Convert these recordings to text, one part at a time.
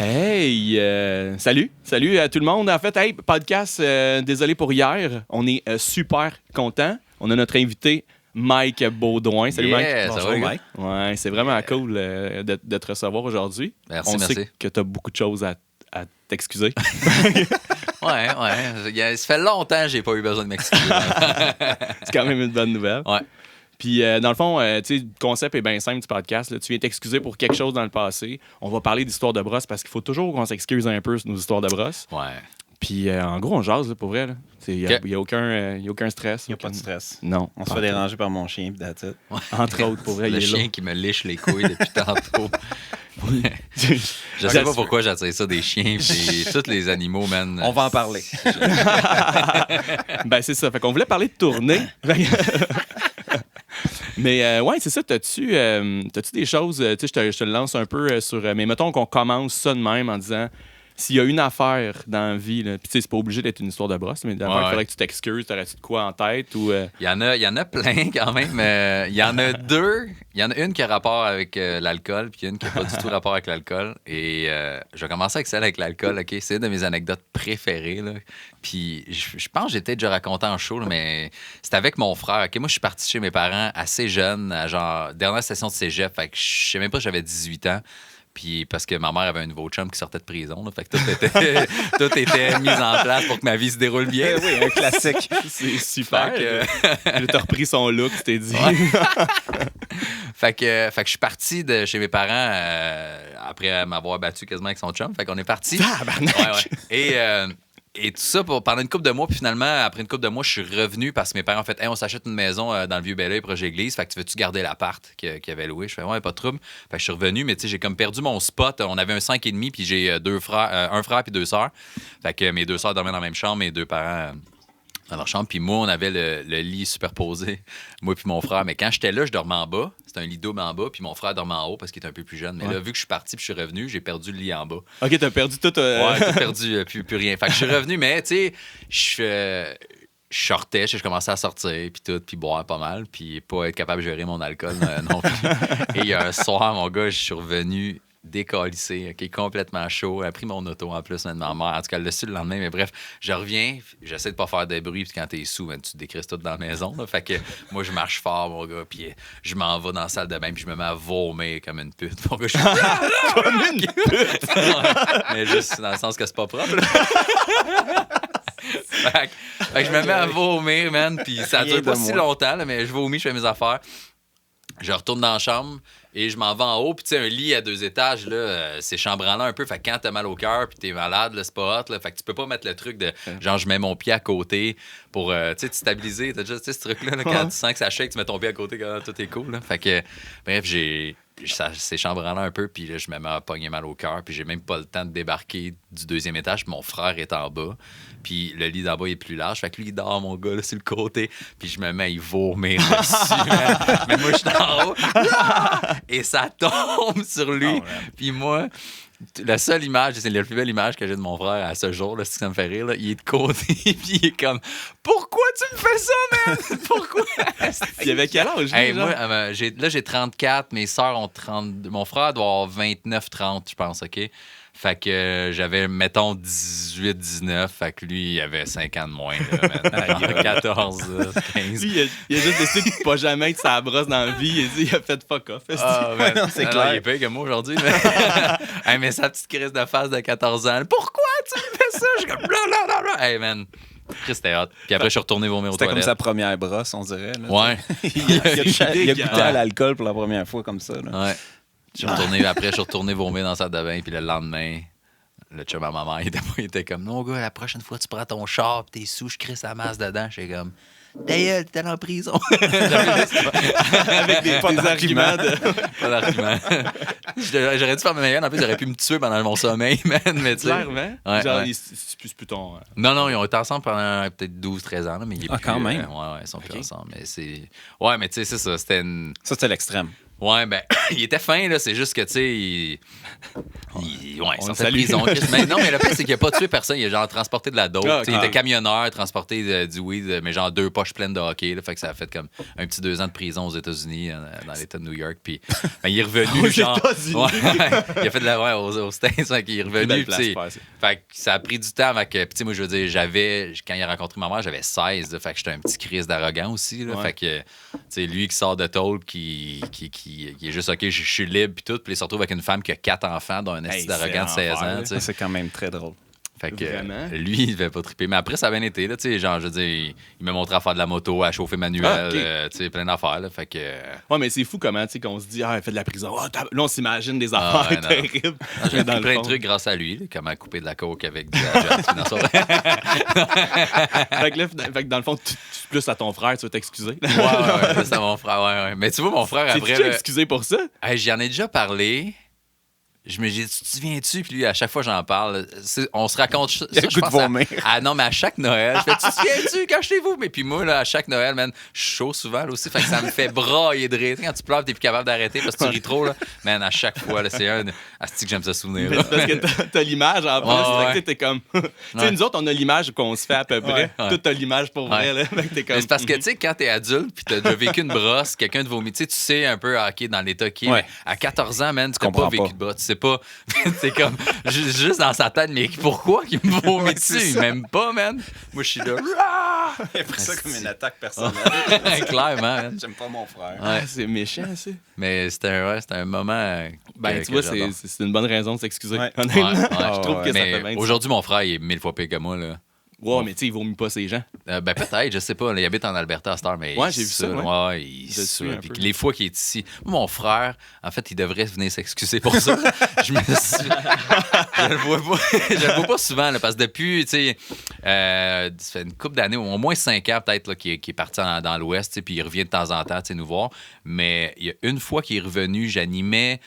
Hey, salut à tout le monde. En fait, hey, podcast, désolé pour hier. On est super content. On a notre invité Mike Baudouin. Salut Mike. Bonjour Mike. Ouais, c'est vraiment cool de te recevoir aujourd'hui. Merci. Sait que tu as beaucoup de choses à t'excuser. Ouais. Ça fait longtemps que j'ai pas eu besoin de m'excuser. C'est quand même une bonne nouvelle. Ouais. Puis, dans le fond, le concept est bien simple du podcast. Là. Tu viens t'excuser pour quelque chose dans le passé. On va parler d'histoires de brosse parce qu'il faut toujours qu'on s'excuse un peu sur nos histoires de brosse. Ouais. Puis, en gros, on jase, là, pour vrai. Il n'y a aucun stress. Il n'y a pas de stress. Non. On se fait déranger par mon chien, puis that's it. Ouais. Entre autres, pour vrai, Le il est chien là. qui me liche les couilles depuis tantôt. Je sais pas pourquoi j'attire ça des chiens et tous les animaux, man. On va en parler. Ben, c'est ça. Fait qu'on voulait parler de tournée. Mais ouais, c'est ça. T'as-tu des choses, tu sais, je te le lance un peu sur... mais mettons qu'on commence ça de même en disant, s'il y a une affaire dans la vie, là, puis tu sais, c'est pas obligé d'être une histoire de brosse, mais d'affaire, il faudrait que tu t'excuses, t'aurais-tu de quoi en tête ou... Il y en a plein quand même. Il y en a deux. Il y en a une qui a rapport avec l'alcool, puis une qui n'a pas du tout rapport avec l'alcool. Et je vais commencer avec celle avec l'alcool, OK? C'est une de mes anecdotes préférées, là. Puis je pense que j'ai peut-être déjà raconté en show, là, mais c'était avec mon frère, OK? Moi, je suis parti chez mes parents assez jeune, à genre dernière session de cégep, fait que je sais même pas si j'avais 18 ans. Puis parce que ma mère avait un nouveau chum qui sortait de prison. Là, fait que tout était mis en place pour que ma vie se déroule bien. Oui, un classique. C'est super. Fait T'as repris son look, tu t'es dit. Ouais. Fait que je suis parti de chez mes parents après m'avoir battu quasiment avec son chum. Fait qu'on est parti. Tabarnak! Ouais. Et tout ça pendant une couple de mois. Puis finalement, après une couple de mois, je suis revenu parce que mes parents ont fait hey, on s'achète une maison dans le Vieux-Belleuil, proche d'église. Fait que tu veux-tu garder l'appart qu'ils avaient loué? Je fais ouais, pas de trouble. Fait que je suis revenu, mais tu sais, j'ai comme perdu mon spot. On avait un 5,5, puis j'ai un frère puis 2 sœurs. Fait que mes 2 sœurs dormaient dans la même chambre, mes 2 parents dans leur chambre. Puis moi, on avait le lit superposé, moi puis mon frère. Mais quand j'étais là, je dormais en bas. C'était un lit double en bas, puis mon frère dormait en haut parce qu'il était un peu plus jeune. Mais là, vu que je suis parti puis je suis revenu, j'ai perdu le lit en bas. OK, t'as perdu tout... Ouais, tout perdu, plus rien. Fait que je suis revenu, mais tu sais, je sortais, je commençais à sortir, puis tout, puis boire pas mal, puis pas être capable de gérer mon alcool non plus. Et il y a un soir, mon gars, je suis revenu décalissé, OK, complètement chaud. A pris mon auto en plus, même ma mère. En tout cas, elle l'a su le lendemain. Mais bref, je reviens, j'essaie de pas faire de bruit, puis quand t'es sous, ben, tu te décrisses tout dans la maison. Là. Fait que moi, je marche fort, mon gars, puis je m'en vais dans la salle de bain, puis je me mets à vomir comme une pute. Mon gars, je suis comme une pute! mais juste dans le sens que c'est pas propre. Fait que je me mets à vomir, man, puis ça dure pas si longtemps, là, mais je vomis, je fais mes affaires. Je retourne dans la chambre et je m'en vais en haut. Puis, tu sais, un lit à 2 étages, là, c'est chambranlant un peu. Fait que quand t'as mal au cœur puis t'es malade, là, c'est pas hot. Là, fait que tu peux pas mettre le truc de genre, je mets mon pied à côté pour tu sais, te stabiliser. T'as déjà ce truc-là, là, quand tu sens que ça shake, tu mets ton pied à côté quand tout est cool. Là. Fait que, bref, c'est chambranlant un peu. Puis là, je me mets à pogner mal au cœur. Puis j'ai même pas le temps de débarquer du 2e étage. Puis mon frère est en bas. Puis le lit d'en bas est plus large. Fait que lui, il dort, mon gars, là, sur le côté. Puis je me mets à y vomir dessus. Mais moi, je suis en haut. Et ça tombe sur lui. Puis moi, la seule image, c'est la plus belle image que j'ai de mon frère à ce jour, là, si ça me fait rire, là, il est de côté. Puis il est comme, pourquoi tu me fais ça, man? Pourquoi? Il avait quel âge? Hey, moi, j'ai 34. Mes sœurs ont 30. Mon frère doit avoir 29-30, je pense, OK? Fait que j'avais, mettons, 18-19. Fait que lui, il avait 5 ans de moins. Là, il a 14, 15. Lui, il a juste décidé de pas jamais être sa brosse dans la vie. Il a fait fuck off. Non, c'est clair. Il est pire que moi aujourd'hui. Mais... hey, mais sa petite crise de face de 14 ans. Pourquoi tu me fais ça? Je suis comme blablabla. Hey, man. C'était hot. Puis après, je suis retourné vomir aux toilettes. C'était comme sa première brosse, on dirait. Là, ouais. il a goûté à l'alcool pour la première fois comme ça. Là. Ouais. Je suis retourné vomir dans la salle de bain, puis le lendemain, le chum à ma mère, il était comme, non, gars, la prochaine fois, tu prends ton char, pis t'es sous, je crisse la masse dedans. J'étais comme, d'ailleurs, t'es en prison. Avec des arguments. Pas d'argument. J'aurais dû faire ma meilleure, en plus, j'aurais pu me tuer pendant mon sommeil, man. Mais tu sais. Clairement. Ouais, genre, ouais. ils plus plus ton. Non, ils ont été ensemble pendant peut-être 12-13 ans, là, mais il est plus, quand même. ouais, ils sont plus ensemble. Mais c'est. Ouais, mais tu sais, c'est ça. C'était une. Ça, c'était l'extrême. Ouais, ben, il était fin, là. C'est juste que, tu sais, il sortait de salue. prison. Mais non, mais le pire, c'est qu'il a pas tué personne. Il a genre transporté de la dope. Ah, Il était camionneur, transporté du weed, mais genre 2 poches pleines de hockey. Là, fait que ça a fait comme un petit 2 ans de prison aux États-Unis, dans l'État de New York. Puis ben, il est revenu, aux genre. États-Unis. Il a fait de la aux States. Fait qu'il est revenu. Fait que ça a pris du temps. Fait que, tu sais, moi, je veux dire, quand il a rencontré ma mère, j'avais 16. Là, fait que j'étais un petit crise d'arrogant aussi. Là, fait que, tu sais, lui qui sort de tôle, qui est juste, OK, je suis libre, puis tout. Puis il se retrouve avec une femme qui a 4 enfants, dont un esti d'arrogant de 16 ans. C'est quand même très drôle. Fait que lui, il devait pas triper. Mais après, ça a bien été. Là, genre, je veux dire, il m'a montré à faire de la moto, à chauffer manuel, plein d'affaires. Là, fait que... Ouais, mais c'est fou comment, tu sais, qu'on se dit, il fait de la prison. Là, on s'imagine des affaires terribles. J'ai appris plein de trucs grâce à lui, là, comment couper de la coke avec du fait que dans le fond, plus à ton frère, tu vas t'excuser. Ouais, plus à mon frère, ouais. Mais tu vois, mon frère, après... Tu t'es excusé pour ça? J'en ai déjà parlé. Je me dis, tu te souviens-tu? Puis lui, à chaque fois, j'en parle. On se raconte ça. Il y a Je pense non, mais à chaque Noël, je fais, tu te souviens-tu? Cachez-vous. Mais puis moi, là, à chaque Noël, man, je suis chaud souvent, là aussi. Fait que ça me fait brailler de rire. Quand tu pleures, t'es plus capable d'arrêter parce que tu ris trop, là. Man, à chaque fois, là, c'est un. Asti que j'aime ce souvenir. C'est parce que t'as l'image en plus. T'es comme. Tu sais, nous autres, on a l'image qu'on se fait à peu près. Toi, t'as l'image pour vrai, là. T'es comme. C'est parce que, tu sais, quand t'es adulte puis t'as déjà vécu une brosse, quelqu'un te vomit, tu sais un peu, OK, dans l'état qui est. Mais à 14 ans, man, tu n'as pas vécu de brosse. Tu sais pas. C'est comme juste dans sa tête, mais pourquoi qu'il me vomit dessus? Il m'aime pas, man. Moi, je suis là. Il a pris ça comme une attaque personnelle. Clairement, man. J'aime pas mon frère. Ouais, c'est méchant, ça. Mais c'était un moment. Tu vois, c'est une bonne raison de s'excuser. Ouais. Honnêtement, je trouve que ça fait bien. Aujourd'hui, mon frère, il est 1000 fois pire que moi, là. Ouais, mais tu sais, il vomit pas ses gens. Peut-être, je sais pas. Il habite en Alberta à cette heure, mais. Ouais, j'ai vu ça. Ouais, il suit. Puis les fois qu'il est ici. Mon frère, en fait, il devrait venir s'excuser pour ça. Je le vois pas souvent, là, parce que depuis, tu sais, ça fait une couple d'années, au moins 5 ans peut-être, là, qu'il est parti dans l'Ouest, puis il revient de temps en temps, tu sais, nous voir. Mais il y a une fois qu'il est revenu, j'animais.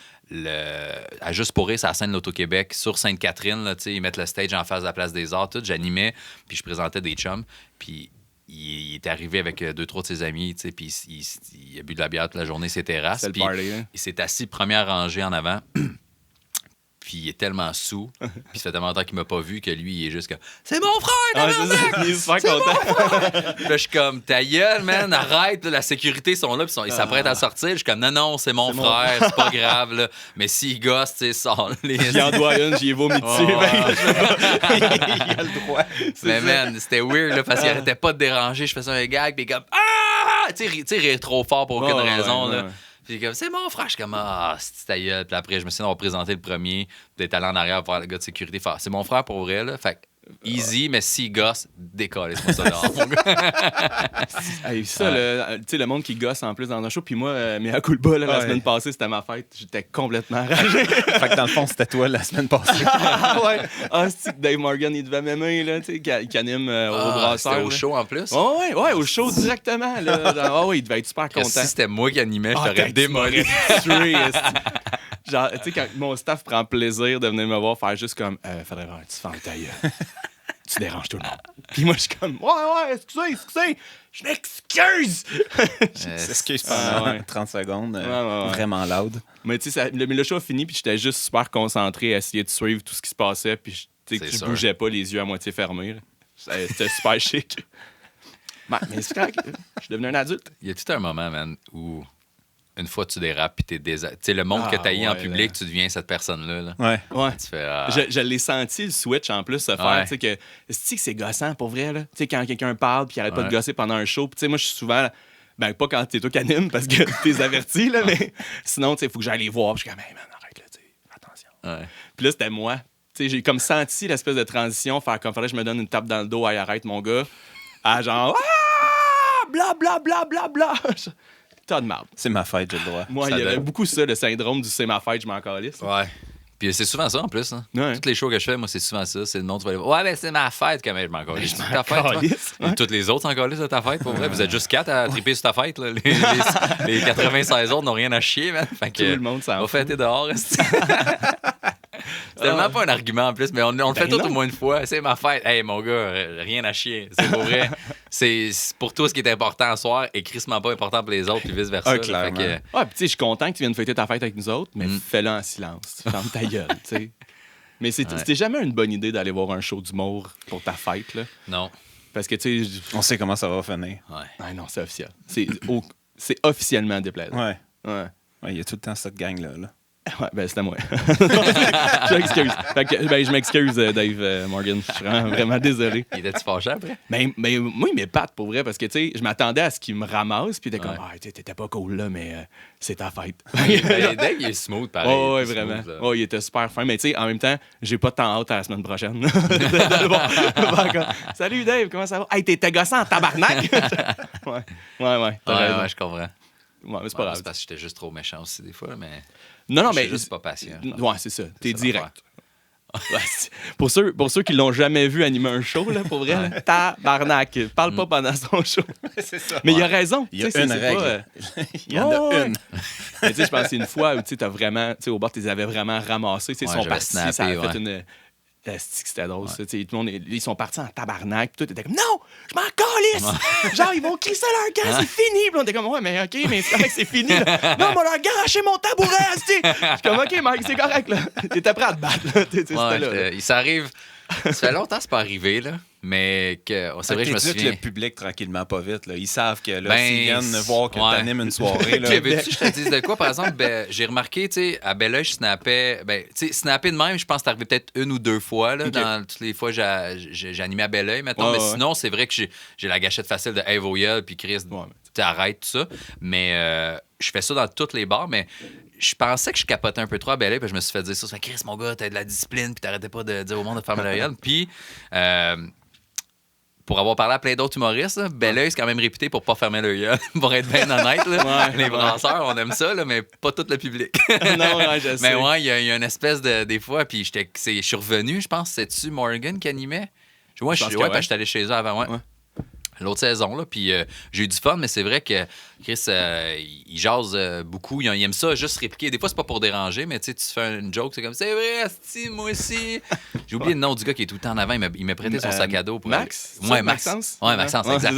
À Juste pour rire, c'est à la scène de l'Auto-Québec, sur Sainte-Catherine, là, ils mettent le stage en face de la Place des Arts, tout. J'animais, puis je présentais des chums, puis il est arrivé avec 2-3 de ses amis, puis il a bu de la bière toute la journée, ses terrasses. C'est le party, hein? Il s'est assis première rangée en avant. Puis il est tellement sous, puis ça fait tellement longtemps qu'il m'a pas vu que lui, il est juste comme « C'est mon frère, il est super content. » Puis là, je suis comme « Ta gueule, man, arrête, là, la sécurité sont là, puis ils s'apprêtent à sortir. » Je suis comme « Non, c'est mon frère, c'est pas grave, là. Mais s'il gosse, tu sais, sort les... » Il en doit une, j'y ai vomi dessus. Il a le droit. Mais man, c'était weird, là, parce qu'il arrêtait pas de déranger. Je faisais un gag, puis comme « Ah! » Tu sais, rire trop fort pour aucune raison, là. Puis comme, c'est mon frère. Je suis comme, c'est ta gueule. Puis après, je me suis représenté le premier, d'être allé en arrière pour voir le gars de sécurité. Faire, c'est mon frère pour vrai, là. Fait easy, mais si gosse, décolle. C'est ça dehors, mon gars. Ça, tu sais, le monde qui gosse en plus dans un show. Puis moi, mais à coup de bas, la semaine passée, c'était ma fête. J'étais complètement enragé. Fait que dans le fond, c'était toi la semaine passée. C'est que Dave Morgan, il devait m'aimer, là, tu sais, qui anime au brasseur. C'était au show en plus? Ouais, au show directement. Là. Il devait être super content. Si c'était moi qui animais, je t'aurais démolé. Genre, tu sais, quand mon staff prend plaisir de venir me voir, faire juste comme, faudrait vraiment que tu fasses ta gueule. Tu déranges tout le monde. Puis moi, je suis comme, ouais, excusez, je m'excuse. Excuse pendant 30 secondes, vraiment loud. Mais tu sais, le show a fini, puis j'étais juste super concentré à essayer de suivre tout ce qui se passait, puis je bougeais pas les yeux à moitié fermés. C'était super chic. Mais c'est correct, je suis devenu un adulte. Il y a tout un moment, man, où une fois tu dérapes puis tu sais, le monde que tu as en public, tu deviens cette personne-là. Là. Ouais. Tu fais, je l'ai senti, le switch, en plus, se faire. Tu sais, que c'est gossant, pour vrai, là. Tu sais, quand quelqu'un parle puis il arrête pas de gosser pendant un show. Tu sais, moi, je suis souvent... Ben, pas quand t'es toi qui anime, parce que t'es averti, là, mais sinon, tu sais, il faut que j'aille les voir. Puis je suis comme, hey, man, arrête, là, tu sais, attention. Puis là, c'était moi. Tu sais, j'ai comme senti l'espèce de transition, faire comme, fallait que je me donne une tape dans le dos, hey, arrête, mon gars. À genre, bla, bla, bla, bla, bla. T'as de marde. C'est ma fête, j'ai le droit. Moi, il y avait beaucoup ça, le syndrome du c'est ma fête, je m'en calisse. Ouais. Puis c'est souvent ça en plus. Hein. Ouais. Toutes les shows que je fais, moi, c'est souvent ça. C'est le monde qui va aller voir. Ouais, ben c'est ma fête quand même, je m'en calisse. Ta fête, toi? Et toutes les autres s'en calissent de ta fête, pour vrai. Vous êtes juste 4 à triper sur ta fête. Là. Les 96 autres n'ont rien à chier, man. Fait que, tout le monde s'en va fêter dehors. C'est tellement pas un argument en plus, mais on le fait tout au moins une fois. C'est ma fête. Hey, mon gars, rien à chier. C'est pour vrai. C'est pour toi ce qui est important à soir et crissement pas important pour les autres, puis vice-versa. Clairement. Puis tu sais, je suis content que tu viennes fêter ta fête avec nous autres, mais fais-le en silence. Ferme ta gueule, tu sais. Mais c'était jamais une bonne idée d'aller voir un show d'humour pour ta fête, là. Non. Parce que, tu sais... On sait comment ça va finir. Ouais, non, c'est officiel. C'est officiellement déplaisant. Ouais, il y a tout le temps cette gang-là. Ouais, ben c'était moi. Je m'excuse. Je m'excuse, Dave Morgan. Je suis vraiment désolé. Il était-tu fâché après? Mais moi, il m'épate pour vrai parce que, tu sais, je m'attendais à ce qu'il me ramasse, puis il était comme, t'étais pas cool là, mais c'est ta fête. Dave, il est smooth, pareil. Oh, ouais, vraiment. Il était super fin. Mais, tu sais, en même temps, j'ai pas tant hâte à la semaine prochaine. De le voir. Salut, Dave, comment ça va? Hey, t'es gossant en tabarnak! Ouais. Ouais, je comprends. Ouais, mais c'est pas grave. C'est parce que j'étais juste trop méchant aussi des fois, mais... Non, je mais... suis juste pas patient. Ouais, c'est ça. T'es direct. Pour ceux qui l'ont jamais vu animer un show, là, pour vrai, là, tabarnak. Parle pas pendant son show. C'est ça. Mais il a raison. Il y a une règle. Il y en a une. Mais tu sais, je pense que c'est une fois où tu as vraiment... Tu sais, au bord, tu les avais vraiment ramassés. Ils sont partis, snappé, ça a fait une... C'était drôle, ça. Tout le monde, ils sont partis en tabarnak. Puis tout était comme, non, je m'en calisse! Genre, ils vont crisser leur camp, c'est fini. Puis on était comme, ouais, mais OK, mais c'est correct, c'est fini. Là. Non, on va leur garocher mon tabouret, asti! Je suis comme, OK, Mike, c'est correct, là. T'étais prêt à te battre, là. C'était là. Ça arrive. Ça fait longtemps que c'est pas arrivé, là. Mais c'est vrai que je me souviens. Le public, tranquillement, pas vite. Là. Ils savent que là, s'ils viennent voir que t'animes une soirée... Là, puis, veux-tu que je te dise de quoi? Par exemple, j'ai remarqué, tu sais, à Belleuil, je snappais... tu sais, snapper de même, je pense que c'est arrivé peut-être une ou deux fois, là, dans toutes les fois que j'animais à Belleuil, mettons. Mais sinon, c'est vrai que j'ai la gâchette facile de « Hey, Voyelle », puis Chris, t'arrêtes, tout ça. Mais je fais ça dans tous les bars, mais... Je pensais que je capotais un peu trop à Belleuil, puis je me suis fait dire ça. Chris, mon gars, t'as de la discipline, puis t'arrêtais pas de dire au monde de fermer la gueule. Puis, pour avoir parlé à plein d'autres humoristes, Belleuil, c'est quand même réputé pour pas fermer le gueule, pour être bien honnête. Là. Les brasseurs, on aime ça, là, mais pas tout le public. Non, je sais. Mais ouais, il y a une espèce de... Des fois, puis je suis revenu, je pense, c'est-tu Morgan qui animait? Parce que j'étais allé chez eux avant, ouais. L'autre saison, là, puis j'ai eu du fun, mais c'est vrai que Chris, il jase beaucoup, il aime ça, juste répliquer. Des fois, c'est pas pour déranger, mais tu fais une joke, c'est comme, c'est vrai, asti, moi aussi. J'ai oublié le nom du gars qui est tout le temps en avant, il m'a prêté son sac à dos. Pour Max? Ouais, Maxence. Ouais, Maxence, exact.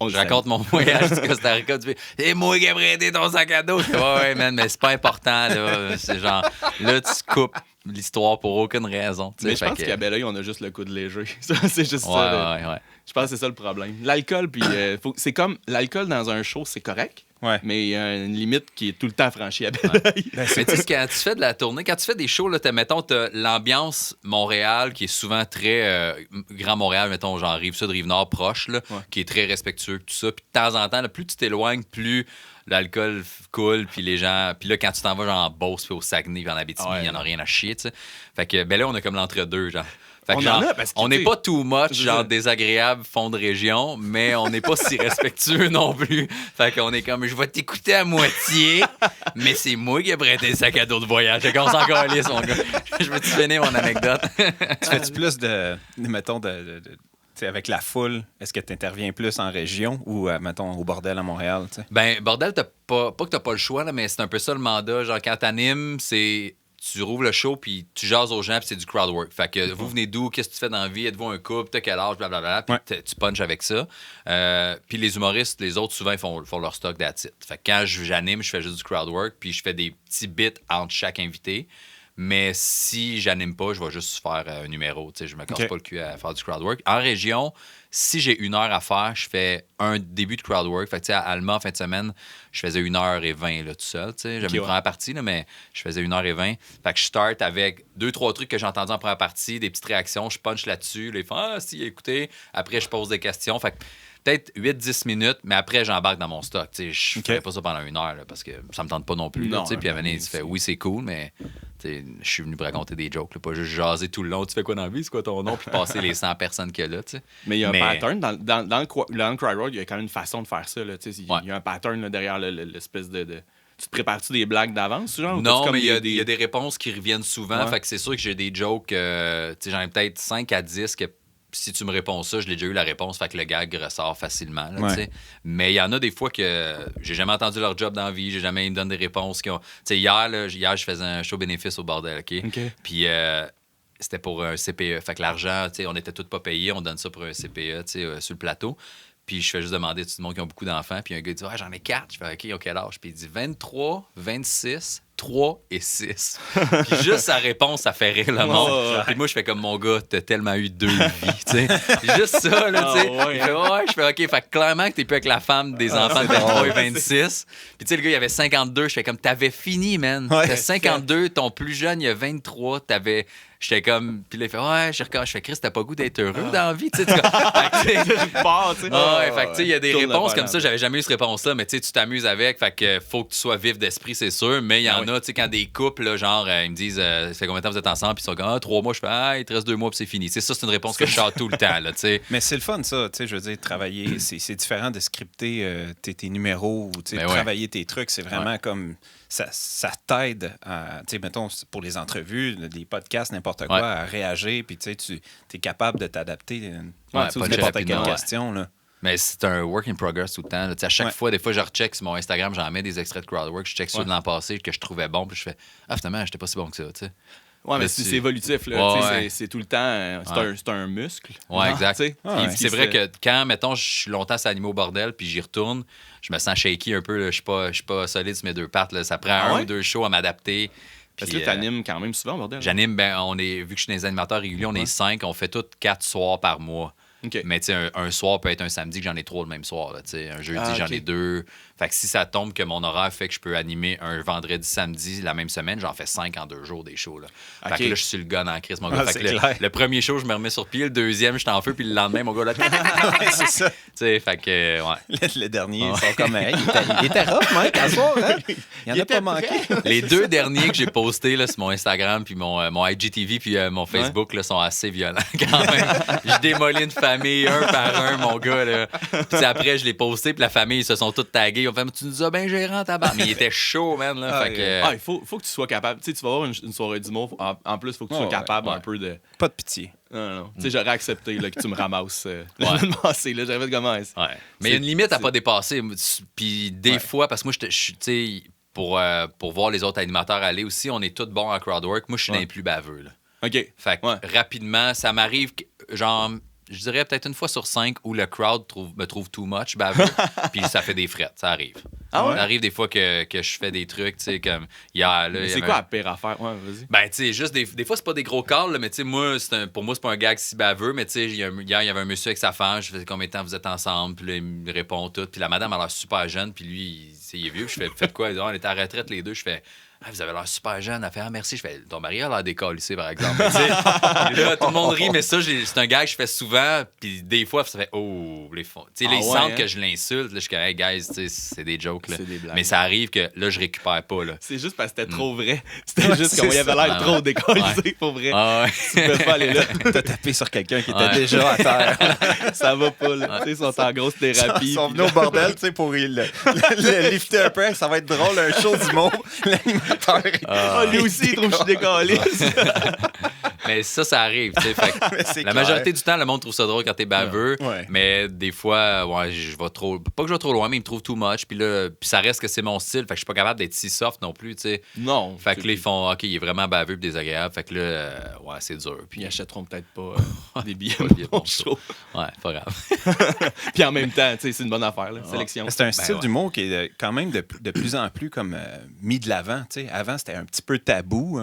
Je raconte mon voyage du Costa Rica, tu fais, c'est moi qui ai prêté ton sac à dos. Ouais, man, mais c'est pas important, là. C'est genre, là, tu coupes l'histoire pour aucune raison. Mais je pense qu'à Belleuil, on a juste le coup de léger. C'est juste ça. Ouais. Je pense que c'est ça le problème. L'alcool, puis c'est comme l'alcool dans un show, c'est correct. Ouais. Mais il y a une limite qui est tout le temps franchie à Belleuil. Ouais. Mais tu sais, quand tu fais de la tournée, quand tu fais des shows, là, mettons, t'as l'ambiance Montréal qui est souvent très Grand Montréal, mettons, genre Rive-Sud, Rive-Nord, proche, là, qui est très respectueux, tout ça. Puis de temps en temps, là, plus tu t'éloignes, plus l'alcool coule, puis les gens... Puis là, quand tu t'en vas genre en Beauce, puis au Saguenay, puis en Abitibi, il y en a rien à chier, tu sais. Fait que, ben là, on a comme l'entre-deux, genre. Fait que genre, on n'est pas too much, genre désagréable fond de région, mais on n'est pas si respectueux non plus. Fait qu'on est comme, je vais t'écouter à moitié, mais c'est moi qui ai prêté le sac à dos de voyage. Fait qu'on s'en calisse, mon gars. Je veux-tu finir mon anecdote? Tu fais-tu plus mettons, avec la foule, est-ce que tu interviens plus en région ou, mettons, au bordel à Montréal? T'sais? Ben, bordel, pas que t'as pas le choix, là, mais c'est un peu ça le mandat. Genre, quand t'animes, c'est... Tu rouvres le show, puis tu jases aux gens, puis c'est du crowd work. Fait que vous venez d'où? Qu'est-ce que tu fais dans la vie? Êtes-vous un couple? T'as quel âge? Blablabla. Puis tu punches avec ça. Puis les humoristes, les autres, souvent, ils font leur stock that's it. Fait que quand j'anime, je fais juste du crowd work, puis je fais des petits bits entre chaque invité. Mais si j'anime pas, je vais juste faire un numéro. Je me casse pas le cul à faire du crowd work. En région, si j'ai 1 heure à faire, je fais un début de crowd work. Fait que, à Alma, en fin de semaine, je faisais 1h20 là, tout seul. J'avais une première partie, là, mais je faisais 1h20. Fait que je start avec 2-3 trucs que j'ai entendus en première partie, des petites réactions. Je punch là-dessus. Là, ils font « Ah, si, écoutez. » Après, je pose des questions. Fait que peut-être 8-10 minutes, mais après, j'embarque dans mon stock. Je ne ferais pas ça pendant 1 heure là, parce que ça me tente pas non plus. Puis Avenir, il fait « Oui, c'est cool, mais... » Je suis venu pour raconter des jokes, là, pas juste jaser tout le long. Tu fais quoi dans la vie? C'est quoi ton nom? Puis passer les 100 personnes qu'il y a là. T'sais. Mais il y a un pattern. Dans le crowd work, il y a quand même une façon de faire ça. Il y a un pattern là, derrière l'espèce de... Tu te prépares-tu des blagues d'avance? Genre, non, mais il y a des réponses qui reviennent souvent. Fait que c'est sûr que j'ai des jokes. J'en ai peut-être 5 à 10 que si tu me réponds ça, je l'ai déjà eu la réponse, fait que le gag ressort facilement. Là, ouais. Mais il y en a des fois que j'ai jamais entendu leur job dans la vie, j'ai jamais ils me donnent des réponses qui ont. Hier, je faisais un show bénéfice au bordel, OK? Puis c'était pour un CPE. Fait que l'argent, on n'était tous pas payés, on donne ça pour un CPE sur le plateau. Puis je fais juste demander à tout le monde qui ont beaucoup d'enfants. Puis un gars dit j'en ai 4. Je fais OK, ils ont quel âge? Puis il dit 23, 26, 3 et 6. Puis juste sa réponse, ça fait rire le monde. Puis moi, je fais comme mon gars, t'as tellement eu 2 vies. T'sais. Juste ça, là, tu sais. Je fais OK, fait que clairement que t'es plus avec la femme des enfants de 23 et 26. Puis tu sais, le gars, il avait 52. Je fais comme, t'avais fini, man. T'as 52, ton plus jeune, il a 23. J'étais comme. Puis là, il fait je fais Chris, t'as pas goût d'être heureux dans la vie, tu sais. Fait que, tu sais, il y a des réponses comme ça, j'avais jamais eu cette réponse-là, mais tu sais, tu t'amuses avec, fait que faut que tu sois vif d'esprit, c'est sûr. Mais il y en a, tu sais, quand des couples, là, genre, ils me disent, ça fait combien de temps vous êtes ensemble, puis ils sont comme, 3 mois, je fais, il te reste 2 mois, puis c'est fini. Tu sais, ça, c'est une réponse que je chante tout le temps, là, tu sais. Mais c'est le fun, ça, tu sais, je veux dire, travailler, c'est différent de scripter tes numéros ou, tu sais, travailler tes trucs, c'est vraiment comme. Ça t'aide à, tu sais, mettons, pour les entrevues, des podcasts, n'importe quoi, à réagir, puis tu sais, tu es capable de t'adapter à n'importe quelle question. Là. Mais c'est un work in progress tout le temps. À chaque fois, des fois, je recheck sur mon Instagram, j'en mets des extraits de crowdwork, je check ceux de l'an passé que je trouvais bon, puis je fais finalement, j'étais pas si bon que ça, tu sais. Ouais, mais c'est évolutif, là. C'est tout le temps. C'est un muscle. Ouais, exact. C'est vrai que quand, mettons, je suis longtemps sur Animaux au bordel, puis j'y retourne, je me sens shaky un peu. Je suis pas solide sur mes 2 pattes. Là. Ça prend 1 ou 2 shows à m'adapter. Parce que là, t'animes quand même souvent au bordel. J'anime, vu que je suis dans les animateurs réguliers, on est 5, on fait tous 4 soirs par mois. Okay. Mais un soir peut être un samedi que j'en ai 3 le même soir. Là, un jeudi, j'en ai 2. Fait que si ça tombe que mon horaire fait que je peux animer un vendredi, samedi la même semaine, j'en fais 5 en 2 jours des shows. Là. Fait que là, je suis le gars dans la crise, mon gars. Fait que le premier show, je me remets sur pied. Le deuxième, je suis en feu. Puis le lendemain, mon gars, là... c'est ça. Fait que, le dernier, ils sont comme... il était rough, Mike, à soir. Hein? Il y en a pas manqué. Les 2 derniers que j'ai postés là, sur mon Instagram, puis mon IGTV, puis mon Facebook, là, sont assez violents quand même. Je démolis une famille un par un, mon gars. Là. Puis après, je l'ai posté, puis la famille, ils se sont tous tagués. Ils ont fait, tu nous as bien gérant ta barre. Mais il était chaud, man. Là, il faut que tu sois capable. Tu sais, tu vas avoir une soirée d'humour. En plus, il faut que tu sois capable un peu de. Pas de pitié. Non. Tu sais, j'aurais accepté là, que tu me ramasses. J'aurais fait comment est-ce. Mais il y a une limite à pas dépasser. Puis des fois, parce que moi, tu sais, pour voir les autres animateurs aller aussi, on est tous bons en crowdwork. Moi, je suis dans les plus baveux. Là. OK. Fait que rapidement, ça m'arrive, genre, je dirais peut-être 1 fois sur 5 où le crowd me trouve too much baveux, puis ça fait des frettes, ça arrive. Ça arrive des fois que je fais des trucs, tu sais, comme hier. Là, c'est quoi la pire affaire? Ouais, vas-y. Ben, tu sais, juste des fois, c'est pas des gros calls, là, mais tu sais, moi, pour moi, c'est pas un gag si baveux, mais tu sais, hier, il y avait un monsieur avec sa femme, je fais combien de temps vous êtes ensemble, puis là, il me répond tout, puis la madame a l'air super jeune, puis lui, il est vieux, je fais, faites quoi? On était à la retraite les deux, je fais. Vous avez l'air super jeune. Elle fait merci. Je fais ton mari a l'air décalissé, par exemple. Là, tout le monde rit, mais ça, c'est un gag que je fais souvent. Puis des fois, ça fait les fonds. Ils sentent que je l'insulte. Là, je suis comme, hey, guys, c'est des jokes. Là. Des mais ça arrive que là, je récupère pas. Là. C'est juste parce que c'était trop vrai. C'était juste comme il avait l'air trop décalissé, pour vrai. Tu peux pas aller là. T'as tapé sur quelqu'un qui était déjà à terre. Ça va pas. Là. Ils sont en grosse thérapie. Ils sont venus au bordel pour le lifter un peu. Ça va être drôle, un show d'humour. Lui aussi, il trouve que je suis décalé. Mais ça arrive. La majorité du temps, le monde trouve ça drôle quand t'es baveux. Mais des fois, je vais trop. Pas que je vais trop loin, mais ils me trouvent too much. Puis ça reste que c'est mon style. Fait que je suis pas capable d'être si soft non plus. T'sais. Non. Fait que là, ils font OK, il est vraiment baveux et désagréable. Fait que là, c'est dur. Puis ils achèteront peut-être pas des billets pour show. Ouais, pas grave. Puis en même temps, c'est une bonne affaire. Là, sélection. C'est un style d'humour qui est quand même de plus en plus comme mis de l'avant. T'sais. Avant, c'était un petit peu tabou.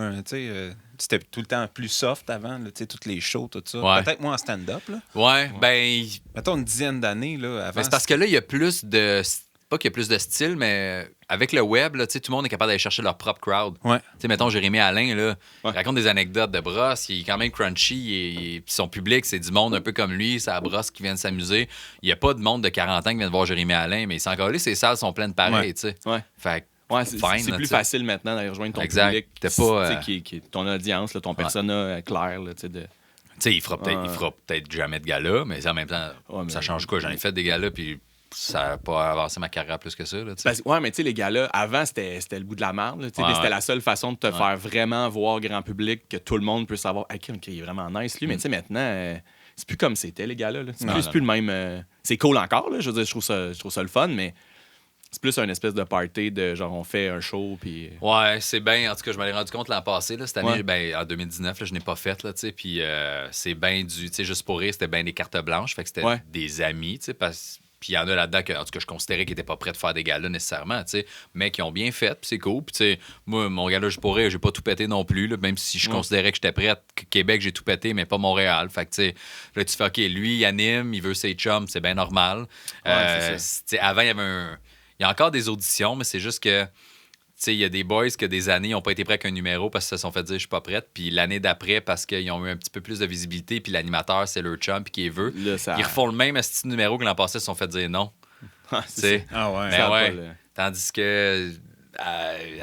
C'était tout le temps plus soft avant, là, toutes les shows, tout ça. Ouais. Peut-être moins en stand-up. Là. Ben... Mettons une dizaine d'années. Là, avant. Mais c'est parce que là, il y a plus de... Pas qu'il y a plus de style, mais avec le web, là, tout le monde est capable d'aller chercher leur propre crowd. Ouais. Mettons, Jérémy Alain, là, il raconte des anecdotes de brosse, il est quand même crunchy, et son public, c'est du monde un peu comme lui, c'est la brosse qui vient de s'amuser. Il n'y a pas de monde de 40 ans qui vient de voir Jérémy Alain, mais c'est encore là, ces salles sont pleines pareil, tu sais. Fait c'est plus facile maintenant d'aller rejoindre ton public. T'es pas, ton audience, là, ton persona clair. Là, il fera peut-être jamais de gala, mais en même temps, ça change quoi? J'en ai fait des galas, puis ça n'a pas avancé ma carrière plus que ça. Là, mais tu sais, les galas, avant, c'était le bout de la merde. C'était la seule façon de te faire vraiment voir grand public, que tout le monde peut savoir, OK, il est vraiment nice, lui. Mais tu sais, maintenant, c'est plus comme c'était, les gars-là. Là. C'est plus le même... c'est cool encore, là. Je veux dire, je trouve ça le fun, mais c'est plus un espèce de party de genre, on fait un show, puis... Ouais, c'est bien. En tout cas, je m'en ai rendu compte l'an passé. Là, cette année, en 2019, là, je n'ai pas fait, là, tu sais, puis c'est bien du... Tu sais, juste pour rire, c'était bien des cartes blanches, fait que c'était des amis, tu sais, puis il y en a là-dedans que, en tout cas, je considérais qu'ils n'étaient pas prêts de faire des galas nécessairement, tu sais, mais qui ont bien fait, puis c'est cool. Puis, tu sais, moi, mon gala, je pourrais, j'ai pas tout pété non plus, là, même si je considérais que j'étais prête. Québec, j'ai tout pété, mais pas Montréal. Fait que, tu sais, là, tu fais, OK, lui, il anime, il veut ses chums, c'est bien normal. Avant, il y avait il y a encore des auditions, mais c'est juste que, tu sais, il y a des boys que des années n'ont pas été prêts avec un numéro parce qu'ils se sont fait dire je suis pas prête. Puis l'année d'après, parce qu'ils ont eu un petit peu plus de visibilité, puis l'animateur, c'est leur chum, puis qui veut. Là, ils refont le même petit numéro que l'an passé, ils se sont fait dire non. Ouais. Ben ouais. Tandis que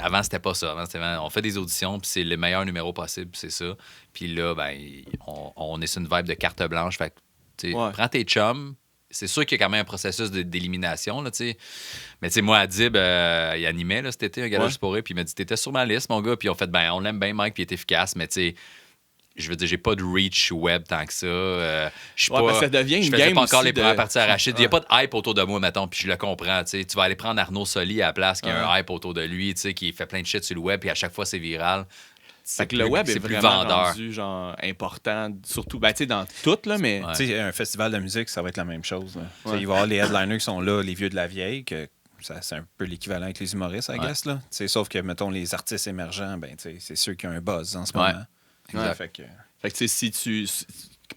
avant, c'était pas ça. On fait des auditions, puis c'est le meilleur numéro possible, c'est ça. Puis là, ben, on est sur une vibe de carte blanche. Fait que, tu sais, prends tes chums. C'est sûr qu'il y a quand même un processus d'élimination, là, tu sais. Mais, tu sais, moi, Adib, il animait, là, cet été, un gala juste pour eux, puis il m'a dit, t'étais sur ma liste, mon gars, puis on fait, ben, on l'aime bien, Mike, puis il est efficace, mais, tu sais, je veux dire, j'ai pas de reach web tant que ça. Je suis pas. Ça devient une game. Je fais pas encore les premières parties arrachées. Il n'y a pas de hype autour de moi, mettons, puis je le comprends, tu sais. Tu vas aller prendre Arnaud Soli à la place, qui a un hype autour de lui, tu sais, qui fait plein de shit sur le web, puis à chaque fois, c'est viral. Fait que le web est vraiment rendu genre important, surtout dans tout, là, mais... Tu sais, un festival de musique, ça va être la même chose. Il va y avoir les headliners qui sont là, les vieux de la vieille, que c'est un peu l'équivalent avec les humoristes, I guess, là. Sauf que, mettons, les artistes émergents, ben, c'est ceux qui ont un buzz en ce moment. Fait que si tu...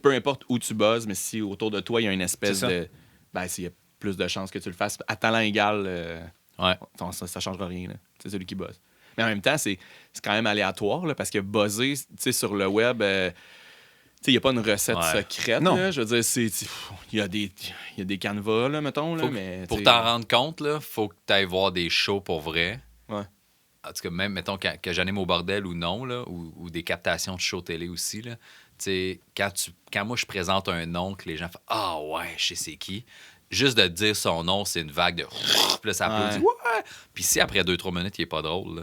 Peu importe où tu buzzes, mais si autour de toi, il y a une espèce de... Ben, s'il y a plus de chances que tu le fasses, à talent égal, ça changera rien, là. C'est celui qui buzz. Mais en même temps, c'est quand même aléatoire, là, parce que buzzer sur le web, il n'y a pas une recette secrète. Là, je veux dire, il y a des canevas, là, mettons. Là, pour t'en rendre compte, il faut que tu ailles voir des shows pour vrai. Ouais. En tout cas, même, mettons, que j'anime au bordel ou non, là, ou des captations de shows télé aussi, là, quand moi, je présente un nom que les gens font « Ah ouais, je sais c'est qui », juste de dire son nom, c'est une vague de... Puis là, ça applaudit. Ouais! Puis si après 2-3 minutes, il est pas drôle, là,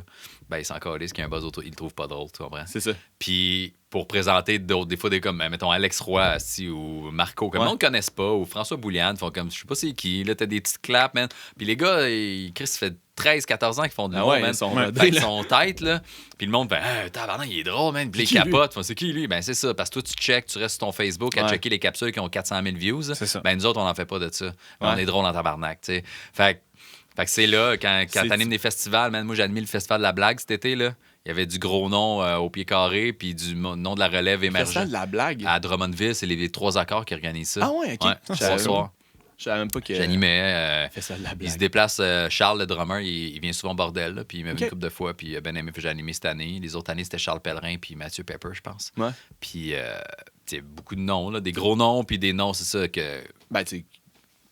ben il s'en calisse qu'il y a un buzz autour, il le trouve pas drôle, tu comprends? C'est ça. Puis pour présenter d'autres, des fois, comme, mettons, Alex Roy, ou Marco, comme le monde ne connaisse pas, ou François Bouliane, font comme, je sais pas c'est qui, là, t'as des petites claps, man. Puis les gars, Chris, ça fait 13-14 ans qu'ils font de l'humour, man. Ils sont tête, là. Puis le monde fait, tabarnak, il est drôle, man. Puis les capotes, c'est qui, lui? Ben c'est ça, parce que toi, tu checkes, tu restes sur ton Facebook à checker les capsules qui ont 400 000 views. Ben nous autres, on n'en fait pas de ça. On est drôle en tabarnak, tu sais. Fait que c'est là, quand t'animes des festivals, man, moi, j'ai animé le Festival de la blague cet été, là. Il y avait du gros nom au pied carré, puis du nom de la relève émergent. Festival de la blague? À Drummondville, c'est les 3 accords qui organisent ça. Ah ouais, OK. Ce soir. Je savais même pas que... J'animais. Festival de la blague. Il se déplace, Charles, le drummer, il vient souvent au bordel, là, puis il m'a vu une couple de fois, puis il a bien aimé que j'ai animé cette année. Les autres années, c'était Charles Pellerin, puis Mathieu Pepper, je pense. Ouais. Puis, tu sais, beaucoup de noms, là, des gros noms, puis des noms, c'est ça, que... Ben, tu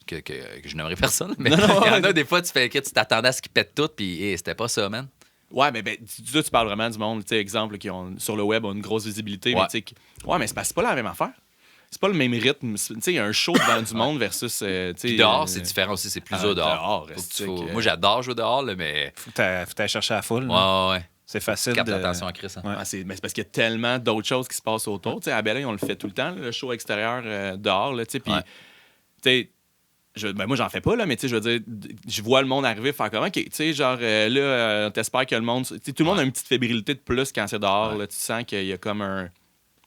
que je n'aimerais personne, mais il y en a des fois, tu t'attendais à ce qu'ils pètent tout, puis c'était pas ça, man. Ouais, mais tu parles vraiment du monde, tu sais, exemple, qui ont sur le web ont une grosse visibilité, mais tu sais, mais c'est pas la même affaire. C'est pas le même rythme. Tu sais, il y a un show devant du monde versus. Puis dehors, c'est différent aussi, c'est plus dur dehors. Moi, j'adore jouer dehors, là, mais. Faut t'aller chercher à la foule. Ouais. C'est facile. Capte l'attention à Chris. Mais c'est parce qu'il y a tellement d'autres choses qui se passent autour. Tu sais, à Belleuil, on le fait tout le temps, le show extérieur dehors, tu sais. Puis, tu sais, moi, j'en fais pas, là, mais tu sais, je veux dire, je vois le monde arriver, faire comme, OK, tu sais, genre, là, t'espères que le monde. Tu sais, tout le monde a une petite fébrilité de plus quand c'est dehors, là. Tu sens qu'il y a comme un.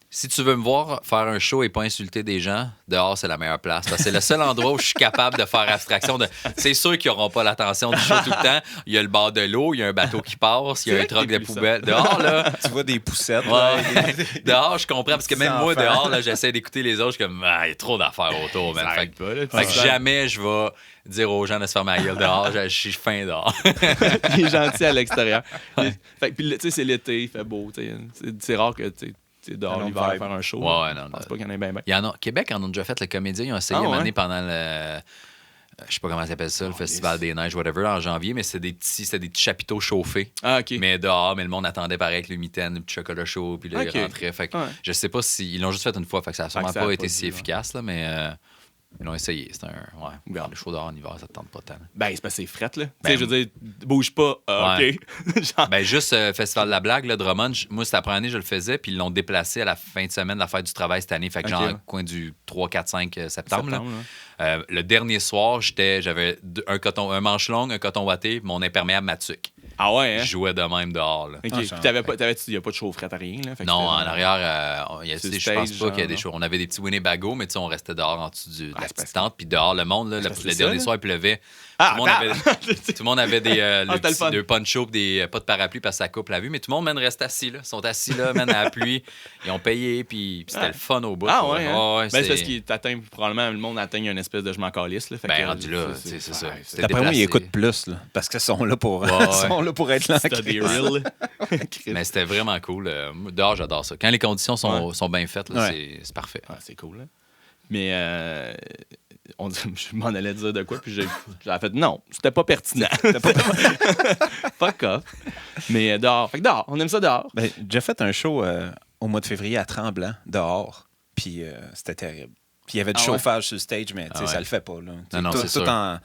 Si tu veux me voir faire un show et pas insulter des gens, dehors, c'est la meilleure place. Parce que c'est le seul endroit où je suis capable de faire abstraction. C'est sûr qu'ils n'auront pas l'attention du show tout le temps. Il y a le bord de l'eau, il y a un bateau qui passe, il y a un truck de poubelle. Dehors, là... Tu vois des poussettes. Dehors, je comprends. Parce que même moi, dehors, là, j'essaie d'écouter les autres. Je suis comme, il y a trop d'affaires autour, man. Fait que jamais je vais dire aux gens de se faire ma gueule dehors. Je suis fin dehors. Il est gentil à l'extérieur. Fait que, puis, tu sais, c'est l'été, il fait beau. C'est rare que, tu sais, dehors l'hiver faire un show. Ouais, non, je pense pas qu'il y en ait bien. Québec en ont déjà fait, le comédien. Ils ont essayé une année pendant le... je sais pas comment ça s'appelle ça, le Festival des Neiges, whatever, en janvier, mais c'était des petits chapiteaux chauffés. Ah, OK. Mais dehors, mais le monde attendait pareil avec le mitaine, le petit chocolat chaud, puis là, il rentrait. Fait que je sais pas si... Ils l'ont juste fait une fois, fait que ça a sûrement pas été si efficace, là, mais... Ils l'ont essayé. C'est le chaud dehors en hiver, ça te tente pas tant. Ben, c'est parce que c'est fret, là. Tu sais, je veux dire, bouge pas. OK. Genre... Ben, juste Festival de la blague, là, Drummond, moi, c'était la première année que je le faisais, puis ils l'ont déplacé à la fin de semaine de la fête du travail cette année. Fait que genre, coin du 3, 4, 5 septembre. Le dernier soir, j'avais un manche long, un coton watté, mon imperméable Matuc. Ah ouais, hein? Je jouais de même dehors. Là. OK. Puis il n'y a pas de chaufferette à rien, là? Non, en arrière, je pense pas qu'il y a des choses. On avait des petits Winnebago, mais on restait dehors en dessous de la petite tente. Puis dehors, le monde, là, le dernier soir, il pleuvait. Tout le monde avait des ponchos et pas de parapluie parce que ça coupe la vue. Mais tout le monde, reste assis là. Ils sont assis là, à la pluie. Ils ont payé, puis c'était le fun au bout. Ah ouais, hein? C'est parce qu'il t'atteint, probablement, le monde atteint une espèce de je m'en calisse. Ben, rendu là, c'est ça. D'après moi, ils écoutent plus, là, parce qu'ils sont là pour être là. C'était des real. Mais c'était vraiment cool. Dehors, j'adore ça. Quand les conditions sont bien faites, là, c'est parfait. C'est cool. Là. Mais je m'en allais dire de quoi, puis j'ai fait non, c'était pas pertinent. Fuck off. Mais dehors. Fait que dehors, on aime ça dehors. Ben, j'ai fait un show au mois de février à Tremblant, dehors, puis c'était terrible. Puis il y avait du chauffage sur le stage, mais ça le fait pas. Là. Non, c'est tout en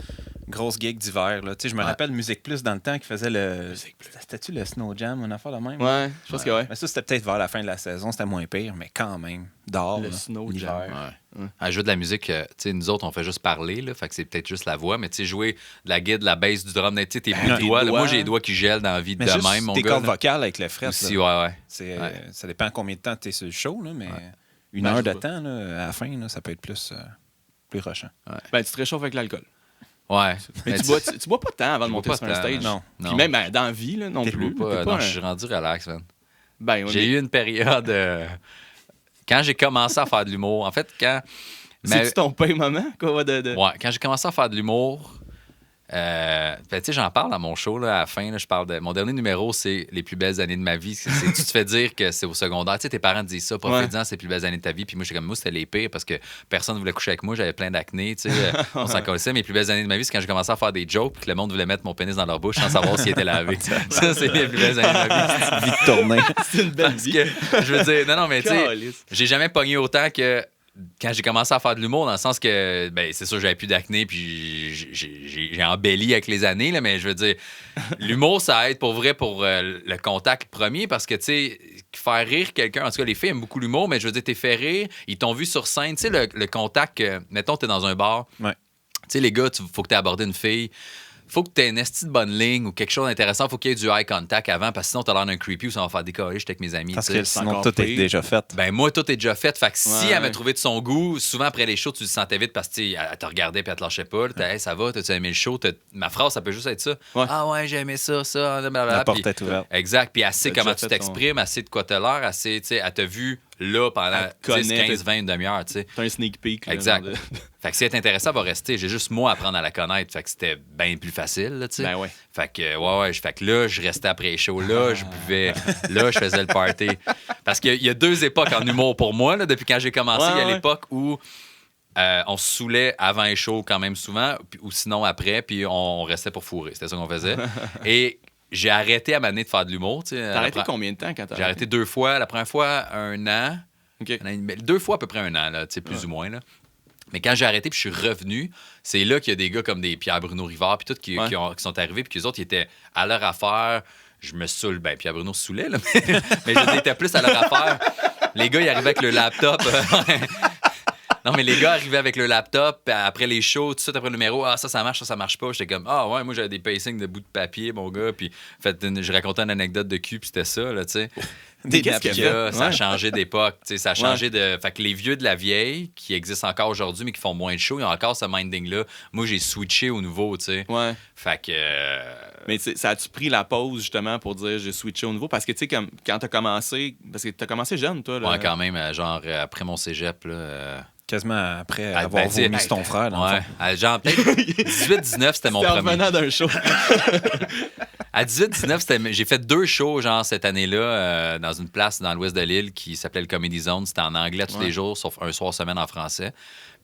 grosse gig d'hiver. Je me rappelle Musique Plus dans le temps qui faisait le... C'était-tu le Snow Jam, une affaire de même? Ouais, je pense que oui. Mais ça, c'était peut-être vers la fin de la saison. C'était moins pire, mais quand même, dehors, le Snow Jam. À jouer de la musique, nous autres, on fait juste parler, là, fait que c'est peut-être juste la voix, mais jouer de la guide, de la bass, du drum, tes plus de doigts. Moi, j'ai les doigts qui gèlent dans la vie de même, mon gars. Tes cordes vocales avec le fret. Aussi, ça dépend combien de temps tu es sur le show, là, mais une heure de temps, là, à la fin, là, ça peut être plus rushant. Ben, tu te réchauffes avec l'alcool. Ouais. Mais tu bois pas de temps avant de monter sur un stage. Non. Puis même dans la vie, là, non plus. Non, je suis rendu relax, man. Ben, j'ai eu une période... quand j'ai commencé à faire de l'humour, en fait, quand... C'est-tu ton pain moment? Quoi, Ouais, quand j'ai commencé à faire de l'humour... j'en parle à mon show là, à la fin. Là, je parle de mon dernier numéro, c'est les plus belles années de ma vie. Tu te fais dire que c'est au secondaire. Tes parents te disent ça, profite-en, c'est les plus belles années de ta vie. Puis moi, j'étais comme moi, c'était les pires parce que personne ne voulait coucher avec moi. J'avais plein d'acné. On s'en connaissait. Mes plus belles années de ma vie, c'est quand j'ai commencé à faire des jokes et que le monde voulait mettre mon pénis dans leur bouche sans savoir s'il était lavé. Ça, c'est les plus belles années de ma vie. Vie de tournée. C'est une belle vie. Je veux dire, non, mais tu sais, j'ai jamais pogné autant que. Quand j'ai commencé à faire de l'humour, dans le sens que, ben, c'est sûr, j'avais plus d'acné, puis j'ai embelli avec les années, là, mais je veux dire, l'humour, ça aide pour vrai pour le contact premier, parce que, tu sais, faire rire quelqu'un, en tout cas, les filles aiment beaucoup l'humour, mais je veux dire, t'es fait rire, ils t'ont vu sur scène, tu sais, le contact, mettons, t'es dans un bar, tu sais, les gars, faut que t'aies abordé une fille, faut que tu aies une esti de bonne ligne ou quelque chose d'intéressant. Faut qu'il y ait du eye contact avant, parce que sinon, t'as l'air d'un creepy ou ça va faire décoller. J'étais avec mes amis. Parce que sinon, tout est déjà fait. Ben, moi, tout est déjà fait. Fait que si elle m'a trouvé de son goût, souvent après les shows, tu le sentais vite parce que elle te regardait puis elle te lâchait pas. Hey, ça va, t'as-tu aimé le show? Ma phrase, ça peut juste être ça. Ah ouais, j'ai aimé ça. La porte est ouverte. Exact. Puis elle sait comment tu t'exprimes, elle sait de quoi t'as l'air, elle t'a vu là pendant 10, 15, 20 demi-heures. T'as un sneak peek. Exact. Fait que si elle est intéressée, elle va rester. J'ai juste moi à apprendre à la connaître. Fait que c'était bien plus facile. Là, ben ouais. Fait que, fait que là, je restais après les shows. Là, je buvais. Là, je faisais le party. Parce qu'il y a deux époques en humour pour moi. Là, depuis quand j'ai commencé, il y a l'époque où on se saoulait avant les shows quand même souvent, ou sinon après, puis on restait pour fourrer. C'était ça qu'on faisait. Et j'ai arrêté à m'amener de faire de l'humour. T'as arrêté combien de temps quand t'as J'ai arrêté 2 fois. La première fois, 1 an. Okay. 2 fois à peu près 1 an, là, plus ou moins. Là. Mais quand j'ai arrêté puis je suis revenu, c'est là qu'il y a des gars comme des Pierre-Bruno Rivard puis tout qui sont arrivés puis qu'eux autres, ils étaient à leur affaire. Je me saoule. Ben, Pierre-Bruno se saoulait, là, mais je étais plus à leur affaire. Les gars, ils arrivaient avec le laptop. Non, mais les gars arrivaient avec le laptop après les shows, tout de suite après le numéro. Ah, ça marche, ça marche pas. J'étais comme, ah ouais, moi, j'avais des pacings de bouts de papier, mon gars. Puis, je racontais une anecdote de cul, puis c'était ça, là, tu sais. Des napkins. Ça a changé d'époque. Ça a changé de. Fait que les vieux de la vieille, qui existent encore aujourd'hui, mais qui font moins de shows, ils ont encore ce minding-là. Moi, j'ai switché au nouveau, tu sais. Ouais. Fait que. Mais ça a-tu pris la pause, justement, pour dire j'ai switché au nouveau? Parce que, tu sais, quand t'as commencé. Parce que t'as commencé jeune, toi. Là. Ouais, quand même, genre, après mon cégep, là. Quasiment après avoir vomi ton frère. Ouais. Genre, peut-être 18-19, c'était mon premier. Revenant d'un show. À 18-19, j'ai fait 2 shows, genre, cette année-là, dans une place dans l'ouest de l'île qui s'appelait le Comedy Zone. C'était en anglais tous les jours, sauf un soir semaine en français.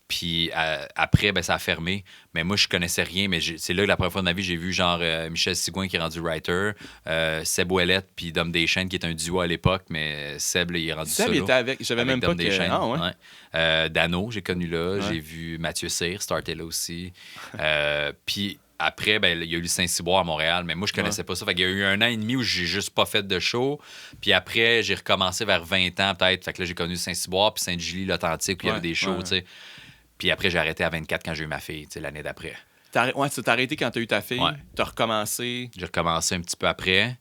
Puis après, ça a fermé. Mais moi, je connaissais rien. Mais c'est là que la première fois de ma vie, j'ai vu genre Michel Sigouin qui est rendu writer, Seb Ouellette, puis Dom Deschênes qui est un duo à l'époque. Mais Seb, là, il est rendu solo. Seb, il était avec. J'avais même Dom pas Deschênes. Ah, ouais. Dano, j'ai connu là. J'ai vu Mathieu Cyr, starter là aussi. Puis après, il y a eu le Saint-Cyboire à Montréal, mais moi, je connaissais pas ça. Fait qu'il y a eu 1 an et demi où j'ai juste pas fait de show. Puis après, j'ai recommencé vers 20 ans peut-être. Fait que là, j'ai connu le Saint-Cyboire puis Sainte-Julie, l'Authentique, où il y avait des shows, tu sais. Puis après, j'ai arrêté à 24 quand j'ai eu ma fille, l'année d'après. Tu t'as arrêté quand t'as eu ta fille? Ouais. T'as recommencé? J'ai recommencé un petit peu après.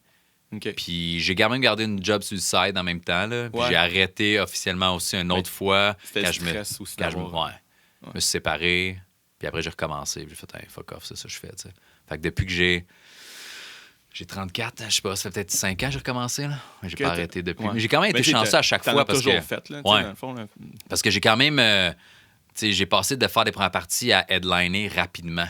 Okay. Puis j'ai quand même gardé une job sur le side en même temps. Là. Puis j'ai arrêté officiellement aussi une autre fois. C'était stress aussi. Je me suis séparé. Puis après, j'ai recommencé. J'ai fait, fuck off, c'est ça que je fais. T'sais. Fait que depuis que j'ai 34, je sais pas, ça fait peut-être 5 ans que j'ai recommencé. Là. J'ai pas arrêté depuis. Mais j'ai quand même été chanceux à chaque fois. Parce que fait, là, dans le fond, là. Parce que j'ai quand même... j'ai passé de faire des premières parties à headliner rapidement.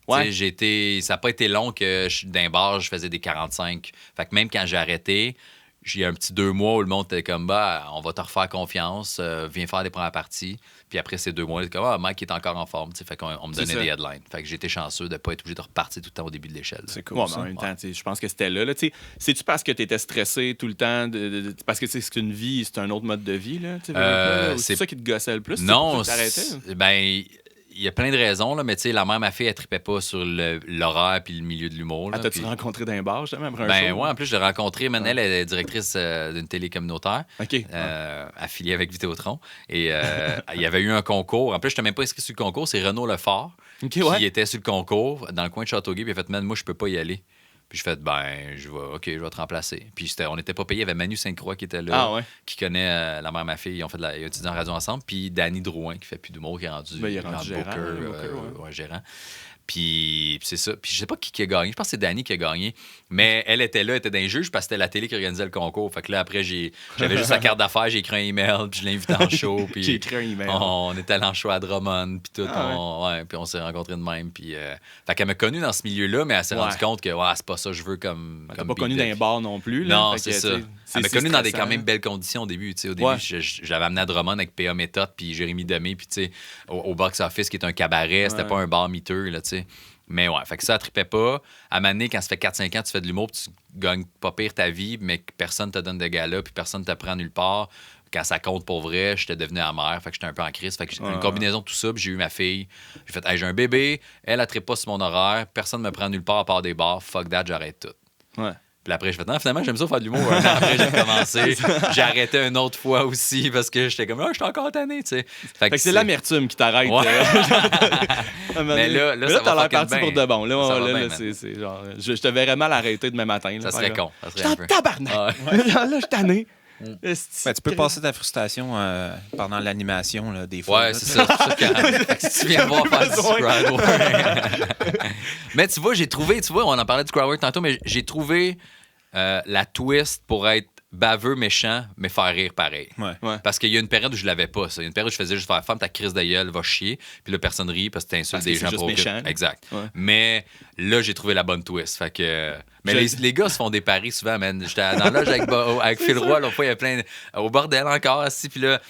Ça n'a pas été long que d'un bar, je faisais des 45. Fait que même quand j'ai arrêté, j'ai eu un petit 2 mois où le monde était comme, on va te refaire confiance, viens faire des premières parties. Puis après ces 2 mois, comme, Mike est encore en forme. Fait qu'on me donnait des headlines. Fait que j'ai été chanceux de ne pas être obligé de repartir tout le temps au début de l'échelle. C'est cool. Mais en même temps, je pense que c'était là. C'est-tu parce que tu étais stressé tout le temps? Parce que c'est une vie, c'est un autre mode de vie? C'est ça qui te gossait le plus? Non, il y a plein de raisons, là, mais tu sais, la mère, ma fille, elle tripait pas sur l'horaire puis le milieu de l'humour. T'as-tu rencontré d'un bar, justement, après un show? Ouais, en plus, je l'ai rencontré. Elle est directrice d'une télé communautaire, affiliée avec Vidéotron. Et il y avait eu un concours. En plus, je n'étais même pas inscrit sur le concours. C'est Renaud Lefort qui était sur le concours dans le coin de Châteauguay. Puis il a fait, moi, je peux pas y aller. Puis je fais, je vais te remplacer. Puis on n'était pas payé. Il y avait Manu Sainte-Croix qui était là, qui connaît la mère et ma fille. Ils ont étudié en radio ensemble. Puis Danny Drouin, qui fait plus d'humour, qui est rendu, gérant. Puis c'est ça. Puis je sais pas qui a gagné. Je pense que c'est Danny qui a gagné. Mais elle était là, elle était dans les juges parce que c'était la télé qui organisait le concours. Fait que là, après, j'avais juste la carte d'affaires, j'ai écrit un email, puis je l'ai invité en show. Puis j'ai écrit un email. On était allé en show à Drummond, puis tout. Puis on s'est rencontrés de même. Puis, fait qu'elle m'a connu dans ce milieu-là, mais elle s'est rendue compte que c'est pas ça que je veux comme. T'as pas connu dans un bar non plus. Là, non, c'est ça. Elle m'a connu dans des quand même belles conditions au début. Au début, j'avais amené à Drummond avec P.A. Méthode, puis Jérémy Demé, puis au Box Office, qui est un cabaret. C'était pas un bar miteux, là, tu sais. Mais fait que ça, elle trippait pas. À un moment donné, quand ça fait 4-5 ans, tu fais de l'humour, puis tu gagnes pas pire ta vie, mais que personne te donne de gala, puis personne te prend nulle part. Quand ça compte pour vrai, j'étais devenu amère, fait que j'étais un peu en crise. Fait que une combinaison de tout ça, puis j'ai eu ma fille. J'ai fait, j'ai un bébé, elle trippe pas sur mon horaire, personne me prend nulle part à part des bars, fuck that, j'arrête tout. Ouais. Puis après, je fais, non, finalement, j'aime ça faire de l'humour. Après, j'ai recommencé. J'ai arrêté une autre fois aussi parce que j'étais comme, je suis encore tanné, tu sais. Fait que c'est l'amertume qui t'arrête. Mais là, ça t'as va l'air parti bien. pour de bon. Là, bien, c'est genre, je te verrais mal arrêter demain matin. Là, ça serait con. Je suis en tabarnak. Là, je suis tanné. Tu peux passer ta frustration pendant l'animation, là, des fois. Ouais, c'est ça. Si tu viens voir faire du crowdwork. Mais tu vois, on en parlait du crowdwork tantôt, mais j'ai trouvé la twist pour être baveux, méchant, mais faire rire pareil. Ouais. Parce qu'il y a une période où je l'avais pas, ça. Il y a une période où je faisais juste faire, femme, ta crise de gueule, va chier. Puis là, personne rit parce que t'insultes des gens pour méchant. Exact. Ouais. Mais là, j'ai trouvé la bonne twist. Fait que. Mais les gars se font des paris souvent, man. J'étais dans l'âge avec Phil Roy, l'autre fois, il y a plein. Au bordel encore, aussi. Puis là,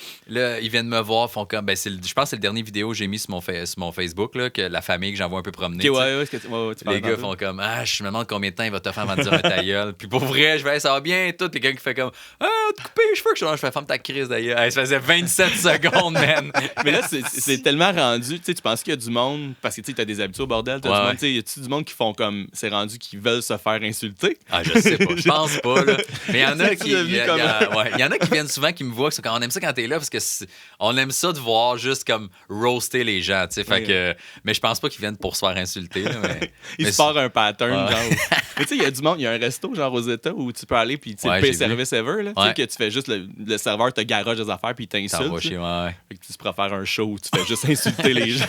ils viennent me voir, font comme. Je pense que c'est le dernier vidéo que j'ai mis sur mon Facebook, là, que la famille que j'envoie un peu promener. Les gars font comme, je me demande combien de temps il va te faire avant de dire un ta gueule. Puis pour vrai, je vais, ça va bien, tout. Puis quelqu'un qui fait comme, te couper les cheveux, je fais, femme ta crise d'ailleurs. Ça faisait 27 secondes, man. Mais là, c'est tellement rendu. Tu penses qu'il y a du monde, parce que tu as des habitudes au bordel, y a-tu du monde qui font comme, c'est rendu qu'ils veulent se faire insulter? Je sais pas, je pense pas, là. Mais il y en a qui. Il y en a qui viennent souvent qui me voient, on aime ça quand t'es là, parce que on aime ça de voir juste comme roaster les gens, tu sais. Fait que. Mais je pense pas qu'ils viennent pour se faire insulter, là. Ils se partent un pattern, genre. Mais tu sais, il y a du monde, il y a un resto, genre aux États, où tu peux aller, puis tu sais, le pay service ever, là. Tu sais, que tu fais juste le serveur te garage des affaires, puis il t'insulte. Fait que tu pourras faire un show où tu fais juste insulter les gens.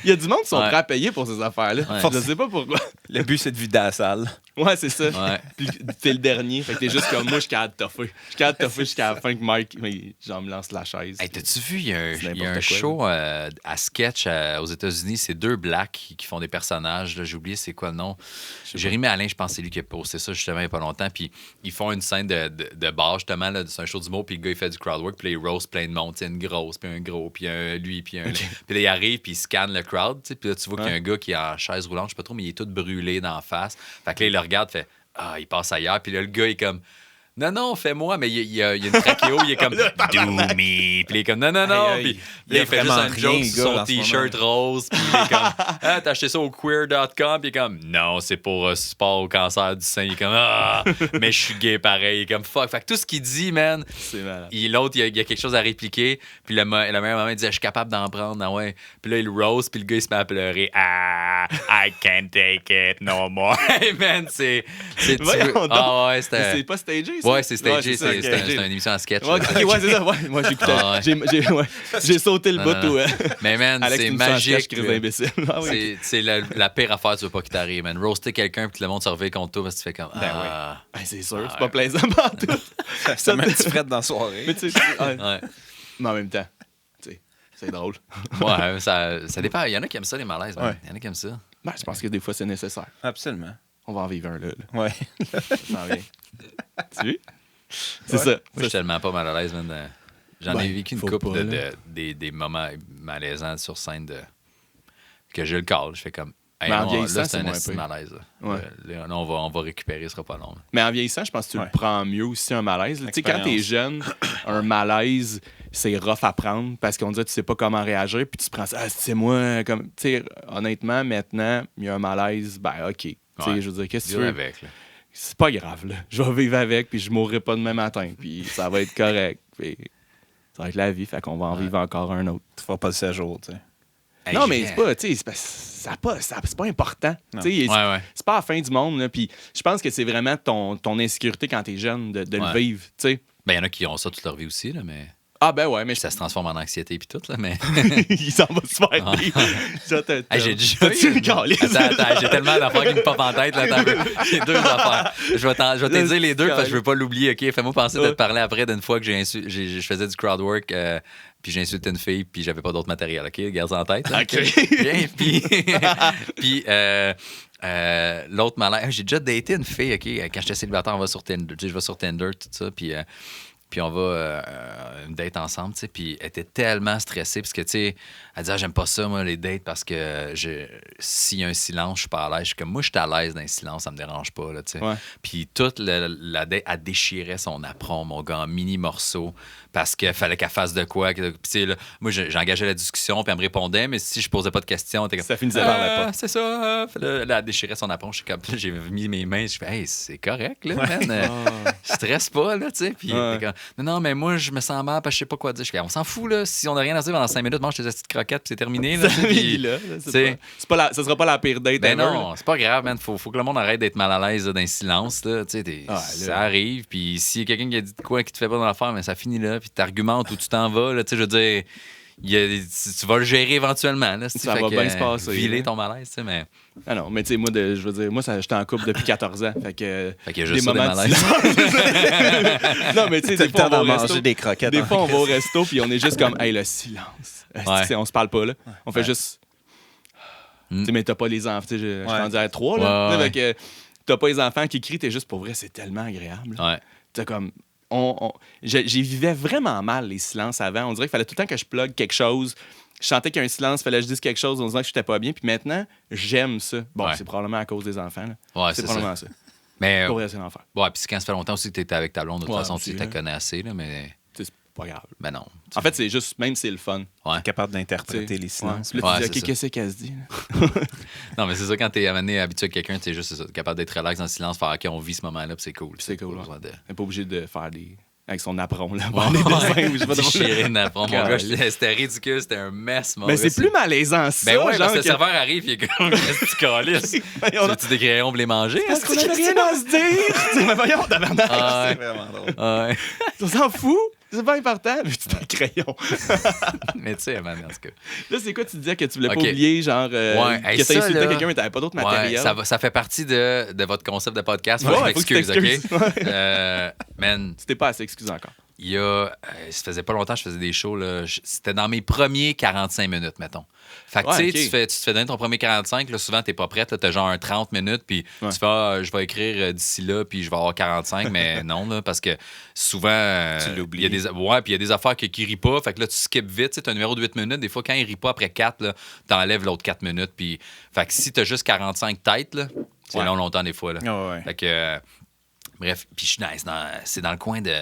Il y a du monde qui sont prêts à payer pour ces affaires-là. Je sais pas pourquoi. Le but, c'est de vider la salle. Ouais, c'est ça. Ouais. Puis t'es le dernier. Fait que t'es juste comme moi, je suis capable de toffer. Je suis capable de toffer jusqu'à la fin que Mike, genre, me lance la chaise. Hey, t'as-tu vu, il y a un show à sketch aux États-Unis, c'est 2 blacks qui font des personnages. J'ai oublié c'est quoi le nom. Jérémy Alain, je pense que c'est lui qui a posté ça justement il n'y a pas longtemps. Puis ils font une scène de bar, justement. Là, c'est un show d'humour, puis le gars, il fait du crowd work, puis là, il roast plein de monde. Une grosse, puis un gros, puis un lui, puis un. Okay. Puis là, il arrive, puis il scanne le crowd. Puis là, tu vois qu'il y a un gars qui est en chaise roulante, je sais pas trop, mais il est tout brûlé d'en face. Fait que là, il le regarde, fait ah, il passe ailleurs. Puis là, le gars, il est comme non, fais-moi, mais il y a une trachéo, il est comme do me. Puis il est comme non. Puis il fait juste un joke sur son t-shirt rose. Puis il est comme ah, t'as acheté ça au queer.com. Puis il est comme non, c'est pour support au cancer du sein. Il est comme ah, mais je suis gay pareil. Il est comme fuck. Fait que tout ce qu'il dit, man, l'autre, il y a quelque chose à répliquer. Puis la meilleure maman, il dit je suis capable d'en prendre. Ah ouais. Puis là, il rose. Puis le gars, il se met à pleurer. Ah, I can't take it no more. Hey, man, c'est ah ouais, c'est pas stagé. Ouais, c'est stagé, c'est une émission en sketch. Ouais, ouais, c'est ça. Ouais, moi, j'écoutais. J'ai sauté le bout tout. Mais man, c'est magique. C'est la pire affaire, tu veux pas qu'il t'arrive, man. Roaster quelqu'un puis que le monde se réveille contre toi parce que tu fais comme c'est sûr, c'est pas plaisant partout. Ça met un petit fret dans la soirée. Mais tu sais, mais en même temps, tu sais, c'est drôle. Ouais, ça dépend. Il y en a qui aiment ça, les malaises. Il y en a qui aiment ça. Ben, je pense que des fois, c'est nécessaire. Absolument. On va en vivre un là. Ouais. Ça vient. Tu vois? C'est ça. Moi, je suis tellement pas mal à l'aise, man. J'en ai vécu une couple des moments malaisants sur scène que je le cale. Je fais comme. Hey, mais en vieillissant, là, c'est un estime malaise. Ouais. Là, on va récupérer, ce sera pas long. Mais en vieillissant, je pense que tu le prends mieux aussi, un malaise. Tu sais, quand t'es jeune, un malaise, c'est rough à prendre parce qu'on dirait que tu sais pas comment réagir. Puis tu prends ça, c'est moi. Tu sais, honnêtement, maintenant, il y a un malaise, ben OK. Tu sais, je veux dire, qu'est-ce que tu veux? Avec, là. C'est pas grave, là. Je vais vivre avec, puis je mourrai pas demain matin. Puis ça va être correct. Puis ça va être la vie, fait qu'on va en vivre encore un autre. Tu feras pas le séjour, tu sais. Hey, non, mais c'est pas, tu sais, c'est pas important. C'est pas la fin du monde. Là, puis je pense que c'est vraiment ton insécurité quand t'es jeune de le vivre, tu sais. Ben, il y en a qui ont ça toute leur vie aussi, là, mais... Ah, ben ouais, mais... Ça se transforme en anxiété puis tout, là, mais... Il s'en va se faire j'ai déjà eu... Attends, j'ai tellement d'affaires qui me popent en tête, là. J'ai 2 affaires. Je vais te dire les 2 parce que je veux pas l'oublier, OK? Fais-moi penser de te parler après d'une fois que je faisais du crowd work... puis j'ai insulté une fille, puis j'avais pas d'autre matériel, OK? Garde ça en tête. Là, OK. Bien, puis l'autre malaise... J'ai déjà daté une fille, OK? Quand j'étais célibataire, on va sur Tinder. Je vais sur Tinder, tout ça, puis on va une date ensemble, tu sais, puis elle était tellement stressée parce que, tu sais, elle disait, j'aime pas ça, moi, les dates, parce que s'il y a un silence, je suis pas à l'aise. Je suis comme, moi, je suis à l'aise dans le silence, ça me dérange pas, là, tu sais. Ouais. Puis toute la date, elle déchirait son apron, mon gars, en mini morceaux, parce qu'il fallait qu'elle fasse de quoi. Puis, tu sais, là, moi, j'engageais la discussion, puis elle me répondait, mais si je posais pas de questions, elle était comme, ça finissait par la porte. C'est ça. Là, elle déchirait son apron, j'ai mis mes mains, je fais, hey, c'est correct, là, man. Stresse pas, là, tu sais. Puis, non, mais moi, je me sens mal parce que je sais pas quoi dire. Je fais, on s'en fout, là. Si on n'a rien à dire pendant 5 minutes, mange tes petites croquettes, puis c'est terminé. Là, ça sera pas la pire date. Ben non, c'est pas grave, man. Faut que le monde arrête d'être mal à l'aise dans le silence, là. Ça arrive, puis s'il y a quelqu'un qui a dit de quoi qui te fait pas dans l'affaire, mais ça finit là, puis t'argumentes où tu t'en vas, là. Tu sais, je veux dire, tu vas le gérer éventuellement, là. Ça va bien se passer. Viler ton malaise, tu sais, mais. Ah non, mais tu sais, moi, je veux dire, moi, j'étais en couple depuis 14 ans. Fait que y a juste des malaises. Non, mais tu sais, des fois, on va manger des croquettes. Des fois, on va au resto, puis on est juste comme, hey, le silence. On se parle pas, là. On fait juste. Tu sais, mais t'as pas les enfants. Tu sais, je suis rendu à 3, là. Fait que t'as pas les enfants qui crient, t'es juste pour vrai, c'est tellement agréable. Ouais. T'as comme. J'y vivais vraiment mal, les silences avant. On dirait qu'il fallait tout le temps que je plug quelque chose. Je sentais qu'il y a un silence, il fallait que je dise quelque chose, on disait que j'étais pas bien. Puis maintenant, j'aime ça. Bon, c'est probablement à cause des enfants. Là. Ouais, c'est probablement ça. Mais pour vrai, c'est l'enfer. Ouais, puis quand ça fait longtemps aussi que tu étais avec ta blonde, de toute façon, tu te connais assez, là, mais. C'est pas grave. Mais non. En fait, c'est juste, même si c'est le fun. Ouais. Capable d'interpréter les silences. Là, tu dis, OK, qu'est-ce qu'elle se dit? Non, mais c'est ça, quand t'es amené habitué à quelqu'un, t'es juste capable d'être relax dans le silence, faire OK, on vit ce moment-là, puis c'est cool. C'est cool. T'es pas obligé de faire des. Avec son apron, là. Déchirer un apron. Mon gars, c'était ridicule, c'était un mess. Mais c'est plus malaisant, ça. Ben ouais, parce que le serveur arrive, il est comme, qu'est-ce que tu calisses? Tu des crayons pour les manger? Parce qu'on avait rien à se dire. Mais voyons, tabarnak. C'est vraiment drôle. On s'en fout. C'est pas important, mais tu t'es crayon. Mais tu sais, man, en tout cas. Là, c'est quoi, tu disais que tu voulais pas oublier, genre, que t'as insulté quelqu'un, mais t'avais pas d'autre matériel? Ça fait partie de votre concept de podcast. Moi, je m'excuse, OK? Man. Tu t'es pas assez excusé encore. Ça faisait pas longtemps que je faisais des shows. Là. C'était dans mes premiers 45 minutes, mettons. Fait que tu te fais donner ton premier 45, là, souvent, t'es pas prête. T'as genre un 30 minutes, puis tu fais je vais écrire d'ici là, puis je vais avoir 45, mais non, là, parce que souvent, tu l'oublies. Puis il y a des affaires qui rient pas. Fait que là, tu skips vite. Tu as un numéro de 8 minutes. Des fois, quand il rit pas après 4, là, t'enlèves l'autre 4 minutes. Puis, fait que si t'as juste 45 têtes, là, c'est longtemps des fois. Là. Fait que. Bref, puis c'est dans le coin de...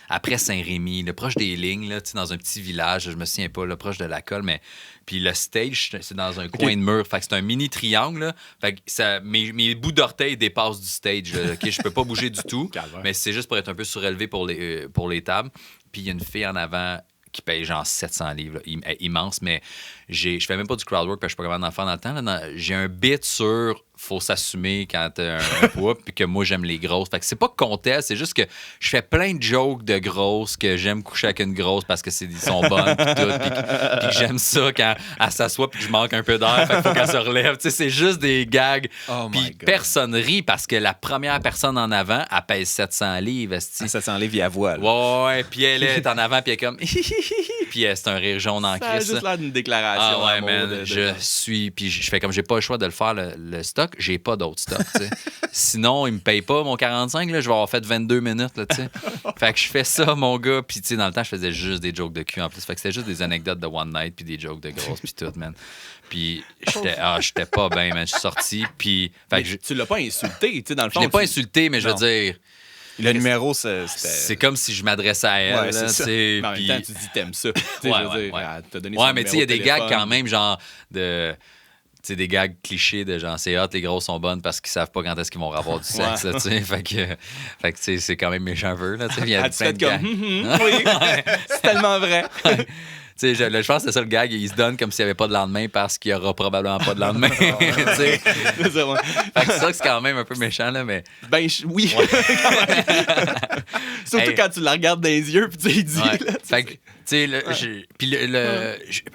Après Saint-Rémy, là, proche des lignes, là, dans un petit village, je me souviens pas, là, proche de la colle, mais... Puis le stage, c'est dans un coin de mur. Fait que c'est un mini triangle, là. Fait que mes bouts d'orteil dépassent du stage, là, OK? Je peux pas bouger du tout, mais c'est juste pour être un peu surélevé pour les tables. Puis il y a une fille en avant qui paye genre 700 livres, là, immense, mais je fais même pas du crowdwork parce que je suis pas capable d'en faire dans le temps. Là, j'ai un bit sur faut s'assumer quand t'as un poids puis que moi j'aime les grosses. Fait que c'est pas contest, c'est juste que je fais plein de jokes de grosses que j'aime coucher avec une grosse parce que ils sont bonnes pis tout, puis que j'aime ça quand elle s'assoit puis que je manque un peu d'air, fait qu'il faut qu'elle se relève. Tu sais, c'est juste des gags. Puis personne rit parce que la première personne en avant, elle pèse 700 livres. 700 livres, il y a voile. Ouais, puis elle est en avant puis elle est comme puis c'est un rire jaune en crise. C'est juste là d'une déclaration. Ah ouais, man, puis je fais comme j'ai pas le choix de le faire le stock, j'ai pas d'autres stocks, tu sais. Sinon, ils me payent pas mon 45, là, je vais avoir fait 22 minutes, là, tu sais. Fait que je fais ça, mon gars, puis tu sais, dans le temps, je faisais juste des jokes de cul en plus. Fait que c'était juste des anecdotes de one night puis des jokes de grosses puis tout, man. Puis j'étais pas bien, man. Je suis sorti, puis... Tu l'as pas insulté, tu sais, dans le fond. Je l'ai pas insulté, mais je veux dire... Le numéro, c'était... C'est comme si je m'adressais à elle. Ouais, c'est ça. Mais en même temps, tu dis t'aimes ça. Ouais, mais tu sais, il y a des gags quand même, genre de... Tu sais, des gags clichés de genre, c'est hot, les grosses sont bonnes parce qu'ils savent pas quand est-ce qu'ils vont avoir du sexe, tu sais. Fait que tu sais, c'est quand même méchant peu, là, tu sais. Il y a plein de gags. Oui, c'est tellement vrai. Tu sais, je pense que c'est ça le gag, il se donne comme s'il n'y avait pas de lendemain parce qu'il n'y aura probablement pas de lendemain. Tu sais. C'est ça, ouais. Fait que c'est quand même un peu méchant, là, mais... Ben, oui. Surtout quand tu la regardes dans les yeux puis tu lui dis... Ouais. Là, fait que, tu sais, puis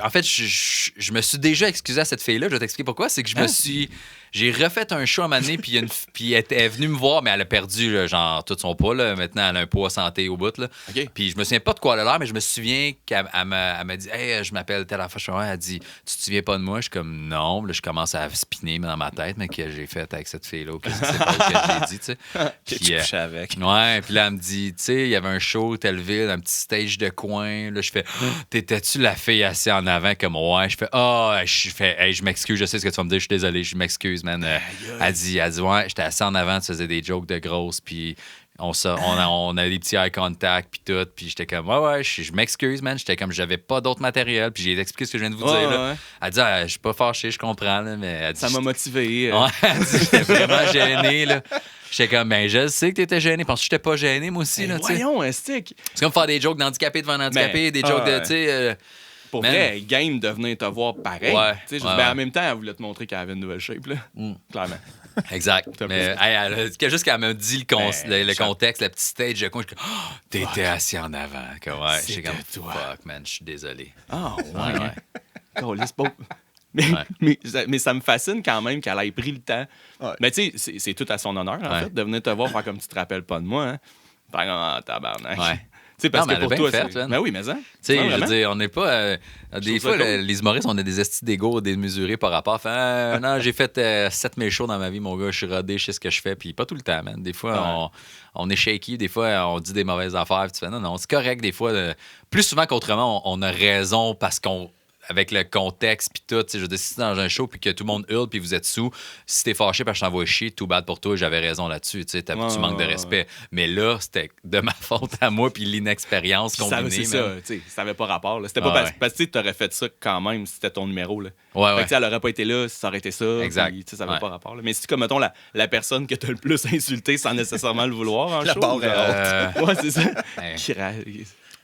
en fait, je me suis déjà excusé à cette fille-là. Je vais t'expliquer pourquoi. C'est que j'ai refait un show à un moment donné, puis elle est venue me voir, mais elle a perdu, là, genre, tout son poids. Là. Maintenant, elle a un poids santé au bout. Là. Okay. Puis je me souviens pas de quoi elle a l'air, mais je me souviens qu'elle m'a dit « Hey, je m'appelle telle affaire. » Elle dit « Tu te souviens pas de moi? » Je suis comme « Non. » Là, je commence à spinner dans ma tête, mais que j'ai fait avec cette fille-là. Que c'est pas ce que j'ai dit, tu sais. Puis tu couchais avec. Ouais, puis là, elle me dit « Tu sais, il y avait un show, telle ville, un petit stage de coin. » Là, je fais « T'étais-tu la fille assise en avant? » Comme « Ouais. » Je fais « Hey, je m'excuse, je sais ce que tu vas me dire, je suis désolé, je m'excuse, man. » Elle dit ouais, j'étais assis en avant, tu faisais des jokes de grosses, puis on a des petits eye contact, puis tout, puis j'étais comme ouais, je m'excuse, man, j'étais comme j'avais pas d'autre matériel, puis j'ai expliqué ce que je viens de vous dire. Là. Ouais. Elle dit je suis pas fâché, je comprends, là, mais elle dit, ça m'a motivé. Ouais, elle dit j'étais vraiment gêné, là. J'étais comme, je sais que t'étais gêné, parce que j'étais pas gêné, moi aussi, là, tu sais. Voyons, un stick. C'est comme faire des jokes d'handicapé devant un handicapé, des jokes de, tu sais... Pour vrai, game de venir te voir pareil. Ouais, en même temps, elle voulait te montrer qu'elle avait une nouvelle shape, là. Clairement. Exact. Mais juste qu'elle me dit le contexte, le petit stage de coin, je suis comme, t'étais assis en avant. J'ai comme, fuck, man, je suis désolé. Ah, mais ça me fascine quand même qu'elle ait pris le temps. Ouais. Mais tu sais, c'est tout à son honneur, en fait, de venir te voir faire comme tu te rappelles pas de moi. Hein. Faire tabarnak. Ouais. Tu sais, parce non, que pour toi, c'est... Ben oui, mais ça. Tu sais, je veux dire, on n'est pas... des fois, les humoristes, on a des estis d'ego démesurés par rapport. Non, j'ai fait 7000 shows dans ma vie, mon gars. Je suis rodé, je sais ce que je fais. Puis pas tout le temps, man. Des fois, on est shaky. Des fois, on dit des mauvaises affaires. Puis tu fais, non, c'est correct. Des fois, plus souvent qu'autrement, on a raison parce qu'on... Avec le contexte puis tout, je veux dire, si c'est dans un show puis que tout le monde hurle puis vous êtes sous, si t'es fâché parce que je t'envoie chier, tout bad pour toi, j'avais raison là-dessus, tu manques de respect. Mais là, c'était de ma faute à moi puis l'inexpérience combinée. C'est ça, tu sais, ça avait pas rapport. Là. C'était pas parce que tu aurais fait ça quand même si c'était ton numéro. Là. Ouais. Elle aurait pas été là si ça aurait été ça. Exact. Puis, ça avait pas rapport. Là. Mais si, comme mettons, la personne que t'as le plus insulté sans nécessairement le vouloir en show. La barre ouais, c'est ça.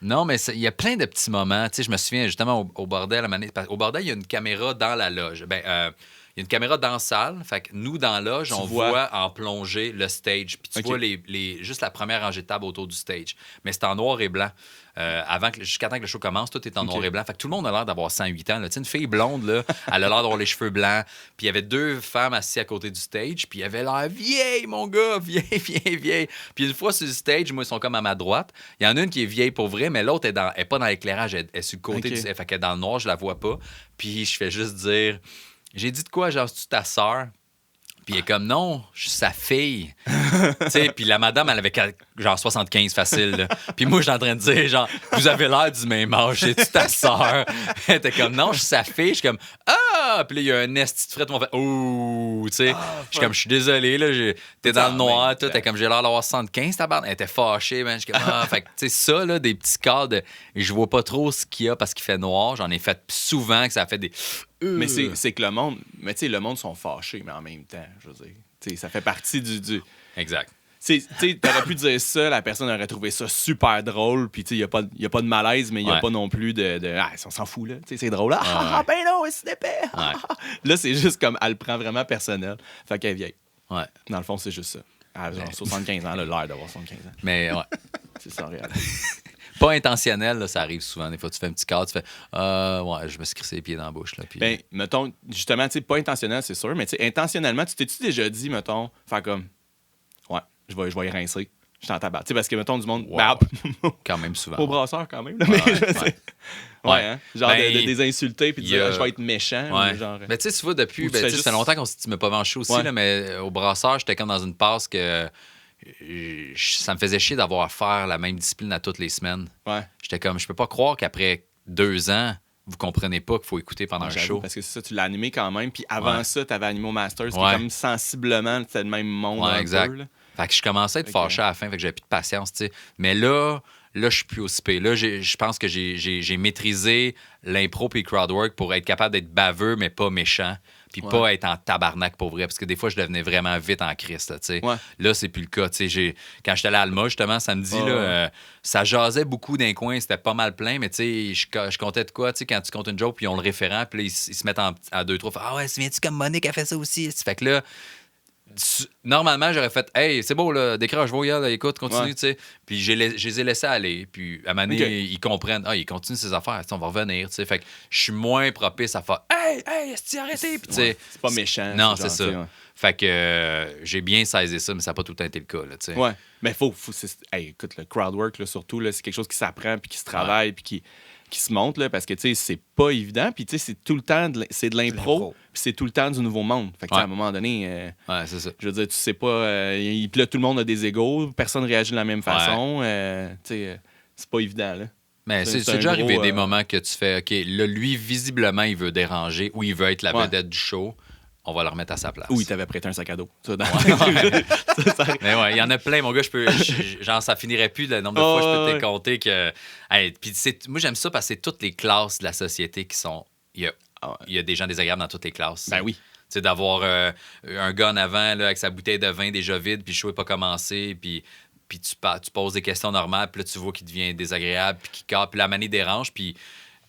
Non, mais il y a plein de petits moments. Tu sais, je me souviens justement au bordel, au bordel, il y a une caméra dans la loge. Il y a y a une caméra dans la salle. Fait que nous, dans la loge, on voit en plongée le stage. Puis tu vois juste la première rangée de table autour du stage. Mais c'est en noir et blanc. Jusqu'à temps que le show commence, tout est en noir et blanc. Fait que tout le monde a l'air d'avoir 108 ans. Là. Une fille blonde, là, elle a l'air d'avoir les cheveux blancs. Puis il y avait 2 femmes assises à côté du stage. Puis il avait l'air vieille, mon gars, vieille. Puis une fois sur le stage, moi, ils sont comme à ma droite. Il y en a une qui est vieille pour vrai, mais l'autre est pas dans l'éclairage. Elle est sur le côté du... Fait qu'elle est dans le noir, je la vois pas. Puis je fais juste dire... J'ai dit de quoi, genre, c'est-tu ta sœur? Puis il est comme, non, je suis sa fille. Tu sais, puis la madame, elle avait genre 75 facile. Là. Puis moi, j'étais en train de dire, genre, vous avez l'air du même âge, c'est-tu ta sœur? Elle était comme, non, je suis sa fille. Je suis comme, ah! Puis là, il y a un esti de frette, on fait, ouh, tu sais. Je suis comme, je suis désolé, là, t'es dans le noir, tout. T'es comme, j'ai l'air d'avoir 75, ta barre. Elle était fâchée, man. Je suis comme, ah, fait que, tu sais, ça, là, des petits cadres, je vois pas trop ce qu'il y a parce qu'il fait noir. J'en ai fait souvent que ça a fait des. Mais c'est que le monde... Mais tu sais, le monde sont fâchés, mais en même temps, je veux dire... Tu sais, ça fait partie du... Exact. Tu sais, t'aurais pu dire ça, la personne aurait trouvé ça super drôle, puis tu sais, il y a pas de malaise, mais il y a pas non plus de ah, on s'en fout, là. Tu sais, c'est drôle. Ben non, c'est épais. Là, c'est juste comme... Elle le prend vraiment personnel. Fait qu'elle est vieille. Ouais. Dans le fond, c'est juste ça. Elle a genre 75 ans, elle a l'air d'avoir 75 ans. Mais ouais. C'est ça, en réalité. Pas intentionnel, là, ça arrive souvent. Des fois, tu fais un petit cadre, tu fais ouais, je me suis crissé les pieds dans la bouche. Là, puis... Ben, mettons, justement, tu sais, pas intentionnel, c'est sûr, mais tu sais, intentionnellement, tu t'es-tu déjà dit, mettons, faire comme, ouais, je vais y rincer, je suis en tabac. Tu sais, parce que, mettons, du monde, quand même souvent. Au brasseur, quand même. Là, mais ouais, hein? Genre ben, de les insulter puis de dire, je vais être méchant. Ouais. Ou genre... Mais tu sais, tu vois, depuis, ça fait longtemps qu'on tu m'as pas vanché aussi, là, mais au brasseur, j'étais comme dans une passe que. Ça me faisait chier d'avoir à faire la même discipline à toutes les semaines. Ouais. J'étais comme, je peux pas croire qu'après 2 ans, vous comprenez pas qu'il faut écouter pendant un show. Parce que c'est ça, tu l'as animé quand même. Puis avant ça, tu avais animé au Masters, qui est comme sensiblement, c'était le même monde. Ouais, exact. Peu, là. Fait que je commençais à être fâché à la fin, fait que j'avais plus de patience, tu sais. Mais là, je suis plus aussi pire. Là, je pense que j'ai maîtrisé l'impro et le crowdwork pour être capable d'être baveux, mais pas méchant. Puis pas être en tabarnak pour vrai. Parce que des fois, je devenais vraiment vite en crise. Là, c'est plus le cas. Quand j'étais allé à Alma, justement, samedi, ça jasait beaucoup d'un coin. C'était pas mal plein. Mais je comptais de quoi? Quand tu comptes une joke, puis ils ont le référent, puis là, ils se mettent à 2-3. Ah ouais, souviens-tu comme Monique a fait ça aussi? Fait que là, normalement, j'aurais fait hey, c'est beau, là, décroche, là, écoute, continue, tu sais. Puis je les ai laissés aller. Puis à un moment donné, ils comprennent, ils continuent ses affaires, on va revenir, tu sais. Fait que je suis moins propice à faire hey, est-ce que tu as arrêté? Puis, c'est pas méchant. Non, c'est ça. Fait que j'ai bien saisi ça, mais ça n'a pas tout le temps été le cas, là, tu sais. Ouais. Mais faut écoute, le crowdwork, là, surtout, là, c'est quelque chose qui s'apprend, puis qui se travaille, puis qui se monte, là, parce que, tu sais, c'est pas évident. Puis, tu sais, c'est tout le temps c'est de l'impro, puis c'est tout le temps du nouveau monde. Fait que, à un moment donné, c'est ça. Je veux dire, tu sais pas, puis là, tout le monde a des égos, personne réagit de la même façon. Tu sais, c'est pas évident, là. Mais c'est déjà arrivé des moments que tu fais, OK, là, lui, visiblement, il veut déranger ou il veut être la vedette du show. On va le remettre à sa place. Ou il t'avait prêté un sac à dos. Mais ouais, il y en a plein, mon gars. Genre, ça finirait plus le nombre de fois que je peux te compter que. Hey, puis moi, j'aime ça parce que c'est toutes les classes de la société qui sont. Il y a des gens désagréables dans toutes les classes. Ben oui. Tu sais, d'avoir un gars en avant là, avec sa bouteille de vin déjà vide, puis le show n'est pas commencé, puis tu poses des questions normales, puis là, tu vois qu'il devient désagréable, puis qu'il casse, puis la manie dérange, puis.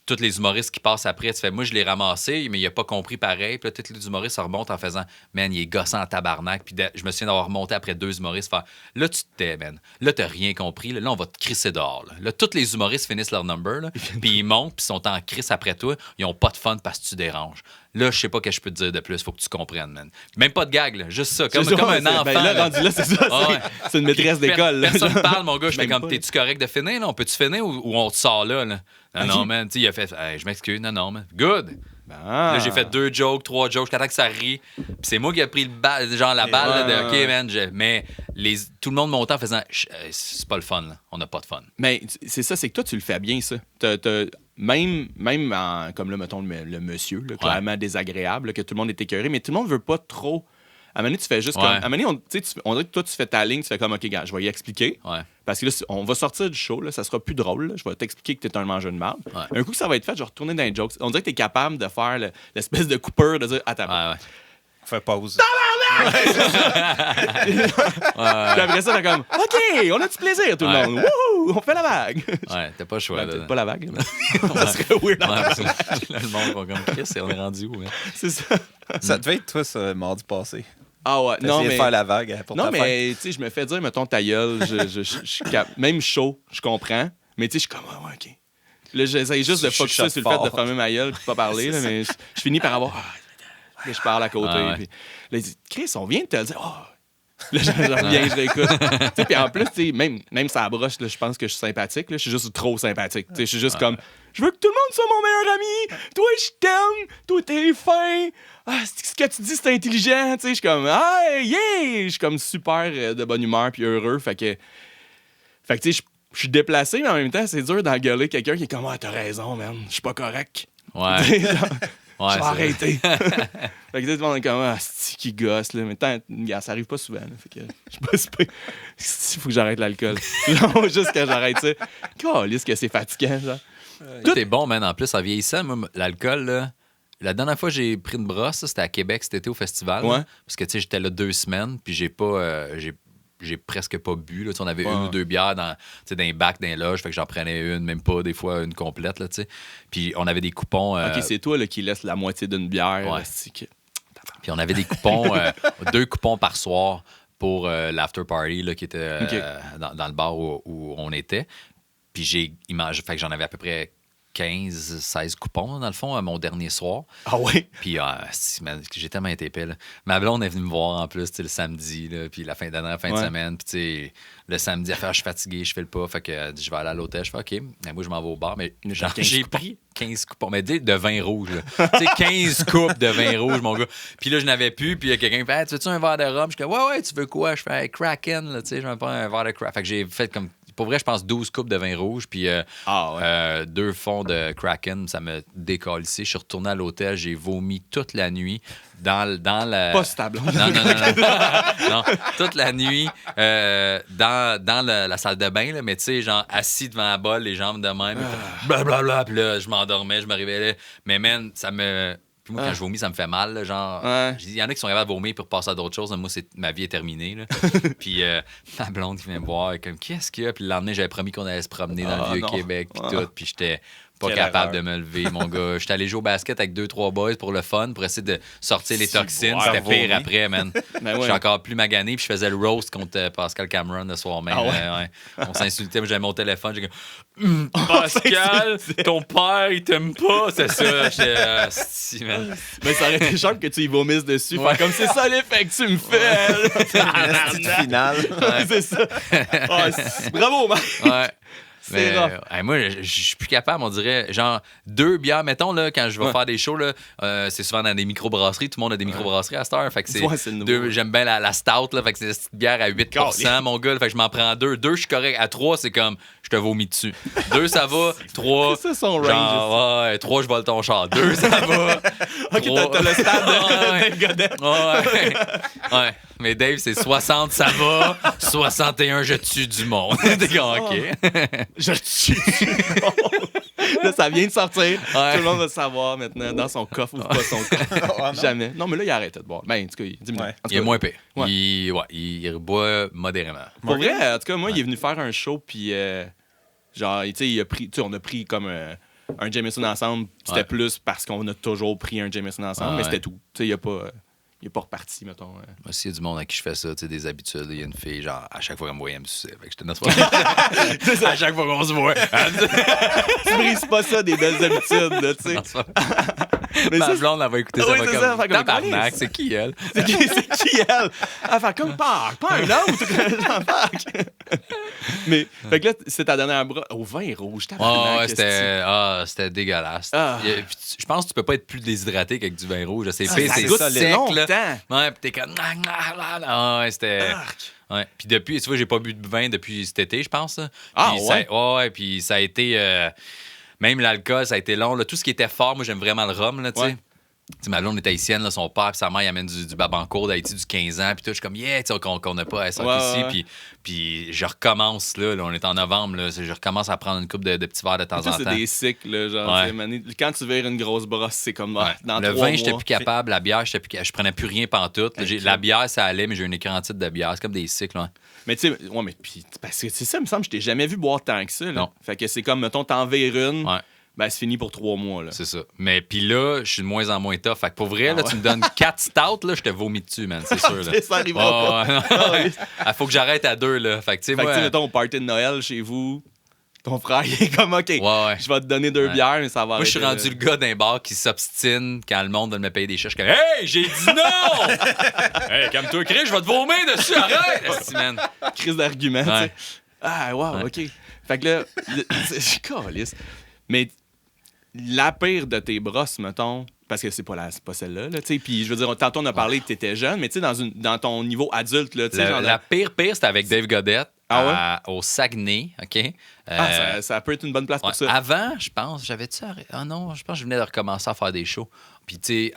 Tous les humoristes qui passent après, tu fais, moi, je l'ai ramassé, mais il a pas compris pareil. Puis là, tous les humoristes se remontent en faisant, man, il est gossant en tabarnak. Puis je me souviens d'avoir remonté après 2 humoristes, faire, là, tu te tais, man. Là, t'as rien compris. Là, on va te crisser dehors. Là, tous les humoristes finissent leur number, là, puis ils montent, puis ils sont en crise après toi. Ils ont pas de fun parce que tu déranges. Là, je sais pas ce que je peux te dire de plus. Faut que tu comprennes, man. Même pas de gag, là. Juste ça. Comme un enfant. Ben là, rendu là, c'est ça. C'est une maîtresse d'école. Personne ne parle, mon gars. Je fais comme, t'es-tu correct de finir? Non, peux-tu finir ou on te sort là? Non, man. Tu sais, il a fait, hey, je m'excuse. Non, man. Good. Là, j'ai fait 2 jokes, 3 jokes, jusqu'à temps que ça rit. Puis c'est moi qui ai pris la balle là, de OK, man. Mais tout le monde montait en faisant c'est pas le fun, là. On n'a pas de fun. Mais c'est ça, c'est que toi, tu le fais bien, ça. Même comme là, mettons, le monsieur, là, clairement désagréable, là, que tout le monde est écœuré, mais tout le monde veut pas trop. À un moment donné, tu fais juste comme. À un moment donné, on dirait que toi, tu fais ta ligne, tu fais comme, OK, gars, je vais y expliquer. Ouais. Parce que là, on va sortir du show, là, ça sera plus drôle. Là, je vais t'expliquer que t'es un mangeur de marde. Ouais. Un coup que ça va être fait, je vais retourner dans les jokes. On dirait que t'es capable de faire l'espèce de coupeur, de dire, attends. On fait pause. Puis après ça, t'es comme, OK, on a du plaisir, tout le monde. Wouhou, on fait la vague. Ouais, t'as pas le choix. Pas la vague. Ça serait weird. Là, le monde va comme, qu'est-ce qu'on est rendu où? Hein? C'est ça. Ça devait être toi, ça, mardi passé. Ah ouais, non, mais... de faire la vague pour non, mais, tu sais, je me fais dire, mettons, ta gueule, même chaud, je comprends, mais tu sais, je suis comme, ah ouais, OK. Là, j'essaie juste de focusser sur le fait de fermer ma gueule et de pas parler, là, mais je finis par avoir... Là, je parle à côté. Puis là, il dit, Chris, on vient de te le dire. Oh. Là, je reviens, je réécoute. Puis en plus, même ça broche, là, je pense que je suis sympathique. Là, je suis juste trop sympathique. Je suis juste comme, je veux que tout le monde soit mon meilleur ami. Toi, je t'aime. Toi, t'es fin. Ah, ce que tu dis, c'est intelligent. Je suis comme, ah, yeah. Je suis comme super de bonne humeur puis heureux. Fait que tu sais, je suis déplacé, mais en même temps, c'est dur d'engueuler quelqu'un qui est comme, ah, t'as raison, man. Je suis pas correct. Ouais. Je vais arrêter. Fait que tout le monde est comme, ah, c'est qui gosse, là. Mais ça arrive pas souvent, là. Fait que je sais pas. Il faut que j'arrête l'alcool. Non, juste que j'arrête ça. Calisse que c'est fatigant, genre. Tout est bon, man. En plus, en vieillissant, moi, l'alcool, là, la dernière fois que j'ai pris une brosse, c'était à Québec cet été au festival. Ouais. Là, parce que, tu sais, j'étais là 2 semaines, puis j'ai presque pas bu. Là. On avait 1 ou 2 bières dans un bac, dans les loges. Fait que j'en prenais une, même pas, des fois, une complète. Là, puis on avait des coupons. OK, c'est toi là, qui laisse la moitié d'une bière. Ouais. Là, puis on avait des coupons, 2 coupons par soir pour l'after party là, qui était dans le bar où on était. Puis fait que j'en avais à peu près 15-16 coupons, dans le fond, à mon dernier soir. Ah ouais? Puis j'ai tellement été épais. Là. Ma blonde est venue me voir en plus le samedi, là, puis la fin de semaine. Puis le samedi, elle fait, je suis fatigué, je fais le pas. Fait que je vais aller à l'hôtel. Je fais OK. Mais moi, je m'en vais au bar. Mais j'ai pris 15 coupons. Mais de vin rouge. Tu sais, 15 coupes de vin rouge, mon gars. Puis là, je n'avais plus. Puis il y a quelqu'un qui fait, hey, tu veux-tu un verre de rhum? Je dis, ouais, tu veux quoi? Je fais, hey, Kraken, là, tu sais, je vais prendre un verre de Kraken. Fait que j'ai fait comme. Pour vrai, je pense 12 coupes de vin rouge, puis 2 fonds de Kraken, ça me décolle ici. Je suis retourné à l'hôtel, j'ai vomi toute la nuit dans la... Pas stable. Non, toute la nuit dans la salle de bain, là, mais tu sais, genre assis devant la bolle, les jambes de même, blablabla, puis là, je m'endormais, je me réveillais. Mais man, ça me... Puis moi, quand je vomis, ça me fait mal. Là, genre, il y en a qui sont capables de vomir pour passer à d'autres choses. Moi, ma vie est terminée. Là. Puis ma blonde qui vient me voir, comme, qu'est-ce qu'il y a? Puis le lendemain, j'avais promis qu'on allait se promener dans le Vieux-Québec. Puis tout. Puis j'étais pas capable de me lever, mon gars. J'étais allé jouer au basket avec 2-3 boys pour le fun, pour essayer de sortir les toxines. C'était pire après, man. Je suis encore plus magané. Puis je faisais le roast contre Pascal Cameron le soir même. On s'insultait. J'avais mon téléphone. J'ai comme, Pascal, ton père, il t'aime pas. C'est ça. Mais ça aurait été sharp que tu y vomisses dessus. Faire comme, c'est ça l'effet que tu me fais. C'est final. C'est ça. Bravo, man. Ouais. Mais, moi, je suis plus capable, on dirait. Genre, 2 bières, mettons, là, quand je vais faire des shows, là, c'est souvent dans des microbrasseries. Tout le monde a des microbrasseries à cette heure. Fait que c'est 2, j'aime bien la stout, là, fait que c'est des petites bières à 8%, mon gars. Fait que je m'en prends 2. 2, je suis correct. À 3, c'est comme, je te vomis dessus. 2, ça va. 3, c'est ça son range. Genre, 3, je vole ton char. 2, ça va. OK, t'as le stade de Godette. Ouais. Mais Dave, c'est 60, ça va. 61, je tue du monde. T'es comme, OK. Je tue du monde. Là, ça vient de sortir. Tout le monde va le savoir maintenant, dans son coffre ou pas son coffre. Jamais. Non, mais là, il a arrêté de boire. Ben, en tout cas, il est moins pire. Ouais. Il boit modérément. Pour vrai, en tout cas, moi, il est venu faire un show, puis genre, tu sais, on a pris comme un Jameson ensemble. C'était plus parce qu'on a toujours pris un Jameson ensemble, mais c'était tout. Tu sais, il n'est pas reparti, mettons. Moi, s'il y a du monde à qui je fais ça, tu sais, des habitudes, il y a une fille, genre, à chaque fois qu'elle me voyait, elle me suçait. Fait que j'étais notre à chaque fois qu'on se voit. Tu brises pas ça, des belles habitudes, là, tu sais. Mais ma blonde, elle va écouter ça. Comme tabarnak, c'est qui, elle? C'est qui, elle? Elle fait comme pas un autre. Mais, fait que là, c'est ta dernière brosse. Au vin rouge, tabarnak. C'était dégueulasse. Je pense que tu peux pas être plus déshydraté qu'avec du vin rouge. C'est sec, là. Ouais, pis t'es comme... c'était... Ouais. Puis depuis, tu vois, j'ai pas bu de vin depuis cet été, je pense. Puis ça a été... même l'alcool, ça a été long. Là. Tout ce qui était fort, moi, j'aime vraiment le rhum, là, tu sais. ma blonde est haïtienne, là, son père et sa mère, ils amènent du babancourt d'Haïti du 15 ans. Puis tout, je suis comme, yeah, tu sais, qu'on n'a pas à ça ici. Puis je recommence, là, on est en novembre, là, je recommence à prendre une coupe de petits verres de temps en temps. C'est des cycles, là, genre, quand tu vires une grosse brosse, c'est comme dans le 3 vin, mois. j'étais plus capable. La bière, je prenais plus rien pantoute. La bière, ça allait, mais j'ai un écran titre de bière. C'est comme des cycles, là. Mais tu sais, parce que c'est ça, il me semble, je t'ai jamais vu boire tant que ça, là. Non. Fait que c'est comme, mettons, t'en vires une. Ben, c'est fini pour 3 mois, là. C'est ça. Mais puis là, je suis de moins en moins tough. Fait que pour vrai, là, tu me donnes 4 stouts, là, je te vomis dessus, man. C'est sûr, là. Ça arrivera pas. Il faut que j'arrête à 2, là. Fait que, tu sais, moi... mettons, au party de Noël, chez vous, ton frère, il est comme, OK, je vais te donner 2 bières, mais ça va Moi, je suis rendu le gars d'un bar qui s'obstine quand le monde veut me payer des chèques. Je suis comme, hey, j'ai dit non! Hey, calme-toi, Chris, je vais te vomir dessus, arrête! Man. Crise d'argument, tu sais. Ah, wow, OK. Fait que là, je calisse. Mais la pire de tes brosses, mettons, parce que c'est pas celle-là, tu sais. Puis, je veux dire, tantôt, on a parlé que t'étais jeune, mais tu sais, dans ton niveau adulte, là, tu sais, la pire, c'était avec Dave Godette. Au Saguenay, OK? Ça peut être une bonne place pour ça. Avant, je pense, j'avais-tu... Ah non, je pense que je venais de recommencer à faire des shows. Puis, tu sais,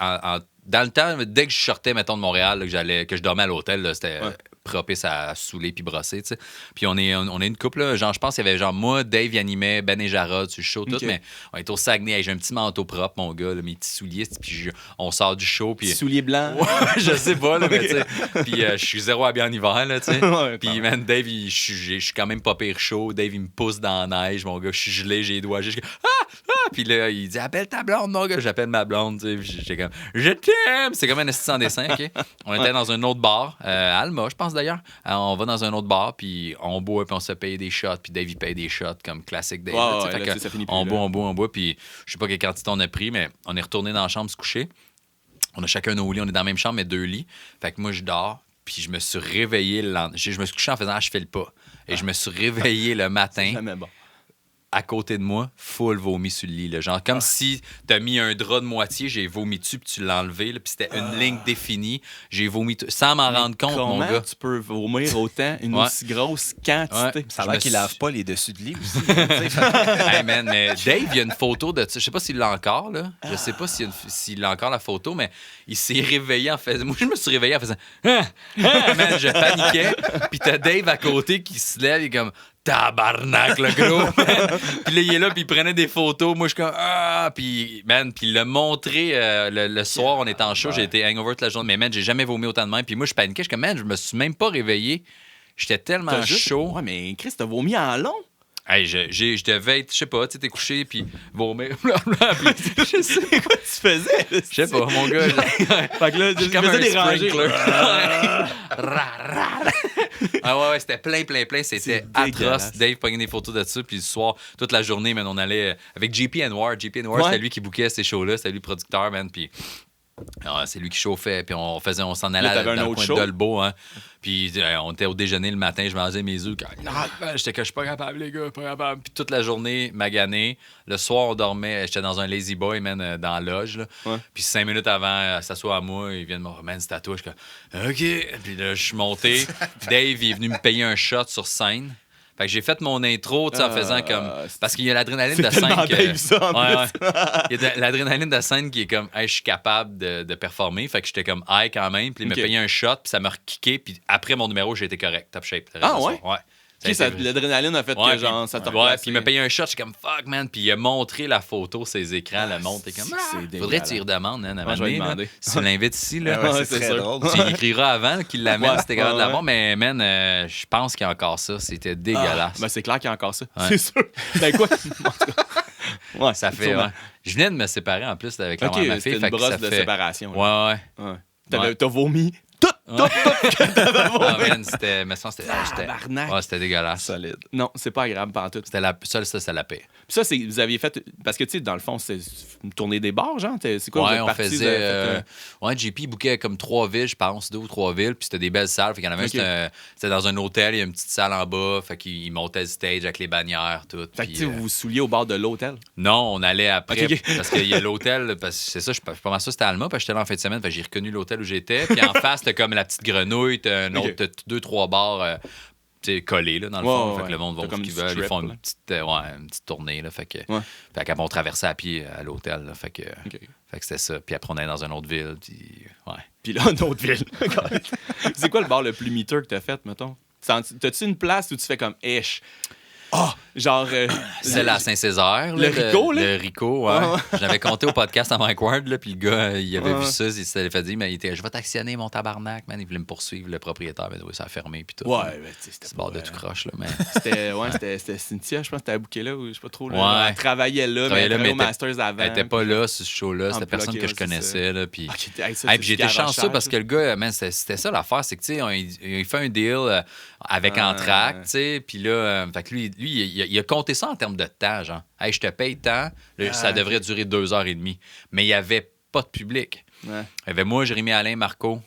dans le temps, dès que je sortais, mettons, de Montréal, là, que je dormais à l'hôtel, là, c'était propice à saouler puis brosser, tu sais. Puis on est une couple, là. Genre, je pense qu'il y avait genre moi, Dave, il animait, Ben et Jarod sur le show, tout, mais on est au Saguenay. Hey, j'ai un petit manteau propre, mon gars, là, mes petits souliers, puis on sort du show. Puis... Souliers blancs? Je sais pas, là, mais tu sais. Puis je suis zéro habillé en hiver, là, tu sais. Puis, man, Dave, je suis quand même pas pire chaud. Dave, il me pousse dans la neige, mon gars. Je suis gelé, j'ai les doigts. Je suis comme, Puis là, il dit, appelle ta blonde, mon gars. J'appelle ma blonde, tu sais. J'étais comme, je t'aime. C'est comme un assistant dessin, OK? On était dans un autre bar, Alma, je pense d'ailleurs. On va dans un autre bar, puis on boit, puis on se paye des shots, puis Dave, il paye des shots, comme classique Dave. Ça finit plus, on boit, puis je sais pas quelle quantité on a pris, mais on est retourné dans la chambre se coucher. On a chacun nos lits, on est dans la même chambre, mais 2 lits. Fait que moi, je dors, puis je me suis réveillé le lendemain. Je me suis couché en faisant je fais le pas. Et je me suis réveillé le matin. C'est jamais bon. À côté de moi, full vomi sur le lit. Là. Genre, comme si t'as mis un drap de moitié, j'ai vomi dessus, puis tu l'as enlevé, là, puis c'était une ligne définie. J'ai vomi sans m'en rendre compte, mon gars. Comment tu peux vomir autant une aussi grosse quantité? Ça a l'air qu'il lave pas les dessus de lit aussi. Hey man, mais Dave, il y a une photo de ça. Je sais pas s'il l'a encore, là. Je sais pas s'il a encore la photo, mais il s'est réveillé en faisant... Moi, je me suis réveillé en faisant... Man, je paniquais. Puis t'as Dave à côté qui se lève, il est comme... Tabarnak, le gros, man. Puis là, il est là, puis il prenait des photos. Moi, je suis comme, puis, man, puis le montrer le soir, on était en show, j'ai été hangover toute la journée. Mais, man, j'ai jamais vomi autant de même. Puis moi, je paniquais. Je suis comme, man, je me suis même pas réveillé. J'étais tellement chaud. Ouais, mais Chris, t'as vomi en long? Hey, je devais être, je sais pas, tu sais, t'es couché, puis vomir, puis je sais quoi tu faisais. Je sais pas, mon gars. Fait que là, je faisais des rangées. Ouais, c'était plein. C'était atroce. Dave prenait des photos de ça, puis le soir, toute la journée, man, on allait avec JP Anwar. JP Anwar, c'était lui qui bookait ces shows-là, c'était lui le producteur, man, puis... c'est lui qui chauffait, puis on s'en allait dans le coin de Dolbeau, hein. Puis on était au déjeuner le matin, je mangeais mes œufs. J'étais que je suis pas capable, les gars, pas capable. Puis toute la journée, magané. Le soir, on dormait, j'étais dans un lazy boy, man, dans la loge. Là. Ouais. Puis 5 minutes avant, s'assoit à moi, il vient de me remettre une tatouage. Je suis comme, OK. Puis là, je suis monté. Puis Dave, il est venu me payer un shot sur scène. Fait que j'ai fait mon intro en faisant comme... Parce qu'il y a l'adrénaline de scène... Il y a l'adrénaline de scène qui est comme, hey, je suis capable de performer. Fait que j'étais comme, hey, quand même. Puis il m'a payé un shot, puis ça m'a rekické. Puis après mon numéro, j'ai été correct. Top shape. Ouais? Ouais. L'adrénaline a fait que genre, ça t'a puis il m'a payé un shot, je suis comme fuck, man. Puis il a montré la photo, ses écrans, le monde. T'es comme, faudrait que tu y redemandes, hein, avant de si tu l'invites ici, là. C'est très drôle. Tu écriras avant qu'il l'amène, c'était capable de l'avoir. Mais, man, je pense qu'il y a encore ça. C'était dégueulasse. Ben, c'est clair qu'il y a encore ça. C'est sûr. Ben, quoi? Ouais, ça fait. Je venais de me séparer en plus avec la mère de ma fille. C'était une brosse de séparation. Ouais. T'as vomi. C'était dégueulasse. Solide. Non, c'est pas agréable pantoute. C'était c'était la paix. Puis ça, vous aviez fait... Parce que, tu sais, dans le fond, c'est une tournée des bars, genre? C'est quoi? Ouais, on faisait... JP bookait comme 3 villes, je pense, 2 ou 3 villes, puis c'était des belles salles. Fait qu'il y en avait c'était dans un hôtel, il y a une petite salle en bas, fait qu'il montait le stage avec les bannières, tout. Fait que, vous vous souliez au bord de l'hôtel? Non, on allait après, parce qu'il y a l'hôtel, parce que c'est ça, je pense que c'était Alma, parce que j'étais là en fin de semaine, fait que j'ai reconnu l'hôtel où j'étais, puis en face, t'as comme la petite grenouille, t'as un autre, 2-3 bars... collé, là, dans le fond. Fait que le monde va où ils veulent. Ils font une petite tournée. Là, fait qu'après, on traversait à pied à l'hôtel. Là, fait que c'était ça. Puis après, on est dans une autre ville. Puis là, une autre ville. C'est quoi le bar le plus miteux que t'as fait, mettons? T'as-tu une place où tu fais comme Esh? Genre. Celle à Saint-Césaire. Le Rico, là? Le Rico, ouais. Je l'avais compté au podcast à Mike Ward, là, puis le gars, il avait vu ça, il s'était fait dire, mais il était, je vais t'actionner mon tabarnak, man. Il voulait me poursuivre, le propriétaire, mais oui, ça a fermé, puis tout. Ouais, mais c'était ce bord de tout croche, là, mais. C'était Cynthia, je pense que t'avais booké là, ou je sais pas trop. Là, elle travaillait là, mais elle travaillait au Masters avant. Elle était pas là, sur ce show-là, c'était personne que je connaissais, là, puis. Puis j'étais chanceux parce que le gars, man, c'était ça l'affaire, c'est que, tu sais, il fait un deal avec Entract, tu sais, puis là, fait que lui, il a compté ça en termes de temps, genre. Hey, je te paye tant, ça devrait durer 2h30. Mais il n'y avait pas de public. Il y avait moi, Jérémy Alain, Marco,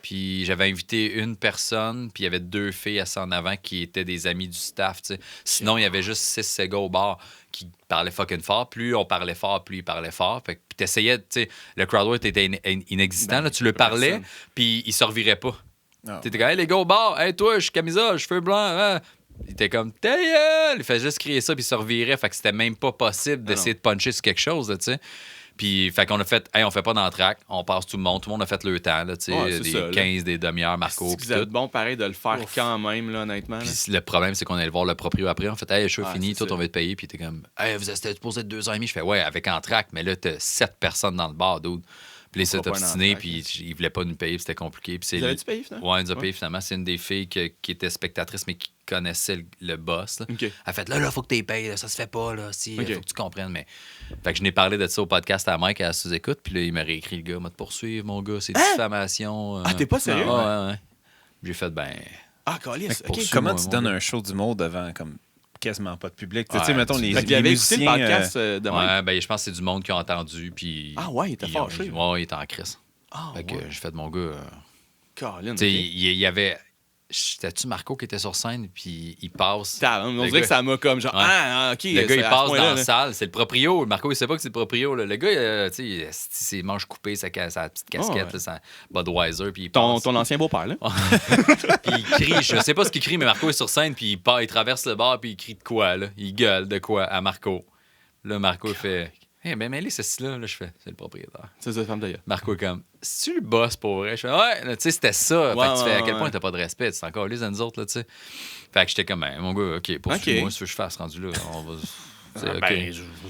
puis j'avais invité une personne, puis il y avait 2 filles assises en avant qui étaient des amis du staff, tu sais. Sinon, il y avait juste 6 gars au bar qui parlaient fucking fort. Plus on parlait fort, plus ils parlaient fort. Fait que t'essayais, tu sais, le crowd work était inexistant, là, tu le parlais, puis il se revirait pas. T'étais comme, hey, les gars au bar, hey, toi, je suis camisa, cheveux blancs, hein? Il était comme « Ta gueule! » Il faisait juste crier ça, puis il se revirait. Fait que c'était même pas possible d'essayer de puncher sur quelque chose, tu sais. Puis, fait qu'on a fait « Hey, on fait pas d'entraque, on passe tout le monde. » Tout le monde a fait le temps, là, tu sais, des ça, 15, des demi-heures, Marco. Vous êtes bon, pareil, de le faire quand même, là, honnêtement. Puis le problème, c'est qu'on allait voir le proprio après. On fait « Hey, je suis fini, toi, on va te payer. » Puis t'es comme « Hey, vous êtes supposé être 2h30. » Je fais « Ouais, avec entraque, mais là, t'as 7 personnes dans le bar, dude. » Puis là, il s'est obstiné, puis il voulait pas nous payer, puis c'était compliqué. Puis vous avez-tu payé, finalement? Ouais, il nous a payé, finalement. C'est une des filles qui était spectatrice, mais qui connaissait le boss. Là. Elle a fait, là, faut que tu payes, là, ça se fait pas, là, faut que tu comprennes. Mais... Fait que je n'ai parlé de ça au podcast à Mike, à sous-écoute, puis là, il m'a réécrit, le gars, m'a te poursuivre, mon gars, c'est diffamation. Ah, t'es pas sérieux? Ouais. J'ai fait, calice, comment tu donnes un show d'humour devant, comme... quasiment pas de public. Tu sais, mettons, les musiciens... le podcast de Mike. Ouais, je pense que c'est du monde qui a entendu, puis... Ah ouais, il était fâché. Ouais, il était en crise. Fait que j'ai fait de mon gars... Tu sais, il y avait... C'était-tu Marco qui était sur scène, puis il passe... On dirait que ça m'a comme genre... OK. Le gars, il passe dans la salle. C'est le proprio. Marco, il sait pas que c'est le proprio. Là. Le gars, tu sais, ses manches coupées, sa petite casquette, là, sa Budweiser, puis il passe. Ton ancien beau-père, là. Puis il crie. Je sais pas ce qu'il crie, mais Marco est sur scène, puis il traverse le bar, puis il crie de quoi, là. Il gueule de quoi à Marco. Là, Marco, il fait... Hey, ben, mêlez ceci-là, je fais, c'est le propriétaire. C'est ça, femme d'ailleurs. Marco est comme, si tu le bosses pour vrai? Je fais, ouais, tu sais, c'était ça. Fait que tu fais, à quel point t'as pas de respect? C'est encore les uns autres, là, tu sais. Fait que j'étais comme, mon gars, OK, poursuis-moi, ce que je fasse rendu là. On va.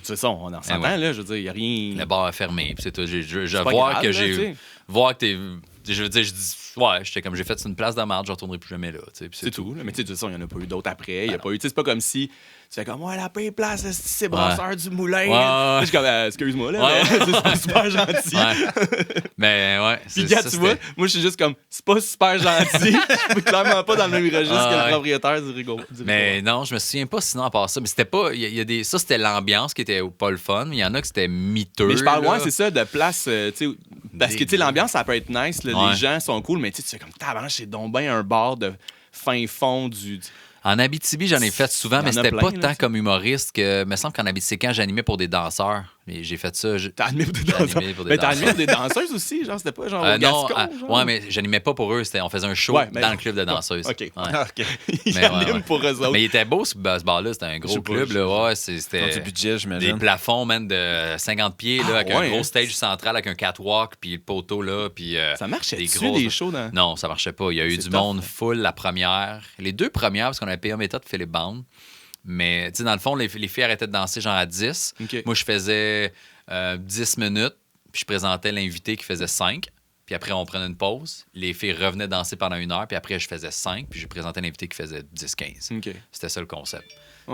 C'est ça, on en s'entend, là. Je veux dire, il n'y a rien. Le bar est fermé, puis c'est tout. Voir que t'es. Je veux dire, je dis, ouais, j'étais comme, j'ai fait une place de merde, je retournerai plus jamais là. C'est tout. Mais tu sais, de toute façon, il n'y en a pas eu d'autres après. Il y a pas eu. C'est pas comme si tu fais comme, ouais, la paye place, c'est brasseur du moulin. Je suis comme, excuse-moi, là, mais c'est super gentil. Mais ouais. Puis, gars, tu vois, moi, je suis juste comme, c'est pas super gentil. Je suis clairement pas dans le même registre que le propriétaire du Rigo. Mais non, je me souviens pas sinon à part ça. Mais c'était pas. Ça, c'était l'ambiance qui était pas le fun. Il y en a qui c'était miteux. Mais je parle, c'est ça, de place, tu sais. Parce que, tu sais, l'ambiance, ça peut être nice, là, les gens sont cool, mais tu fais comme, tabarnak, c'est donc bien un bar de fin fond du... En Abitibi, j'en ai fait souvent, mais c'était pas tant comme humoriste que... Il me semble qu'en Abitibi, c'est quand j'animais pour des danseurs. Mais j'ai fait ça. T'as animé pour des danseurs? Mais t'as animé pour des danseuses aussi? Genre, c'était pas genre au Gascon? Ouais, mais j'animais pas pour eux. On faisait un show dans le club de danseuses. OK. Ils animent pour eux autres. Mais il était beau, ce bar-là. C'était un gros club. Là. Ouais, c'était du budget, j'imagine. Des plafonds, man, de 50 pieds, là, avec un gros stage central, avec un catwalk, puis le poteau, là, puis... Ça marchait-tu, des shows? Non, ça marchait pas. Il y a eu du monde full la première. Les 2 premières, parce qu'on avait payé un méthode Philippe Bond. Mais, tu sais, dans le fond, les filles arrêtaient de danser genre à 10. Okay. Moi, je faisais 10 minutes, puis je présentais l'invité qui faisait 5. Puis après, on prenait une pause. Les filles revenaient danser pendant 1 heure, puis après, je faisais 5, puis je présentais l'invité qui faisait 10-15. Okay. C'était ça le concept.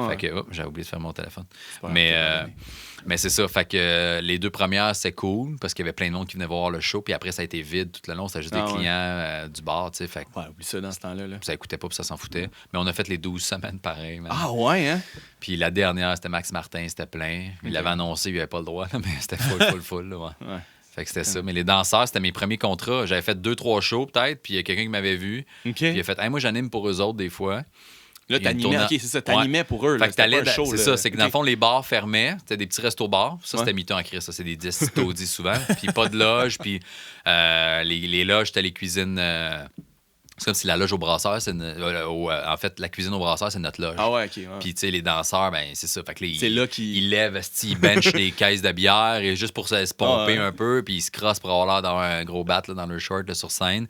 Fait que, j'avais oublié de faire mon téléphone. Mais c'est ça. Fait que les 2 premières, c'est cool parce qu'il y avait plein de monde qui venait voir le show. Puis après, ça a été vide tout le long. C'était juste des clients du bar, tu sais. Fait oublie ça dans ce temps-là. Là. Ça écoutait pas, puis ça s'en foutait. Mais on a fait les 12 semaines pareil. Man. Ah ouais, hein? Puis la dernière, c'était Max Martin, c'était plein. Il l'avait annoncé, il avait pas le droit, là, mais c'était full. Là, ouais. Fait que c'était ça. Mais les danseurs, c'était mes premiers contrats. J'avais fait 2-3 shows peut-être, puis il y a quelqu'un qui m'avait vu. Puis il a fait, hey, moi, j'anime pour eux autres des fois. Là, t'animais, OK, c'est ça, t'animais pour eux. Fait que t'allais, show, c'est ça, c'est que dans le fond, les bars fermaient. C'était des petits restos-bars. Ça, c'était miteux en crise. Ça, c'est des 10 taudis souvent. Puis pas de loge. Puis les loges, c'était les cuisines C'est comme si la loge au brasseur, en fait, la cuisine au brasseur, c'est notre loge. Ah ouais, OK. Ouais. Puis, tu sais, les danseurs, ben c'est ça. Fait que là, c'est là qu'ils... Ils lèvent, ils benchent des caisses de bière et juste pour se pomper un peu, puis ils se crossent pour avoir l'air d'avoir un gros bat là, dans leur short là, sur scène.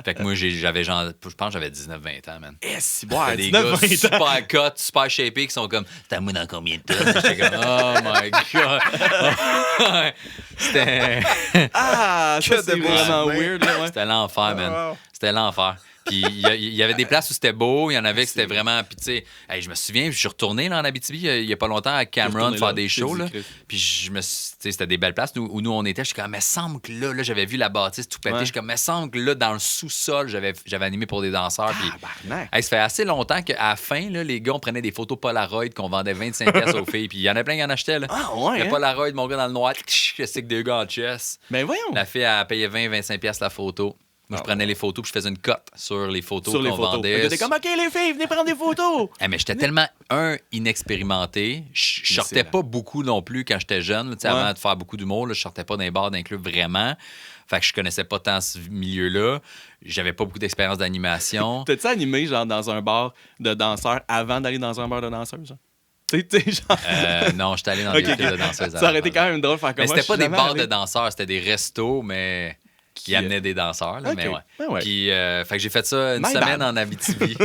Fait que moi, j'avais genre, je pense que j'avais 19-20 ans, man. Yes, ouais, des 19, gars 20 ans. super cut, super shapés qui sont comme, t'as moi dans combien de temps? J'étais comme, oh my God. C'était... Ah, ça, c'est vraiment weird. Là, ouais. C'était l'enfer, man. C'était l'enfer. Puis il y avait des places où c'était beau, il y en avait que c'était vraiment... Puis tu sais, je me souviens, je suis retourné là, en Abitibi il y a pas longtemps à Cameron faire des shows. Là. Puis c'était des belles places où nous on était. Je suis comme, mais semble que là j'avais vu la bâtisse tout péter. Je suis comme, mais semble que là, dans le sous-sol, j'avais animé pour des danseurs. Puis ça fait assez longtemps qu'à la fin, là, les gars, on prenait des photos Polaroid qu'on vendait 25$ aux filles. Puis il y en a plein qui en achetaient. Là. Ah ouais, le Polaroid, mon gars dans le noir, c'est que des gars en chess. Mais voyons. La fille, elle payait 20-25$ la photo. Moi, je prenais les photos puis je faisais une cote sur les photos qu'on vendait. J'étais comme, OK, les filles, venez prendre des photos. Mais j'étais tellement, inexpérimenté. Je sortais pas beaucoup non plus quand j'étais jeune. Avant de faire beaucoup d'humour, je sortais pas d'un bar, d'un club vraiment. Fait que je connaissais pas tant ce milieu-là. J'avais pas beaucoup d'expérience d'animation. T'as-tu animé genre dans un bar de danseurs avant d'aller dans un bar de danseuses? Genre? Non, j'étais allé dans des clubs de danseuses. Ça aurait été quand même drôle de faire comme ça. Mais c'était pas des bars de danseurs, c'était des restos, mais... qui amenait des danseurs. Là, mais ouais. Puis, fait que j'ai fait ça une semaine en Abitibi.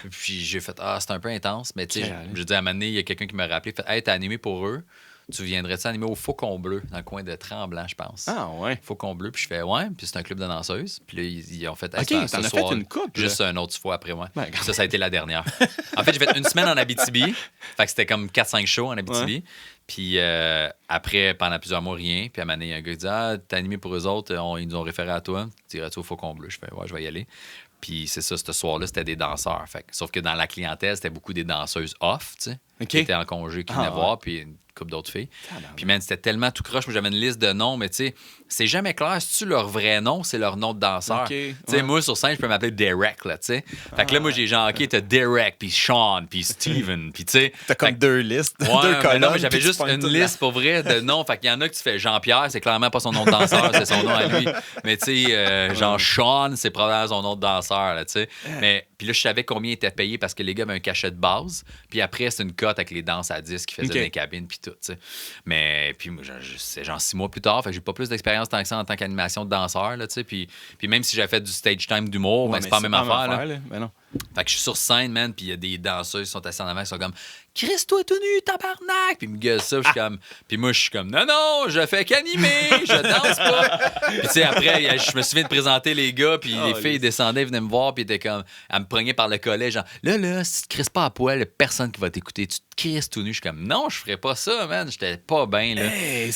Puis j'ai fait, c'est un peu intense. Mais tu sais, je dis à un moment donné, il y a quelqu'un qui m'a rappelé, fait, hey, t'as animé pour eux. Tu viendrais-tu animer au Faucon Bleu, dans le coin de Tremblant, je pense. Ah ouais. Faucon Bleu. Puis je fais, ouais. Puis c'est un club de danseuses. Puis là, ils ont fait, OK, t'en as fait une coupe. Juste un autre fois après moi. Ça a été la dernière. En fait, j'ai fait une semaine en Abitibi. Fait que c'était comme 4-5 shows en Abitibi. Ouais. Puis après, pendant plusieurs mois, rien. Puis à un moment donné, il y a un gars qui dit, t'as animé pour eux autres, ils nous ont référé à toi. Dirais-tu au Faucon Bleu? Je fais, ouais, je vais y aller. Puis c'est ça, ce soir-là, c'était des danseurs. Fait que, sauf que dans la clientèle, c'était beaucoup des danseuses off, tu sais, qui étaient en congé, qui venaient voir, puis une couple d'autres filles. Puis man, c'était tellement tout croche. Moi, j'avais une liste de noms, mais tu sais, c'est jamais clair. Si tu leur vrai nom, c'est leur nom de danseur. Tu sais, moi, sur scène, je peux m'appeler Derek, là, tu sais. Fait que là, moi, j'ai genre, OK, t'as Derek, puis Sean, puis Steven, puis tu sais... T'as comme deux listes, deux colonnes. Non, mais j'avais juste une liste, pour vrai, de noms. Fait qu'il y en a que tu fais Jean-Pierre, c'est clairement pas son nom de danseur, c'est son nom à lui. Mais tu sais, genre Sean, c'est probablement son nom de danseur, là, tu sais. Mais... Puis là, je savais combien ils étaient payés parce que les gars avaient un cachet de base. Puis après, c'est une cote avec les danses à 10 qui faisaient dans les cabines, puis tout, tu sais. Mais puis moi, c'est genre 6 mois plus tard, fait que j'ai pas plus d'expérience tant que ça en tant qu'animation de danseur, là, tu sais. Puis même si j'avais fait du stage time d'humour, ben, c'est pas la même affaire, là. Ben non. Fait que je suis sur scène, man, puis il y a des danseuses qui sont assises en avant qui sont comme « Chris, toi tout nu, tabarnak! » Puis ils me gueulent ça, je suis comme... Puis moi, je suis comme « Non, je fais qu'animer, je danse pas! » Puis tu sais, après, je me souviens de présenter les gars, puis les filles descendaient, venaient me voir, puis étaient comme... Elles me pognaient par le collet, genre « Là, si tu te crisses pas à poil, personne qui va t'écouter, tu te crisses tout nu. » Je suis comme « Non, je ferais pas ça, man, j'étais pas bien, là. »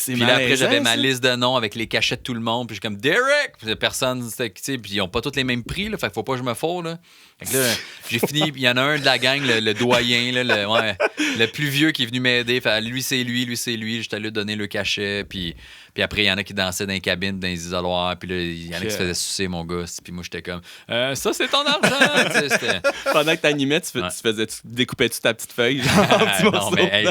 Puis là, après, j'avais ma liste de noms avec les cachets de tout le monde, puis je suis comme « Derek! » Puis personne, tu sais, puis ils ont pas tous les mêmes prix, là, fait qu'il faut pas que je me fous, là. Fait que là, j'ai fini, il y en a un de la gang, le doyen, là, le plus vieux qui est venu m'aider. Fait, lui, c'est lui. J'étais allé donner le cachet. Puis après, il y en a qui dansaient dans les cabines, dans les isoloirs. Puis là, il y en a qui se faisaient sucer, mon gars. Puis moi, j'étais comme, ça, c'est ton argent. Pendant que t'animais, tu découpais-tu ta petite feuille? Non, mais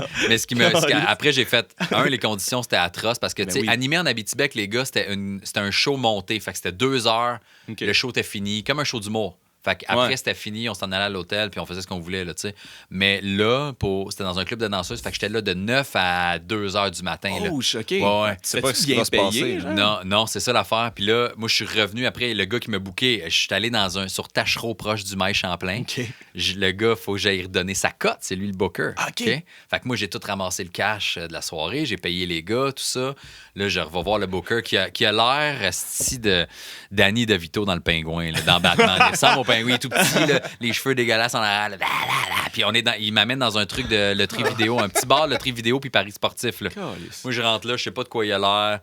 après, j'ai fait, les conditions, c'était atroce. Parce que, tu sais, animer en Abitibi avec les gars, c'était un show monté. Fait que c'était 2 heures. Le show était fini, comme un show d'humour. Fait qu'après, c'était fini, on s'en allait à l'hôtel, puis on faisait ce qu'on voulait, là, tu sais. Mais là, c'était dans un club de danseuses, fait que j'étais là de 9 à 2 heures du matin, là. Oh, OK. Ouais. C'est pas ce qui va se passer. Non, c'est ça l'affaire. Puis là, moi, je suis revenu après, le gars qui m'a booké, je suis allé sur Tachereau, proche du Mail Champlain. Okay. Le gars, il faut que j'aille redonner sa cote, c'est lui le booker. OK. Fait que moi, j'ai tout ramassé le cash de la soirée, j'ai payé les gars, tout ça. Là, je vais voir le booker qui a l'air de Danny DeVito dans le Pingouin, là, dans Batman. Il ressemble au Pingouin, tout petit, là, les cheveux dégueulasses en arrière. Puis il m'amène dans un truc de loterie vidéo, un petit bar de loterie vidéo puis paris sportif. Là. Moi, je rentre là, je sais pas de quoi il a l'air.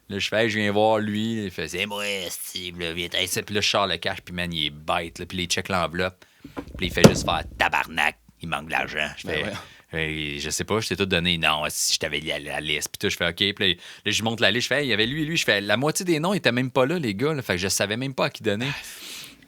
Là, je fais, je viens voir lui. Il fait, c'est moi, Steve. Là, viens t'aider. Puis là, je sors le cash, puis man, il est bête. Là, puis il check l'enveloppe. Puis il fait juste faire tabarnak. Il manque de l'argent. Je fais. Je sais pas, je t'ai tout donné. Non, si je t'avais la liste. Puis tout, je fais OK. Puis là, je monte la liste. Je fais, il y avait lui et lui. Je fais, la moitié des noms, ils étaient même pas là, les gars. Là, fait que je savais même pas à qui donner.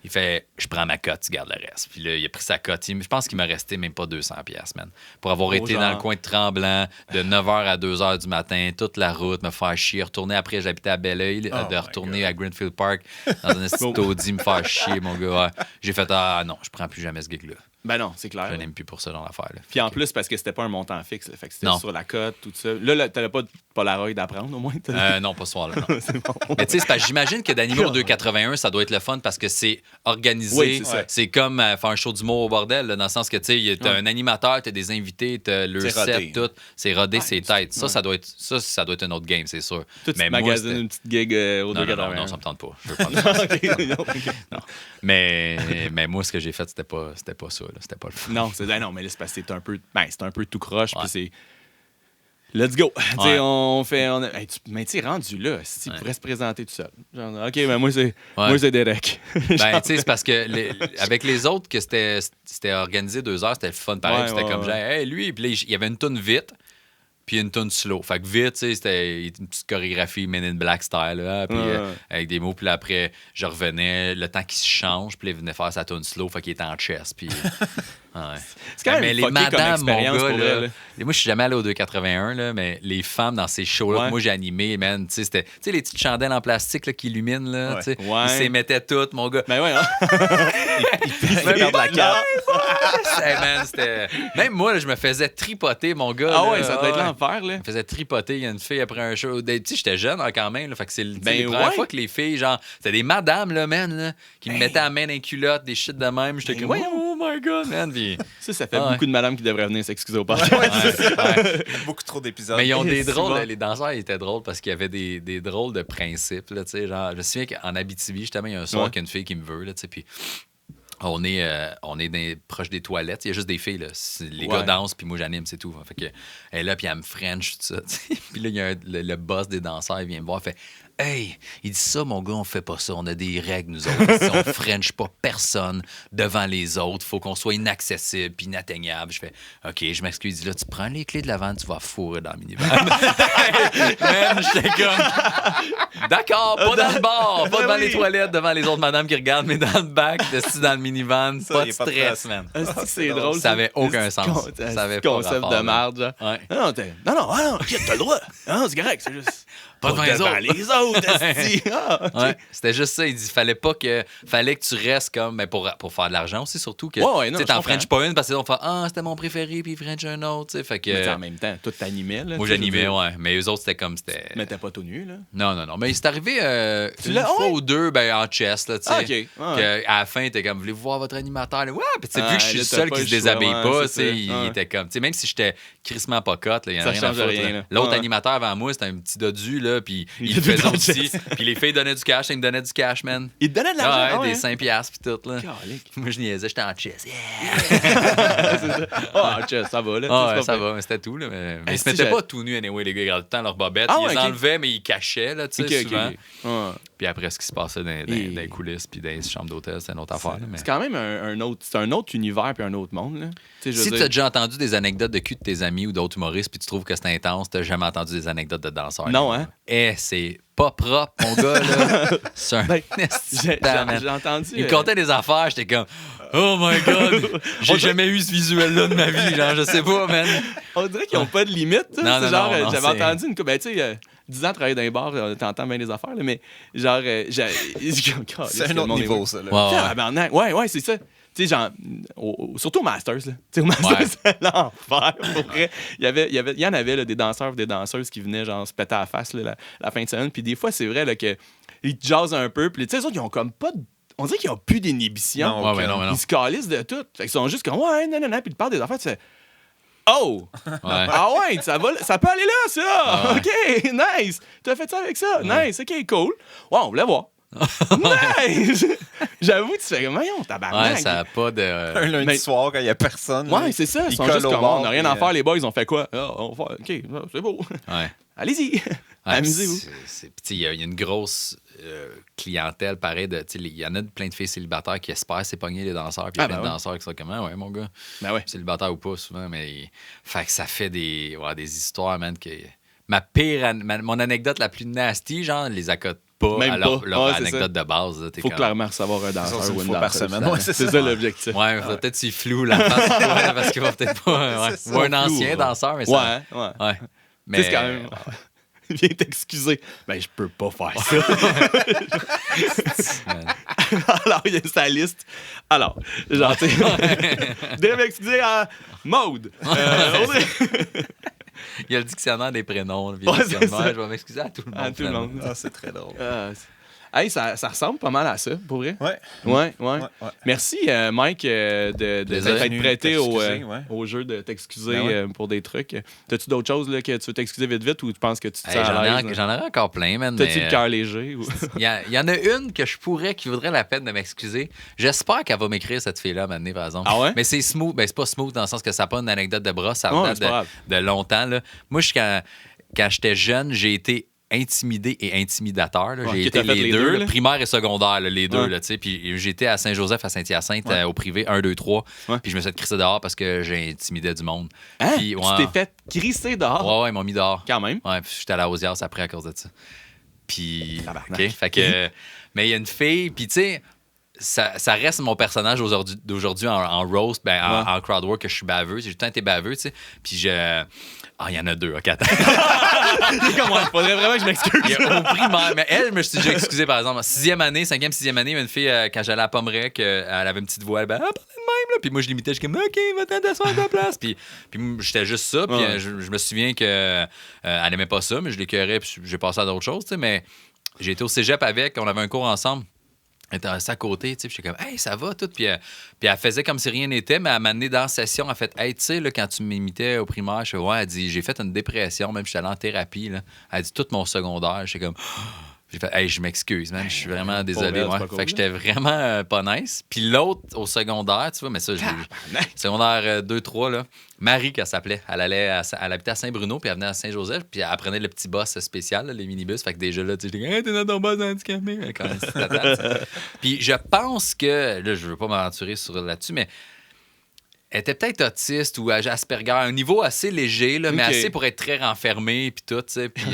Il fait, je prends ma cote, tu gardes le reste. Puis là, il a pris sa cote. Je pense qu'il m'a resté même pas 200$, man. Pour avoir été dans le coin de Tremblant, de 9h à 2h du matin, toute la route, me faire chier. Retourner après, j'habitais à Belleuil, de retourner à Greenfield Park, dans un petit Audi, me faire chier, mon gars. Ouais. J'ai fait, non, je prends plus jamais ce gig-là. Ben non, c'est clair. Je n'aime plus pour ce genre d'affaires. Puis en plus, parce que c'était pas un montant fixe. Fait que c'était sur la cote, tout ça. Là t'avais pas de Polaroid à prendre, au moins? Non, pas ce soir-là. C'est bon. Mais tu sais, c'est j'imagine que d'Animal 281, ça doit être le fun parce que c'est organisé. Oui, c'est comme faire un show d'humour au bordel, là, dans le sens que tu sais, t'as un animateur, t'as des invités, t'as le set, tout. C'est rodé, c'est tête. Ça doit être un autre game, c'est sûr. Mais magasine une petite gig au 281. Non, ça me tente pas. Je veux pas. Non. Mais moi, ce que j'ai fait, c'était pas ça. Là. C'était pas le fun. Non, mais là, c'est parce que c'est un peu tout croche. Puis c'est. Let's go. On fait. Mais tu sais, rendu là, si tu pourrais se présenter tout seul. Genre, OK, mais moi, c'est Derek. Ben, tu sais, c'est parce que avec les autres, que c'était organisé 2 heures, c'était le fun pareil. C'était comme genre, hey, lui, puis il y avait une toune vite. Puis une tonne slow. Fait que vite, tu sais, c'était une petite chorégraphie Men in Black style, là, puis avec des mots. Puis là, après, je revenais, le temps qu'il se change, puis il venait faire sa tonne slow, fait qu'il était en chess, puis... C'est quand même les madames, mon gars, là. Moi, je suis jamais allé au 281, là, mais les femmes dans ces shows-là que moi, j'ai animés, man, tu sais, c'était... Tu sais, les petites chandelles en plastique là, qui illuminent, là, tu sais, ils s'y mettaient toutes, mon gars. Ben ouais, hein? Ils perdent la carte. Man, c'était... Même moi, là, je me faisais tripoter, mon gars. Ah ouais, ça doit être l'enfer, là. Je me faisais tripoter. Il y a une fille après un show. Tu sais, j'étais jeune quand même. Là, fait que c'est la première fois que les filles, genre, c'était des madames, là, man, là, qui me mettaient la main dans les culottes, des shit de même. J'étais comme, oh my God, man. Puis... Ça fait beaucoup de madames qui devraient venir s'excuser au podcast. Beaucoup trop d'épisodes. Mais ils ont des drôles. Les danseurs, ils étaient drôles parce qu'il y avait des drôles de principes, là, tu sais. Genre, je me souviens qu'en Abitibi, justement, il y a un soir qu'il y a une fille qui me veut, là, tu sais, puis... On est proche des toilettes. Il y a juste des filles. Là. Les gars dansent, puis moi, j'anime, c'est tout. Fait que, elle est là, puis elle me french, tout ça. Puis là, il y a le boss des danseurs, il vient me voir, il fait « Hey, il dit ça, mon gars, on fait pas ça. On a des règles, nous autres. On french pas personne devant les autres. Faut qu'on soit inaccessible puis inatteignable. » Je fais « OK, je m'excuse. Là, tu prends les clés de la vanne, tu vas fourrer dans le minivan. » Man, j'étais comme... D'accord, pas dans le bar, pas devant les toilettes, devant les autres madames qui regardent, mais dans le bac, dans le minivan. Pas de stress, man. C'est drôle. Ça avait aucun sens. Ça avait pas concept rapport, de merde, genre. Ouais. Non, t'as le droit. Non, c'est correct, c'est juste... Pas devant les autres, esti. Ouais, c'était juste ça. Il dit fallait que tu restes comme mais pour faire de l'argent aussi, surtout que tu t'en French pas une parce que on fait c'était mon préféré puis French un autre, fait que mais en même temps tout t'animais là. Moi j'animais mais eux autres c'était comme tu mais t'es pas tout nu là. Non, mais c'est arrivé une fois ou deux en chess là, tu sais. À la fin t'es comme voulez-vous voir votre animateur là? Ouais, puis vu que je suis le seul qui se déshabille pas, tu sais, il était comme tu sais même si j'étais crissement pas cote, il y a rien à foutre. L'autre animateur avant moi, c'était un petit dodu là, puis il le faisait aussi. Puis les filles donnaient du cash, ils me donnaient du cash, man. Ils te donnaient de l'argent? Des 5$ puis tout, là. Moi, je niaisais, j'étais en chess. En chess, ça va, là. Ça va, mais c'était tout, là. Mais ils se mettaient pas tout nus, anyway, les gars, ils regardaient tout le temps leur bobette. Ils les enlevaient, mais ils cachaient, là, tu sais, souvent. Puis après, ce qui se passait dans les coulisses puis dans les chambres d'hôtel, c'est une autre affaire. C'est quand même un autre univers puis un autre monde, là. Si tu as déjà entendu des anecdotes de cul de tes amis ou d'autres humoristes puis tu trouves que c'est intense, tu n'as jamais entendu des anecdotes de danseurs. Non, hein? C'est pas propre, mon gars, là. C'est un j'ai entendu. Il me contait des affaires, j'étais comme oh my God! J'ai jamais eu ce visuel-là de ma vie, genre, je sais pas, man. On dirait qu'ils ont pas de limite. Non, j'avais entendu une couple. Ben, tu sais, 10 ans de travailler dans les bars, t'entends bien les affaires, là, mais genre. C'est un autre niveau, ça, là. Ouais, c'est ça. Tu sais, genre, surtout au Masters, là. Tu sais, au Masters, c'est l'enfer, pour vrai. Il y en avait là, des danseurs et des danseuses qui venaient, genre, se péter à la face là, la fin de semaine. Puis des fois, c'est vrai là, qu'ils te jasent un peu. Puis, tu sais, les autres, ils ont comme pas de... On dirait qu'ils ont plus d'inhibition. Non. Ils se calissent de tout. Fait qu'ils sont juste comme, ouais, non. Puis ils te parlent des affaires, tu sais... Oh! Ah ouais, ça peut aller là, ça! Ah ouais. OK, nice! Tu as fait ça avec ça? Nice, OK, cool. Ouais, on voulait voir. Nice! J'avoue, tu fais comme, voyons, tabarnak. Ouais, ça n'a pas de... Un lundi soir, quand il n'y a personne. Ouais, c'est ça. Ils sont juste comme, on n'a rien à faire, les boys, ils ont fait quoi? On va faire, OK, c'est beau. Ouais. Allez-y, amusez-vous. Il y a une grosse clientèle, pareil. Il y en a plein de filles célibataires qui espèrent s'épogner les danseurs. Puis il y a plein de danseurs qui sont comme, ouais, mon gars. Ben ouais. Célibataire ou pas, souvent. Mais fait que ça fait des histoires, man. Mon anecdote la plus nasty, genre, les accotes pas à leur anecdote de base. Il faut clairement recevoir un danseur ou une danseuse par semaine. Ouais, c'est ça l'objectif. Ouais, il faut peut-être s'y flou la face parce qu'il va peut-être pas. Ou un ancien danseur, mais ça. Ouais. Mais c'est quand même. Viens t'excuser. Ben, je peux pas faire ça. Alors, il y a sa liste. Alors, genre, tu sais, de m'excuser à Maude. Il y a le dictionnaire des prénoms. Je vais m'excuser à tout le monde. Ah, c'est très drôle. Hey, ça ressemble pas mal à ça, pour vrai. Ouais. Merci, Mike, d'être prêté au jeu de t'excuser pour des trucs. T'as-tu d'autres choses là, que tu veux t'excuser vite ou tu penses que tu te sens à l'aise? J'en aurais encore plein, man. T'as-tu le cœur léger? Ou... il y en a une que qui vaudrait la peine de m'excuser. J'espère qu'elle va m'écrire, cette fille-là, maintenant, par exemple. Ah ouais? Mais c'est smooth. Ben, c'est pas smooth dans le sens que ça n'a pas une anecdote de brosse. Ça date de longtemps. Là. Moi, quand j'étais jeune, j'ai été intimidé et intimidateur. J'ai été les deux, primaire et secondaire, les deux. Là, puis j'étais à Saint-Joseph, à Saint-Hyacinthe, au privé, 1, 2, 3. Puis je me suis fait crisser dehors parce que j'ai du monde. Hein? Puis, tu t'es fait crisser dehors? Ouais, ils m'ont mis dehors. Quand même. Ouais, puis j'étais à la Osias après à cause de ça. Puis, OK, fait que... mais il y a une fille, puis tu sais... Ça reste mon personnage d'aujourd'hui en roast, en crowd work, que je suis baveux. J'ai tout le temps été baveux, tu sais. Puis il y en a deux, OK, attends. Comment? Il faudrait vraiment que je m'excuse. Au primaire, mais elle, je me suis déjà excusé, par exemple. En 5e année, il y a une fille, quand j'allais à Pomerec, elle avait une petite voix, elle parlait de même, là. Puis moi, je l'imitais, je suis comme, OK, va t'asseoir à ta place. Puis j'étais juste ça. Puis je me souviens qu'elle aimait pas ça, mais je l'écœurais, puis j'ai passé à d'autres choses, tu sais. Mais j'ai été au cégep avec, on avait un cours ensemble. Elle était restée à côté, tu sais, puis j'étais comme, hey, ça va, tout. Puis elle faisait comme si rien n'était, mais elle m'a amené dans la session. Elle a fait, hey, tu sais, là, quand tu m'imitais au primaire, je fais, ouais, elle dit, j'ai fait une dépression, même, j'étais allé en thérapie, là. Elle dit, tout mon secondaire. J'étais comme, j'ai fait, hey, je m'excuse, man, je suis vraiment désolé. Fait que j'étais vraiment pas nice. Puis l'autre, au secondaire, tu vois, mais ça, secondaire 2-3, là, Marie, qu'elle s'appelait, elle habitait à Saint-Bruno, puis elle venait à Saint-Joseph, puis elle prenait le petit bus spécial, là, les minibus. Fait que déjà là, tu sais, hey, t'es dans ton bus handicapé. Puis je pense que, là, je veux pas m'aventurer là-dessus, mais elle était peut-être autiste ou Asperger, à un niveau assez léger, là, mais assez pour être très renfermée, puis tout, tu sais. Puis,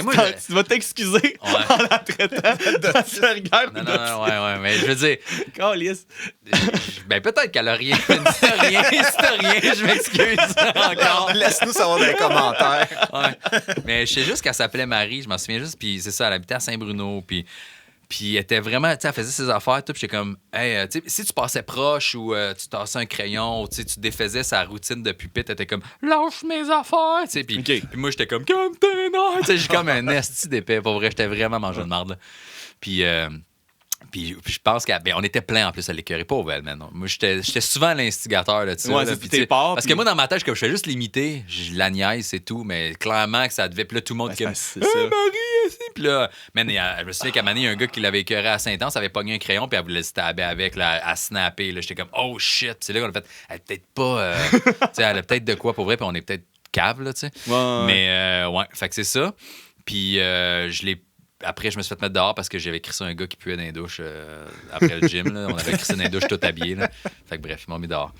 moi, tu vas t'excuser en la traitant d'Asperger. Non, mais je veux dire... Calice. Peut-être qu'elle a rien. Si t'as rien, je m'excuse encore. Laisse-nous savoir dans les commentaires. Mais je sais juste qu'elle s'appelait Marie, je m'en souviens juste, puis c'est ça, elle habitait à Saint-Bruno, puis elle était vraiment, tu sais, elle faisait ses affaires, tout, puis j'étais comme, hey, tu sais, si tu passais proche ou tu tassais un crayon, ou tu défaisais sa routine de pupitre, t'étais comme, lâche mes affaires, tu sais, puis moi, j'étais comme t'es non, tu sais, j'ai comme un esti d'épais, pour vrai, j'étais vraiment mangé de marde, Puis je pense qu'on était plein en plus à l'écœurer, pauvre elle, man. Moi, j'étais souvent l'instigateur de ça. Ouais, c'est tes parts. Parce que moi, dans ma tête, je fais juste l'imiter, je la niaise, c'est tout, mais clairement que ça devait. Puis là, tout le monde qui me Marie, ici. Puis là, man, je me souviens qu'à un moment donné, il y a un gars qui l'avait écœuré à Saint-Anne, avait pogné un crayon, puis elle voulait se taber avec, là, à snapper. Là, j'étais comme, oh shit. Puis c'est là qu'on a fait, elle est peut-être pas. Tu sais, elle a peut-être de quoi pour vrai, puis on est peut-être cave, là, tu sais. Mais, fait que c'est ça. Puis après, je me suis fait mettre dehors parce que j'avais crissé un gars qui puait dans les douches après le gym. Là. On avait crissé dans les douches tout habillé. Là. Fait que bref, ils m'ont mis dehors.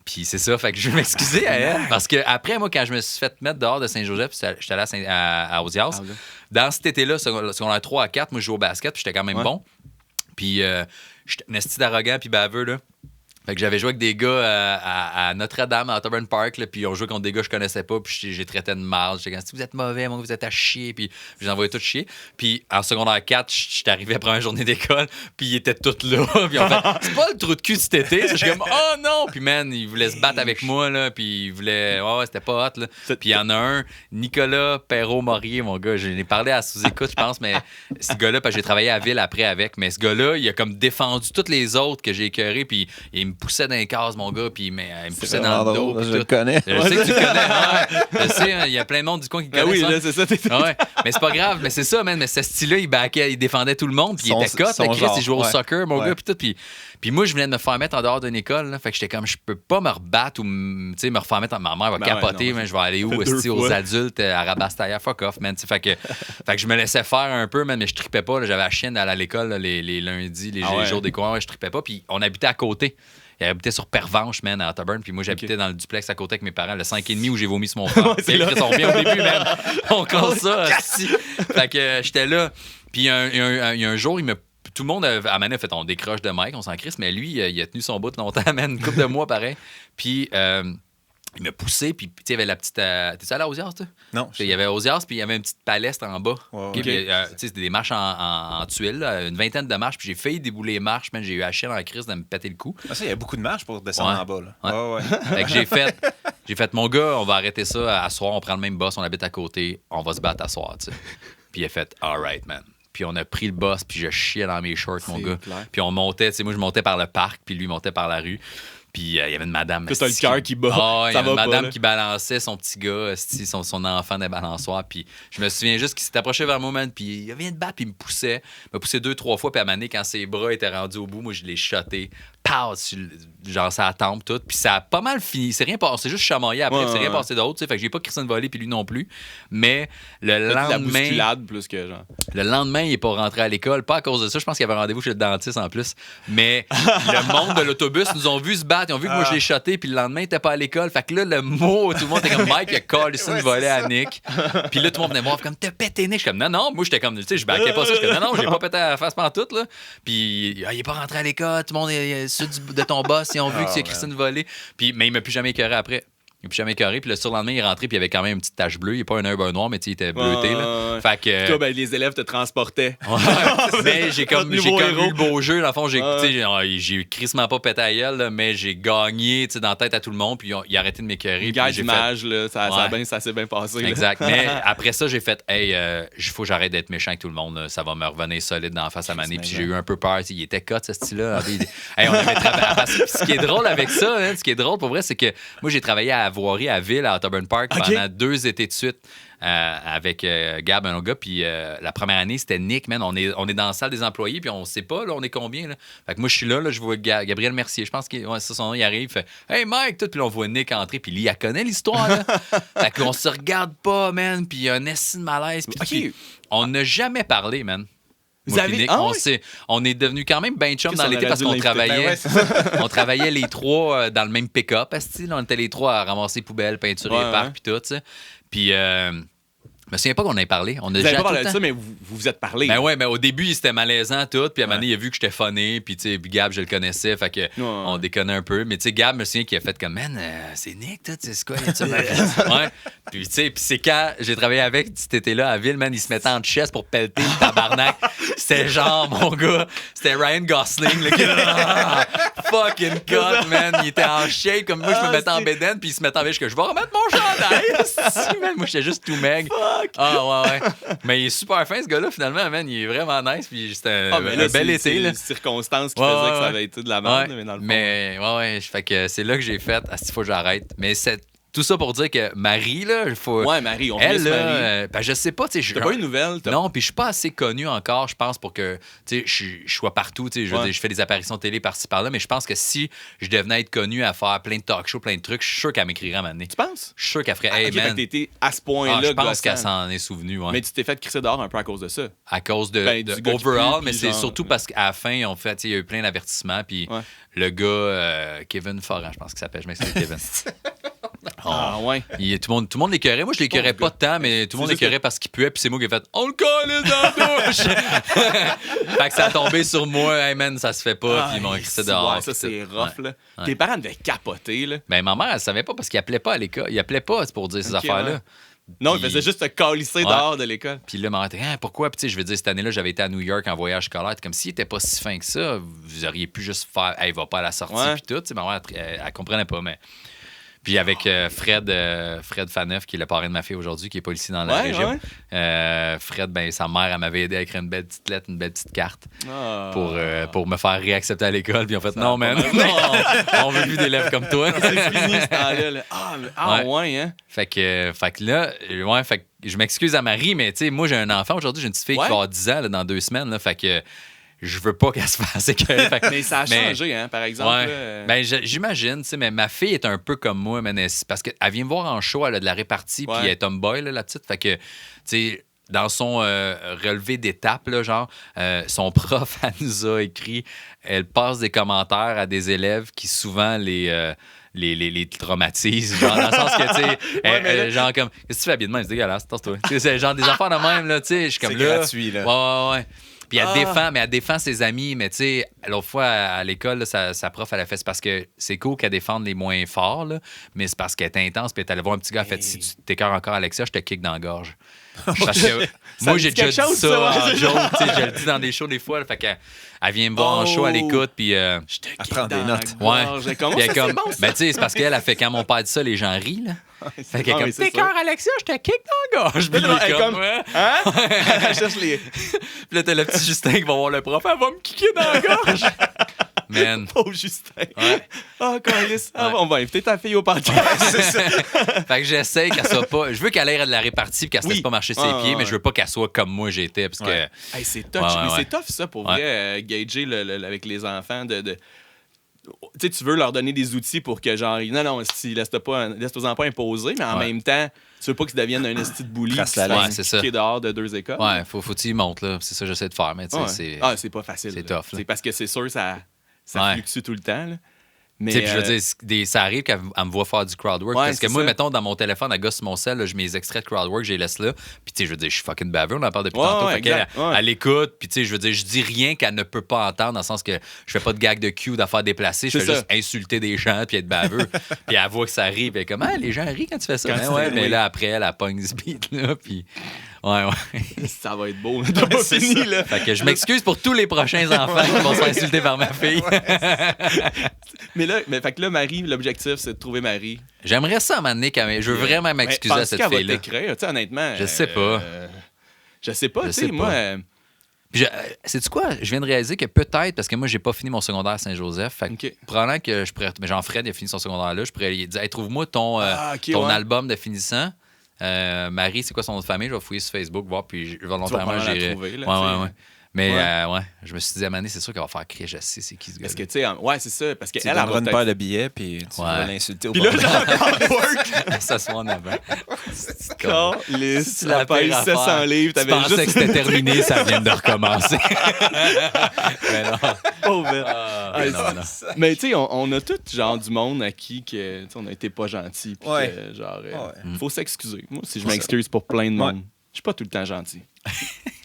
Puis c'est ça, fait que je vais m'excuser à elle. Parce que après, moi, quand je me suis fait mettre dehors de Saint-Joseph, j'étais allé à Osias. Dans cet été-là, secondaire 3 à 4, moi, je jouais au basket, puis j'étais quand même bon. Puis j'étais un esti d'arrogant puis baveux, là. Fait que j'avais joué avec des gars à Notre-Dame, à Otterburn Park, là, puis on jouait contre des gars que je connaissais pas, puis j'ai traité de marde. J'étais comme, si vous êtes mauvais, moi, vous êtes à chier, puis je les envoyais tous chier. Puis en secondaire 4, j'étais arrivé après une journée d'école, puis ils étaient tous là. Puis en fait, c'est pas le trou de cul de cet été. Je suis comme, oh non! Puis man, ils voulaient se battre avec moi, là, puis ils voulaient. Ouais, c'était pas hot, là. Puis il y en a un, Nicolas Perrault-Maurier, mon gars. Je l'ai parlé à sous-écoute, je pense, mais ce gars-là, parce que j'ai travaillé à Ville après avec, mais ce gars-là, il a comme défendu tous les autres que j'ai écœurés, puis il me poussait dans les cases, mon gars, puis il me poussait dans le dos. Je le connais. Je sais que tu le connais. Je sais, il y a plein de monde du coin qui connaît ça. Oui, là, c'est ça. Ouais. Mais c'est pas grave, mais c'est ça, man. Mais ce style-là, il défendait tout le monde, puis il était cut, Chris, il jouait au soccer, mon gars, puis tout. Puis moi, je venais de me faire mettre en dehors d'une école, là, fait que j'étais comme, je peux pas me rebattre ou me refaire mettre. Ma mère va capoter, mais je vais aller où, aux adultes, à Rabastaya, fuck off, man. Fait que je me laissais faire un peu, man, mais je tripais pas. J'avais la chienne d'aller à l'école les lundis, les jours des cours, je tripais pas. Puis on habitait à côté. Il habitait sur Pervenche, man, à Otterburn. Puis moi, j'habitais dans le duplex à côté avec mes parents, le 5,5 où j'ai vomi sur mon frère. C'est là. Ils sont bien au début, man. On compte ça. Fait que j'étais là. Puis il y a un jour, tout le monde à Mané a fait on décroche de Mike, on s'en crisse, mais lui, il a tenu son bout longtemps, man, une couple de mois pareil. Puis il m'a poussé, puis il y avait la petite. T'es-tu allé à Osias, toi? Non. Il y avait Osias, puis il y avait une petite palestre en bas. C'était des marches en tuiles, une vingtaine de marches, puis j'ai failli débouler les marches, man, j'ai eu la chienne en crise de me péter le cou. Ah, ça, il y a beaucoup de marches pour descendre en bas, là. Ouais. Fait que j'ai fait, mon gars, on va arrêter ça à soir, on prend le même boss, on habite à côté, on va se battre à soir, tu sais. Puis il a fait, all right, man. Puis on a pris le boss, puis je chiais dans mes shorts, mon gars. Clair. Puis on montait, tu sais, moi je montais par le parc, puis lui montait par la rue. Puis il y avait une madame. T'as le cœur qui bat. Il y avait une madame qui balançait son petit gars, son enfant des balançoires. Puis je me souviens juste qu'il s'est approché vers moi, man, puis il vient de battre, puis il me poussait. Il m'a poussé 2-3 fois, puis à un moment donné, quand ses bras étaient rendus au bout, moi je l'ai shoté. Pow! Genre ça tombe tout. Puis ça a pas mal fini. C'est rien passé, c'est juste chamaillé après. C'est rien passé d'autre. Fait que j'ai pas Christian volé, puis lui non plus. Mais le lendemain. La bousculade plus que genre. Le lendemain, il est pas rentré à l'école. Pas à cause de ça. Je pense qu'il avait rendez-vous chez le dentiste en plus. Mais le monde de l'autobus nous ont vu se battre. Ils ont vu que moi je l'ai shoté, puis le lendemain, il était pas à l'école. Fait que là, le mot, tout le monde était comme Mike, il a collé une volée à Nick. Puis là, tout le monde venait me voir comme t'as pété Nick. Je suis comme non. Moi, j'étais comme, tu sais, je baquais pas ça. Je suis comme non, j'ai pas pété à la face pantoute, là. Puis il est pas rentré à l'école. Tout le monde est ceux de ton boss. Ils ont vu que c'est Christine volée. Puis, mais il m'a plus jamais écœuré après. Il m'a plus jamais écœuré. Puis le surlendemain, il est rentré, puis il avait quand même une petite tache bleue. Il n'est pas un œil noir, mais il était bleuté. Là. Fait que. Toi, ben, les élèves te transportaient. Mais j'ai comme eu le beau jeu. Dans le fond, j'ai crissement pas pété à gueule, là, mais j'ai gagné dans la tête à tout le monde, puis il a arrêté de m'écœurer. Gage d'image, là, ça s'est bien passé. Exact. Mais après ça, j'ai fait, hey, il faut que j'arrête d'être méchant avec tout le monde. Là. Ça va me revenir solide dans la face à Mané. Puis j'ai eu un peu peur. Il était cut, ce style-là. Hey, on avait travaillé. Ce qui est drôle avec ça, ce qui est drôle pour vrai, c'est que moi, j'ai travaillé à Voirie, à Ville, à Otterburn Park, pendant 2 étés de suite avec Gab, un autre gars. Puis la première année, c'était Nick, man. On est dans la salle des employés, puis on sait pas, là, on est combien. Là. Fait que moi, je suis là, je vois Gabriel Mercier. Je pense que c'est son nom, il arrive, il fait Hey Mike, tout. Puis là, on voit Nick entrer, puis lui, il connaît l'histoire. Là. Fait qu'on se regarde pas, man. Puis il y a un esti de malaise. Puis on n'a jamais parlé, man. Nick, on est devenus quand même ben chum dans l'été parce qu'on travaillait. On travaillait les 3 dans le même pick-up. On était les 3 à ramasser poubelles, peinturer les parcs puis tout. T'sais. Puis je me souviens pas qu'on ait parlé. On a déjà pas parlé de ça, mais vous vous êtes parlé. Ben ouais, mais au début, c'était malaisant tout. Puis à un moment donné, il a vu que j'étais funné. Puis Gab, je le connaissais. Fait que on déconnait un peu. Mais tu sais, Gab, me souviens qu'il a fait comme man, c'est Nick, c'est quoi? Ouais. Puis tu sais, c'est quand j'ai travaillé avec cet été-là à Ville, man, il se mettait en chest pour pelleter le tabarnak. C'était genre, mon gars, c'était Ryan Gosling, le gars. Fucking cut, man. Il était en shape comme moi, je me mettais en bédaine. Puis il se mettait en veille, je vais remettre mon chandail. Moi, j'étais juste tout maigre. Ah ouais. Mais il est super fin, ce gars-là, finalement, man. Il est vraiment nice. Puis c'était un bel été. C'est les circonstances qui faisaient que ça avait été de la merde. Mais dans le fond. Mais ouais. Fait que c'est là que j'ai fait. Il faut que j'arrête. Mais tout ça pour dire que Marie, là, il faut. Ouais, Marie, on elle, Marie. Ben, je sais pas, tu sais. T'as pas une nouvelle? Non, puis je suis pas assez connu encore, je pense, pour que, tu sais, je sois partout, tu sais. Je fais des apparitions télé par-ci par-là, mais je pense que si je devenais être connu à faire plein de talk shows, plein de trucs, je suis sûr qu'elle m'écrirait à un moment donné. Tu penses? Je suis sûr qu'elle ferait. Hey, man. T'étais à ce point-là. Je pense qu'elle s'en est souvenue, ouais. Mais tu t'es fait crisser dehors un peu à cause de ça. À cause de overall, mais c'est surtout parce qu'à la fin, on fait, il y a eu plein d'avertissements, puis le gars, Kevin Forant, je pense qu'il s'appelle, je m'excuse, Kevin. Ouais. Tout le monde l'écœurait. Moi, je l'écœurais pas tant, mais tout le monde l'écœurait parce qu'il puait. Puis c'est moi qui ai fait on le colle dans la douche. Fait que ça a tombé sur moi. Hey man, ça se fait pas. Puis ils m'ont écrit dehors. Ouais, ça, c'est rough. Là. Tes parents devaient capoter. Là. Ben, ma mère, elle savait pas parce qu'il appelait pas à l'école. Il appelait pas pour dire ces affaires-là. Ouais. Non, il faisait juste te calisser dehors de l'école. Puis là, ma mère était pourquoi? Puis tu sais, je veux dire, cette année-là, j'avais été à New York en voyage scolaire. Comme s'il était pas si fin que ça, vous auriez pu juste faire il va pas à la sortie. Puis tout. Ma mère, elle comprenait pas, mais. Puis avec Fred Faneuf, qui est le parrain de ma fille aujourd'hui, qui est pas ici dans la région. Fred, ben, sa mère, elle m'avait aidé à écrire une belle petite lettre, une belle petite carte pour me faire réaccepter à l'école. Puis en fait, non, man, on veut plus d'élèves comme toi. C'est fini ce temps-là. Ouais, hein? Fait que là, je m'excuse à Marie, mais tu sais, moi, j'ai un enfant aujourd'hui, j'ai une petite fille qui va avoir 10 ans là, dans 2 semaines. Là, fait que je veux pas qu'elle se fasse écœurer. Mais ça a changé, hein, par exemple. Ben, j'imagine, tu sais, mais ma fille est un peu comme moi, parce qu'elle vient me voir en show, elle a de la répartie, puis elle est tomboy, là, la petite. Fait que, tu sais, dans son relevé d'étape, là, genre, son prof, elle nous a écrit, elle passe des commentaires à des élèves qui souvent les traumatisent, genre dans le sens que, tu sais, genre comme, qu'est-ce que tu fais habillé de même? C'est dégueulasse, tasse-toi. C'est genre des affaires de même, là, tu sais, je suis comme c'est là. gratuit, là. Ouais. Puis elle défend ses amis, mais tu sais, l'autre fois à l'école, là, sa prof, elle a fait, c'est parce que c'est cool qu'elle défende les moins forts, là, mais c'est parce qu'elle est intense, puis elle est allée voir un petit gars, elle a fait, si tu t'écœures encore Alexia, je te kick dans la gorge. Parce que moi, j'ai déjà dit ça en joke, tu sais, je le dis dans des shows des fois, là, fait qu'elle vient me voir en show, elle écoute, puis... Je te prend des notes. Ouais. Comment ça, c'est bon, ça? Ben, tu sais, c'est parce qu'elle a fait, quand mon père dit ça, les gens rient, là. Fait qu'elle est comme, t'écœures Alexia, je te kick dans la gorge. Puis elle est comme, hein? Elle cherche les... Puis là, t'as le petit Justin qui va voir le prof, elle va me kicker dans la gorge. Man. Pauvre Justin. Ouais. Câlisse. On va inviter ta fille au podcast. C'est ça. Fait que j'essaie qu'elle soit pas... Je veux qu'elle aille de la répartie et qu'elle se laisse pas marcher ses pieds, mais je veux pas qu'elle soit comme moi j'étais. Parce que... Hey, c'est touch. Mais c'est tough, ça, pour vrai, gager avec les enfants de... Tu sais, tu veux leur donner des outils pour que, genre, non, laisse-toi-en pas imposer, mais en même temps, tu veux pas qu'ils deviennent un esti de bully c'est ça. Qui est dehors de 2 écoles. Ouais, faut que tu y montes, là. C'est ça que j'essaie de faire, mais tu sais, c'est pas facile. C'est tough, là. C'est parce que c'est sûr, ça fluctue tout le temps, là. Mais je veux dire, ça arrive qu'elle me voit faire du crowdwork. Parce que moi, mettons, dans mon téléphone, elle gosse sur mon cell, là, je mets les extraits de crowdwork, je les laisse là. Puis, tu sais, je veux dire, je suis fucking baveux, on en parle depuis tantôt. Fait qu'elle elle écoute, puis, tu sais, je veux dire, je dis rien qu'elle ne peut pas entendre, dans le sens que je fais pas de gag de cue, d'affaires déplacées, je fais juste insulter des gens, puis être baveux. Puis, elle voit que ça arrive, et comme, les gens rient quand tu fais ça. Mais là, après, elle pogne ce beat-là, puis. Ouais. Ça va être beau. T'as pas fini, là. Fait que je m'excuse pour tous les prochains enfants qui vont se faire insulter par ma fille. Fait que là, Marie, l'objectif, c'est de trouver Marie. J'aimerais ça m'amener quand même. Je veux vraiment m'excuser à cette fille-là. Va t'écrire, tu sais, honnêtement. Je sais pas. Je sais pas, tu sais, moi. Sais-tu quoi? Je viens de réaliser que peut-être, parce que moi, j'ai pas fini mon secondaire à Saint-Joseph, fait que probablement que je pourrais. Mais Jean-Fred, il a fini son secondaire là. Je pourrais lui dire, hey, trouve-moi ton album de finissant. Marie, c'est quoi son nom de famille? Je vais fouiller sur Facebook, voir, puis volontairement, j'irai. Ouais. Mais je me suis dit, à Mané, c'est sûr qu'elle va faire crier, je sais, c'est qui ce gars. Parce que, tu sais, c'est ça. Parce qu'elle a une paire de billets, puis tu vas l'insulter au bord. Puis là, ça se voit en avant. Si la page 700 livres, tu pensais que c'était terminé, ça vient de recommencer. Mais non. Oh, non. Mais tu sais, on a tout genre du monde à qui que, on a été pas gentil. Puis genre, faut s'excuser. Moi, si je m'excuse pour plein de monde, je suis pas tout le temps gentil.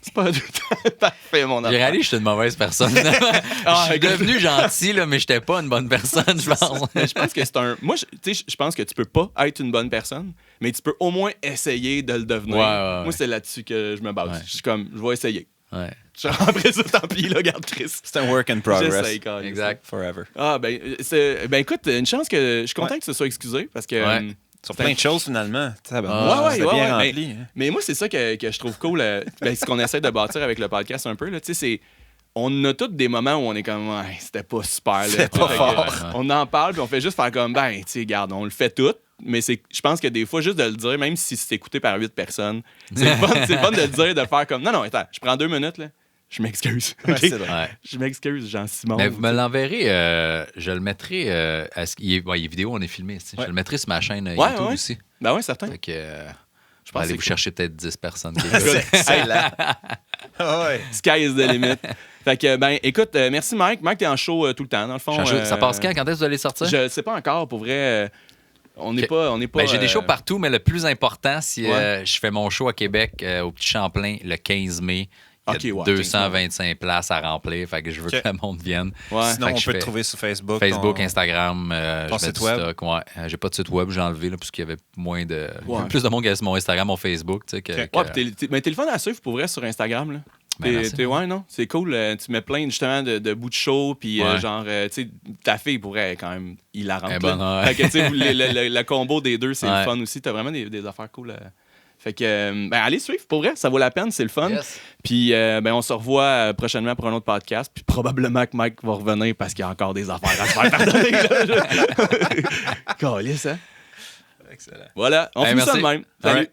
C'est pas tout le temps parfait, mon enfant. J'ai réalisé que j'étais une mauvaise personne. Je suis devenu gentil, là, mais j'étais pas une bonne personne, je pense. Je pense que c'est un... Moi, je pense que tu peux pas être une bonne personne, mais tu peux au moins essayer de le devenir. Moi, c'est là-dessus que je me base. Je suis comme, je vais essayer. Ouais. Après ça, tant pis, là, garde Chris. C'est un work in progress. Exact. Forever. Écoute, une chance que je suis content que tu te sois excusé, parce que... Sur plein de choses, finalement. C'était bien rempli. Mais moi, c'est ça que je trouve cool. Ce qu'on essaie de bâtir avec le podcast un peu, là, c'est... On a tous des moments où on est comme, c'était pas super. C'était pas fort. On en parle, puis on fait juste faire comme, tu sais, regarde, on le fait tout. Mais je pense que des fois, juste de le dire, même si c'est écouté par 8 personnes, c'est le fun de le dire, de faire comme, non, attends, je prends 2 minutes, là. Je m'excuse. Okay? Je m'excuse, Jean-Simon. Mais vous me l'enverrez, je le mettrai. Il est vidéo, on est filmé. Je le mettrai sur ma chaîne YouTube aussi. Ben oui, certain. Fait que, je vais aller vous chercher peut-être 10 personnes. C'est là. Sky is the limit. Fait que, écoute, merci Mike. Mike, t'es en show tout le temps, dans le fond. Ça passe quand? Quand est-ce que vous allez sortir? Je sais pas encore, pour vrai. On n'est pas. J'ai des shows partout, mais le plus important, si je fais mon show à Québec, au Petit Champlain, le 15 mai. Il y a 225 places à remplir, fait que je veux que le monde vienne. Sinon, on peut te trouver sur Facebook. Instagram, ton je mets site du web. stock. J'ai pas de site web, j'ai enlevé là, parce qu'il y avait plus de monde qui avait sur mon Instagram, mon Facebook. Mais t'es le fun à suivre pour vrai sur Instagram. Là. Non, c'est cool. Tu mets plein justement de bouts de show, puis genre, tu sais, ta fille pourrait quand même hilarante. Fait que, tu sais, le combo des deux, c'est le fun aussi. T'as vraiment des affaires cool. Fait que, allez suivre, pour vrai, ça vaut la peine, c'est le fun. Yes. Puis, on se revoit prochainement pour un autre podcast. Puis, probablement que Mike va revenir parce qu'il y a encore des affaires à se faire pardonner. Calisse, hein? Excellent. Voilà, on finit ça de même. Salut.